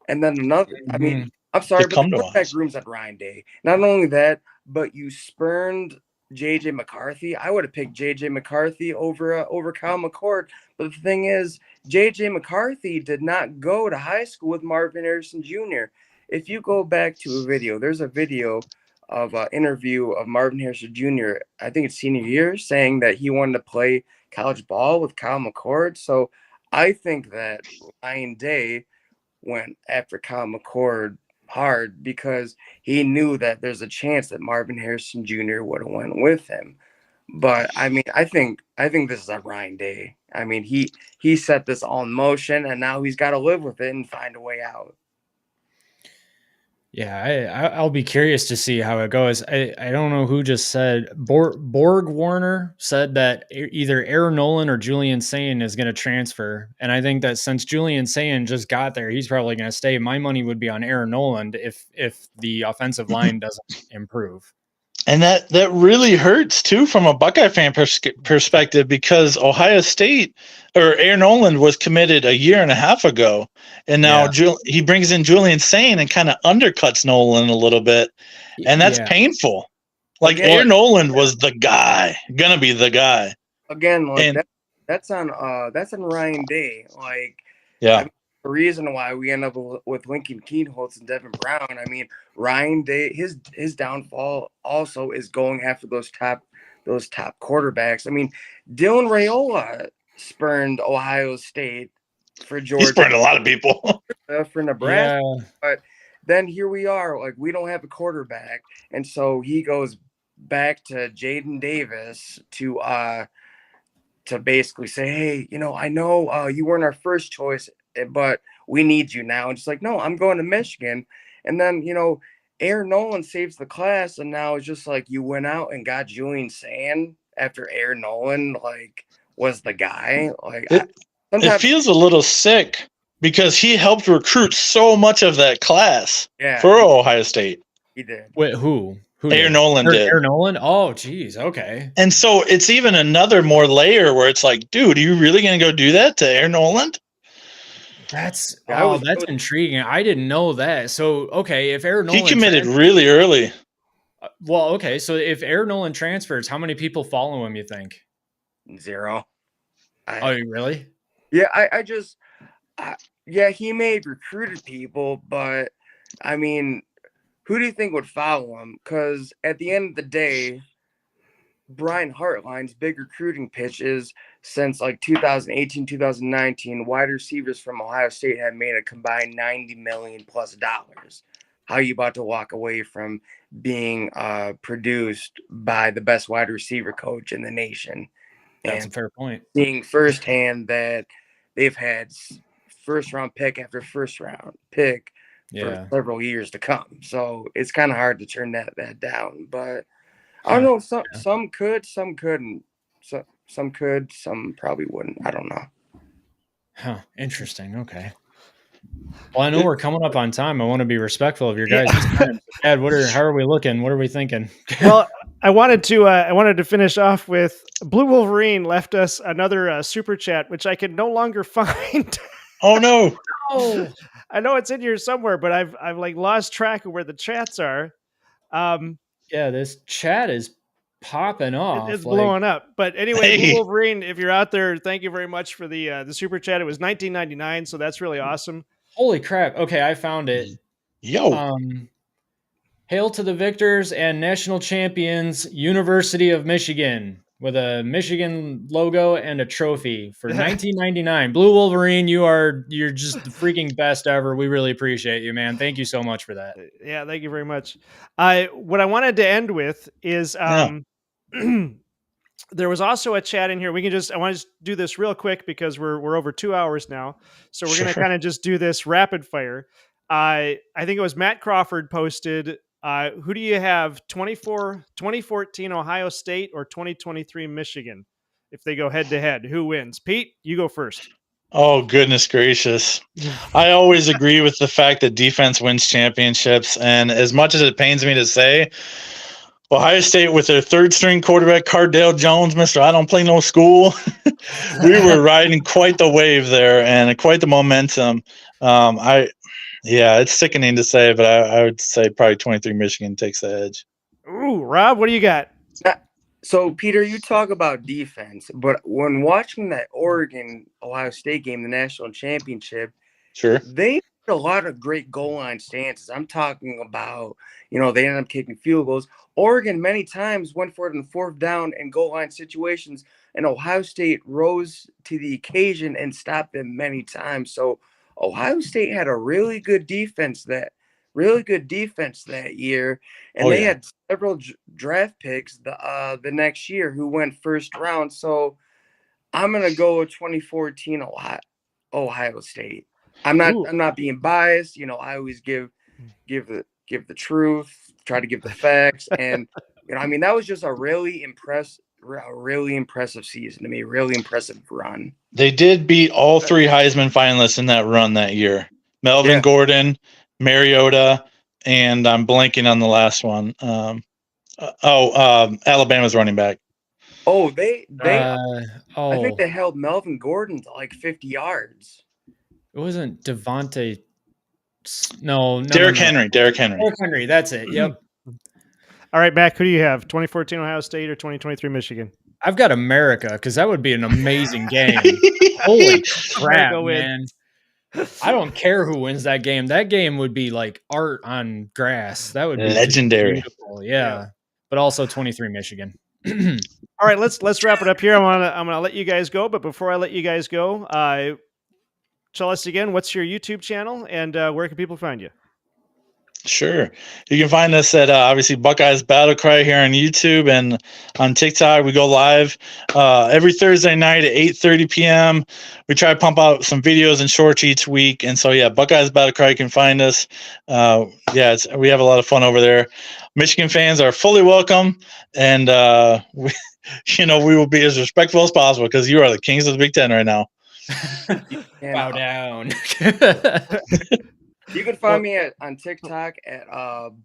And then another, I'm sorry, but the quarterback room's at Ryan Day. Not only that, but you spurned J.J. McCarthy. I would have picked J.J. McCarthy over Kyle McCord. But the thing is, J.J. McCarthy did not go to high school with Marvin Harrison Jr. If you go back to a video, there's a video of an interview of Marvin Harrison Jr., I think it's senior year, saying that he wanted to play college ball with Kyle McCord. So I think that Ryan Day went after Kyle McCord hard because he knew that there's a chance that Marvin Harrison Jr. would have went with him. But I think this is a Ryan Day. He set this all in motion, and now he's got to live with it and find a way out. Yeah, I'll be curious to see how it goes. I don't know who just said Borg Warner said that either Aaron Nolan or Julian Sayin is going to transfer, and I think that since Julian Sayin just got there, he's probably going to stay. My money would be on Aaron Nolan if the offensive line doesn't improve. And that really hurts too from a Buckeye fan perspective, because Ohio State or Aaron Noland was committed a year and a half ago, and now he brings in Julian Sayin and kind of undercuts Noland a little bit, and that's painful. Like Aaron Noland was the guy, gonna be the guy again. Like that's on Ryan Day. Like the reason why we end up with Lincoln Keenholz and Devin Brown. Ryan Day, his downfall also is going after those top quarterbacks. Dylan Raiola spurned Ohio State for Georgia. He spurned a lot of people for Nebraska. Yeah. But then here we are, like we don't have a quarterback, and so he goes back to Jaden Davis to basically say, hey, I know you weren't our first choice, but we need you now. And just like, no, I'm going to Michigan. And then, Aaron Nolan saves the class. And now it's just like you went out and got Julian Sayin after Aaron Nolan, like, was the guy. Like, it feels a little sick because he helped recruit so much of that class for Ohio State. He did. Wait, who? Aaron Nolan did. Aaron Nolan? Oh, geez. Okay. And so it's even another more layer where it's like, dude, are you really going to go do that to Aaron Nolan? That's intriguing. I didn't know that. So, okay, if Aaron Nolan... He committed really early. Well, okay, so if Aaron Nolan transfers, how many people follow him, you think? 0. Oh, really? Yeah, he may have recruited people, but, who do you think would follow him? Because at the end of the day, Brian Hartline's big recruiting pitch is since like 2018, 2019, wide receivers from Ohio State have made a combined $90 million plus. How are you about to walk away from being produced by the best wide receiver coach in the nation? That's a fair point. Seeing firsthand that they've had first round pick after first round pick for several years to come. So it's kind of hard to turn that down. But I don't know. Some could, some couldn't. Some could, some probably wouldn't. I don't know. Huh. Interesting. Okay. Well, I know we're coming up on time. I want to be respectful of your guys' time. Dad, how are we looking? What are we thinking? Well, I wanted to finish off with Blue Wolverine left us another super chat, which I can no longer find. Oh no! Oh, I know it's in here somewhere, but I've like lost track of where the chats are. Yeah, this chat is popping off. It's like, blowing up. But anyway, Hey. Blue Wolverine, if you're out there, thank you very much for the super chat. It was $19.99, so that's really awesome. holy crap. Okay, I found it. Yo. Hail to the victors and national champions, University of Michigan, with a Michigan logo and a trophy for $19.99. Blue Wolverine, you're just the freaking best ever. We really appreciate you, man. Thank you so much for that. Yeah, thank you very much. What I wanted to end with is there was also a chat in here. I want to just do this real quick because we're over 2 hours now. So we're going to kind of just do this rapid fire. I think it was Matt Crawford posted, who do you have, 2014 Ohio State or 2023 Michigan? If they go head to head, who wins? Pete, you go first. Oh, goodness gracious. I always agree with the fact that defense wins championships. And as much as it pains me to say, Ohio State with their third string quarterback, Cardale Jones, Mr. I don't play no school. We were riding quite the wave there and quite the momentum. It's sickening to say, but I would say probably 23 Michigan takes the edge. Ooh, Rob, what do you got? So, Peter, you talk about defense, but when watching that Oregon-Ohio State game, the national championship, Sure. they did a lot of great goal line stances. I'm talking about, they ended up kicking field goals. Oregon many times went for it in the fourth down and goal line situations, and Ohio State rose to the occasion and stopped them many times. So Ohio State had a really good defense that year, and they had several draft picks the next year who went first round. So I'm gonna go with 2014 Ohio State. I'm not being biased. I always give the truth, try to give the facts, and that was just a really impressive season to me. Really impressive run. They did beat all three Heisman finalists in that run that year: Melvin Gordon, Mariota, and I'm blanking on the last one. Alabama's running back. Oh, I think they held Melvin Gordon to like 50 yards. It wasn't Devontae. No. Derrick Henry. Derrick Henry. That's it. Yep. All right, Mac, who do you have? 2014 Ohio State or 2023 Michigan? I've got America because that would be an amazing game. Holy crap, man. I don't care who wins that game. That game would be like art on grass. That would be legendary. Beautiful. Yeah. But also 23 Michigan. All right, let's wrap it up here. I'm gonna let you guys go, but before I let you guys go, tell us again, what's your YouTube channel and where can people find you? Sure. You can find us at obviously Buckeyes Battle Cry here on YouTube and on TikTok. We go live every Thursday night at 8:30 p.m. We try to pump out some videos and shorts each week. And so, Buckeyes Battle Cry, you can find us. We have a lot of fun over there. Michigan fans are fully welcome. And, we will be as respectful as possible because you are the kings of the Big Ten right now. Bow down. You can find me on TikTok at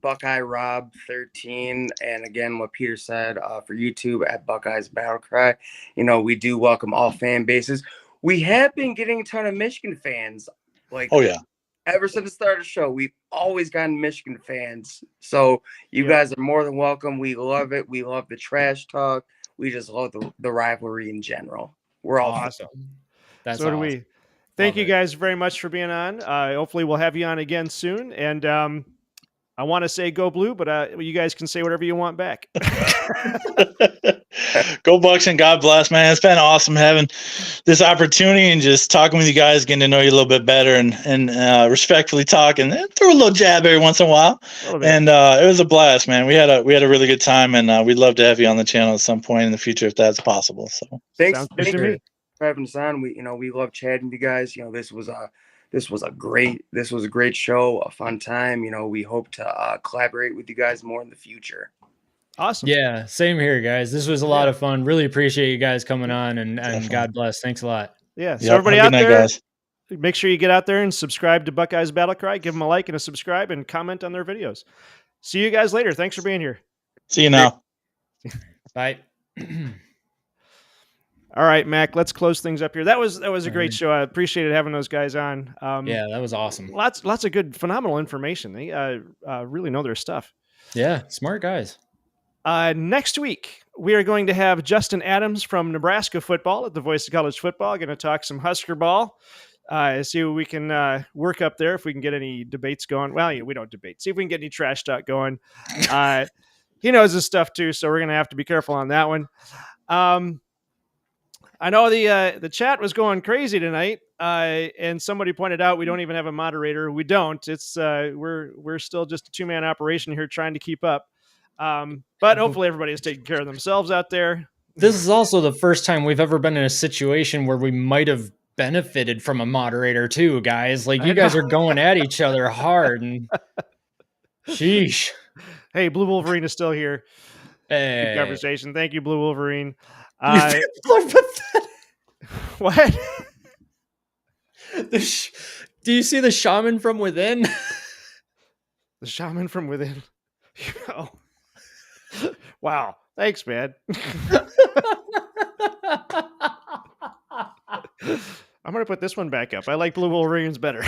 Buckeye Rob 13, and again, what Peter said for YouTube at Buckeyes Battle Cry. We do welcome all fan bases. We have been getting a ton of Michigan fans. Ever since the start of the show, we've always gotten Michigan fans. So you guys are more than welcome. We love it. We love the trash talk. We just love the rivalry in general. We're all awesome. That's so do we. Thank you guys very much for being on. Hopefully we'll have you on again soon. And I want to say go blue, but you guys can say whatever you want back. Go Bucks and God bless, man. It's been awesome having this opportunity and just talking with you guys, getting to know you a little bit better and respectfully talking. Throw a little jab every once in a while. And it was a blast, man. We had a really good time, and we'd love to have you on the channel at some point in the future if that's possible. So thanks for having us on. We love chatting with you guys. This was a great show, a fun time. We hope to collaborate with you guys more in the future. Awesome. Yeah, same here, guys. This was a lot of fun. Really appreciate you guys coming on, and God bless. Thanks a lot. Yeah. So everybody out there, make sure you get out there and subscribe to Buckeyes Battle Cry. Give them a like and a subscribe and comment on their videos. See you guys later. Thanks for being here. See you now. Bye. All right, Mac, let's close things up here. That was a great show. I appreciated having those guys on. That was awesome. Lots of good, phenomenal information. They really know their stuff. Yeah, smart guys. Next week, we are going to have Justin Adams from Nebraska football at the Voice of College Football. Going to talk some Husker ball. See what we can work up there, if we can get any debates going. Well, yeah, we don't debate. See if we can get any trash talk going. He knows his stuff too, so we're going to have to be careful on that one. I know the chat was going crazy tonight, and somebody pointed out we don't even have a moderator. We don't. It's we're still just a 2-man operation here trying to keep up. But hopefully everybody is taking care of themselves out there. This is also the first time we've ever been in a situation where we might have benefited from a moderator too, guys. Like, you guys are going at each other hard, and sheesh. Hey, Blue Wolverine is still here. Hey. Good conversation. Thank you, Blue Wolverine. What? Do you see the shaman from within? The shaman from within. Oh. Wow. Thanks, man. I'm going to put this one back up. I like Blue Wolverines better.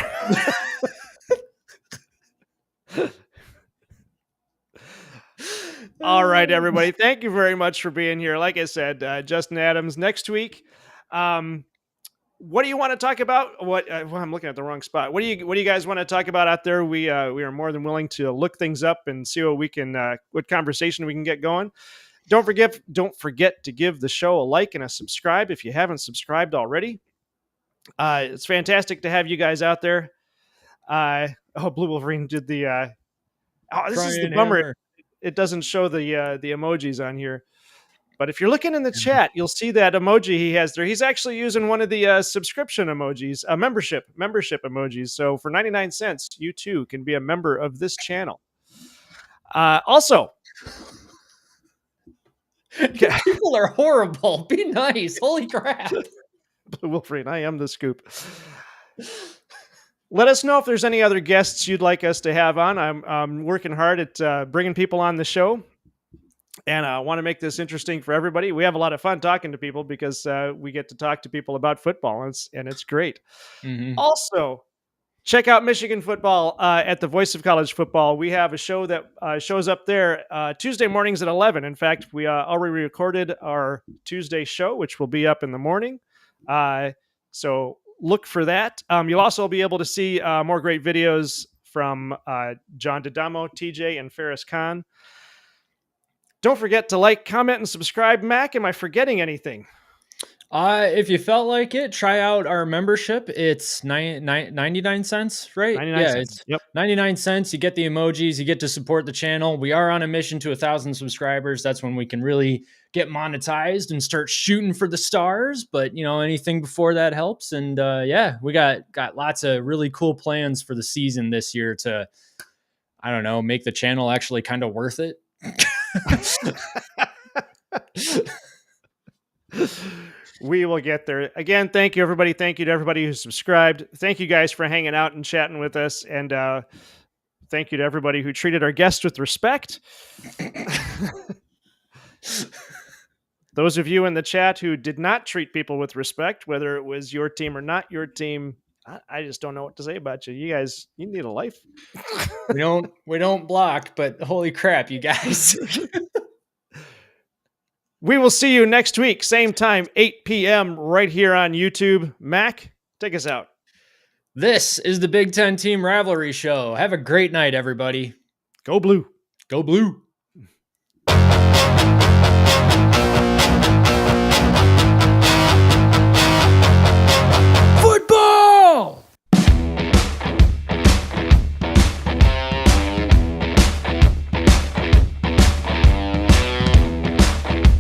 All right, everybody. Thank you very much for being here. Like I said, Justin Adams next week. What do you want to talk about? Well, I'm looking at the wrong spot. What do you guys want to talk about out there? We are more than willing to look things up and see what we can, what conversation we can get going. Don't forget to give the show a like and a subscribe if you haven't subscribed already. It's fantastic to have you guys out there. Blue Wolverine did the. This is the bummer. It doesn't show the emojis on here. But if you're looking in the chat, you'll see that emoji he has there. He's actually using one of the subscription emojis, membership emojis. So for 99 cents, you too can be a member of this channel. Also, people are horrible. Be nice. Holy crap. Blue Wolverine, I am the scoop. Let us know if there's any other guests you'd like us to have on. I'm working hard at bringing people on the show. And I want to make this interesting for everybody. We have a lot of fun talking to people because we get to talk to people about football, and it's great. Mm-hmm. Also, check out Michigan football at the Voice of College Football. We have a show that shows up there Tuesday mornings at 11. In fact, we already recorded our Tuesday show, which will be up in the morning. So look for that. You'll also be able to see more great videos from John D'Adamo, TJ, and Ferris Khan. Don't forget to like, comment, and subscribe. Mac, am I forgetting anything? If you felt like it, try out our membership. It's 99 cents, right? 99 cents. Yep. 99 cents. You get the emojis. You get to support the channel. We are on a mission to 1,000 subscribers. That's when we can really get monetized and start shooting for the stars. But, anything before that helps. And we got lots of really cool plans for the season this year to, I don't know, make the channel actually kind of worth it. We will get there. Again, thank you, everybody. Thank you to everybody who subscribed. Thank you guys for hanging out and chatting with us. And thank you to everybody who treated our guests with respect. Those of you in the chat who did not treat people with respect, whether it was your team or not your team, I just don't know what to say about you. You guys, you need a life. We don't block, but holy crap, you guys. We will see you next week, same time, 8 p.m. right here on YouTube. Mac, take us out. This is the Big Ten Team Rivalry Show. Have a great night, everybody. Go Blue. Go Blue.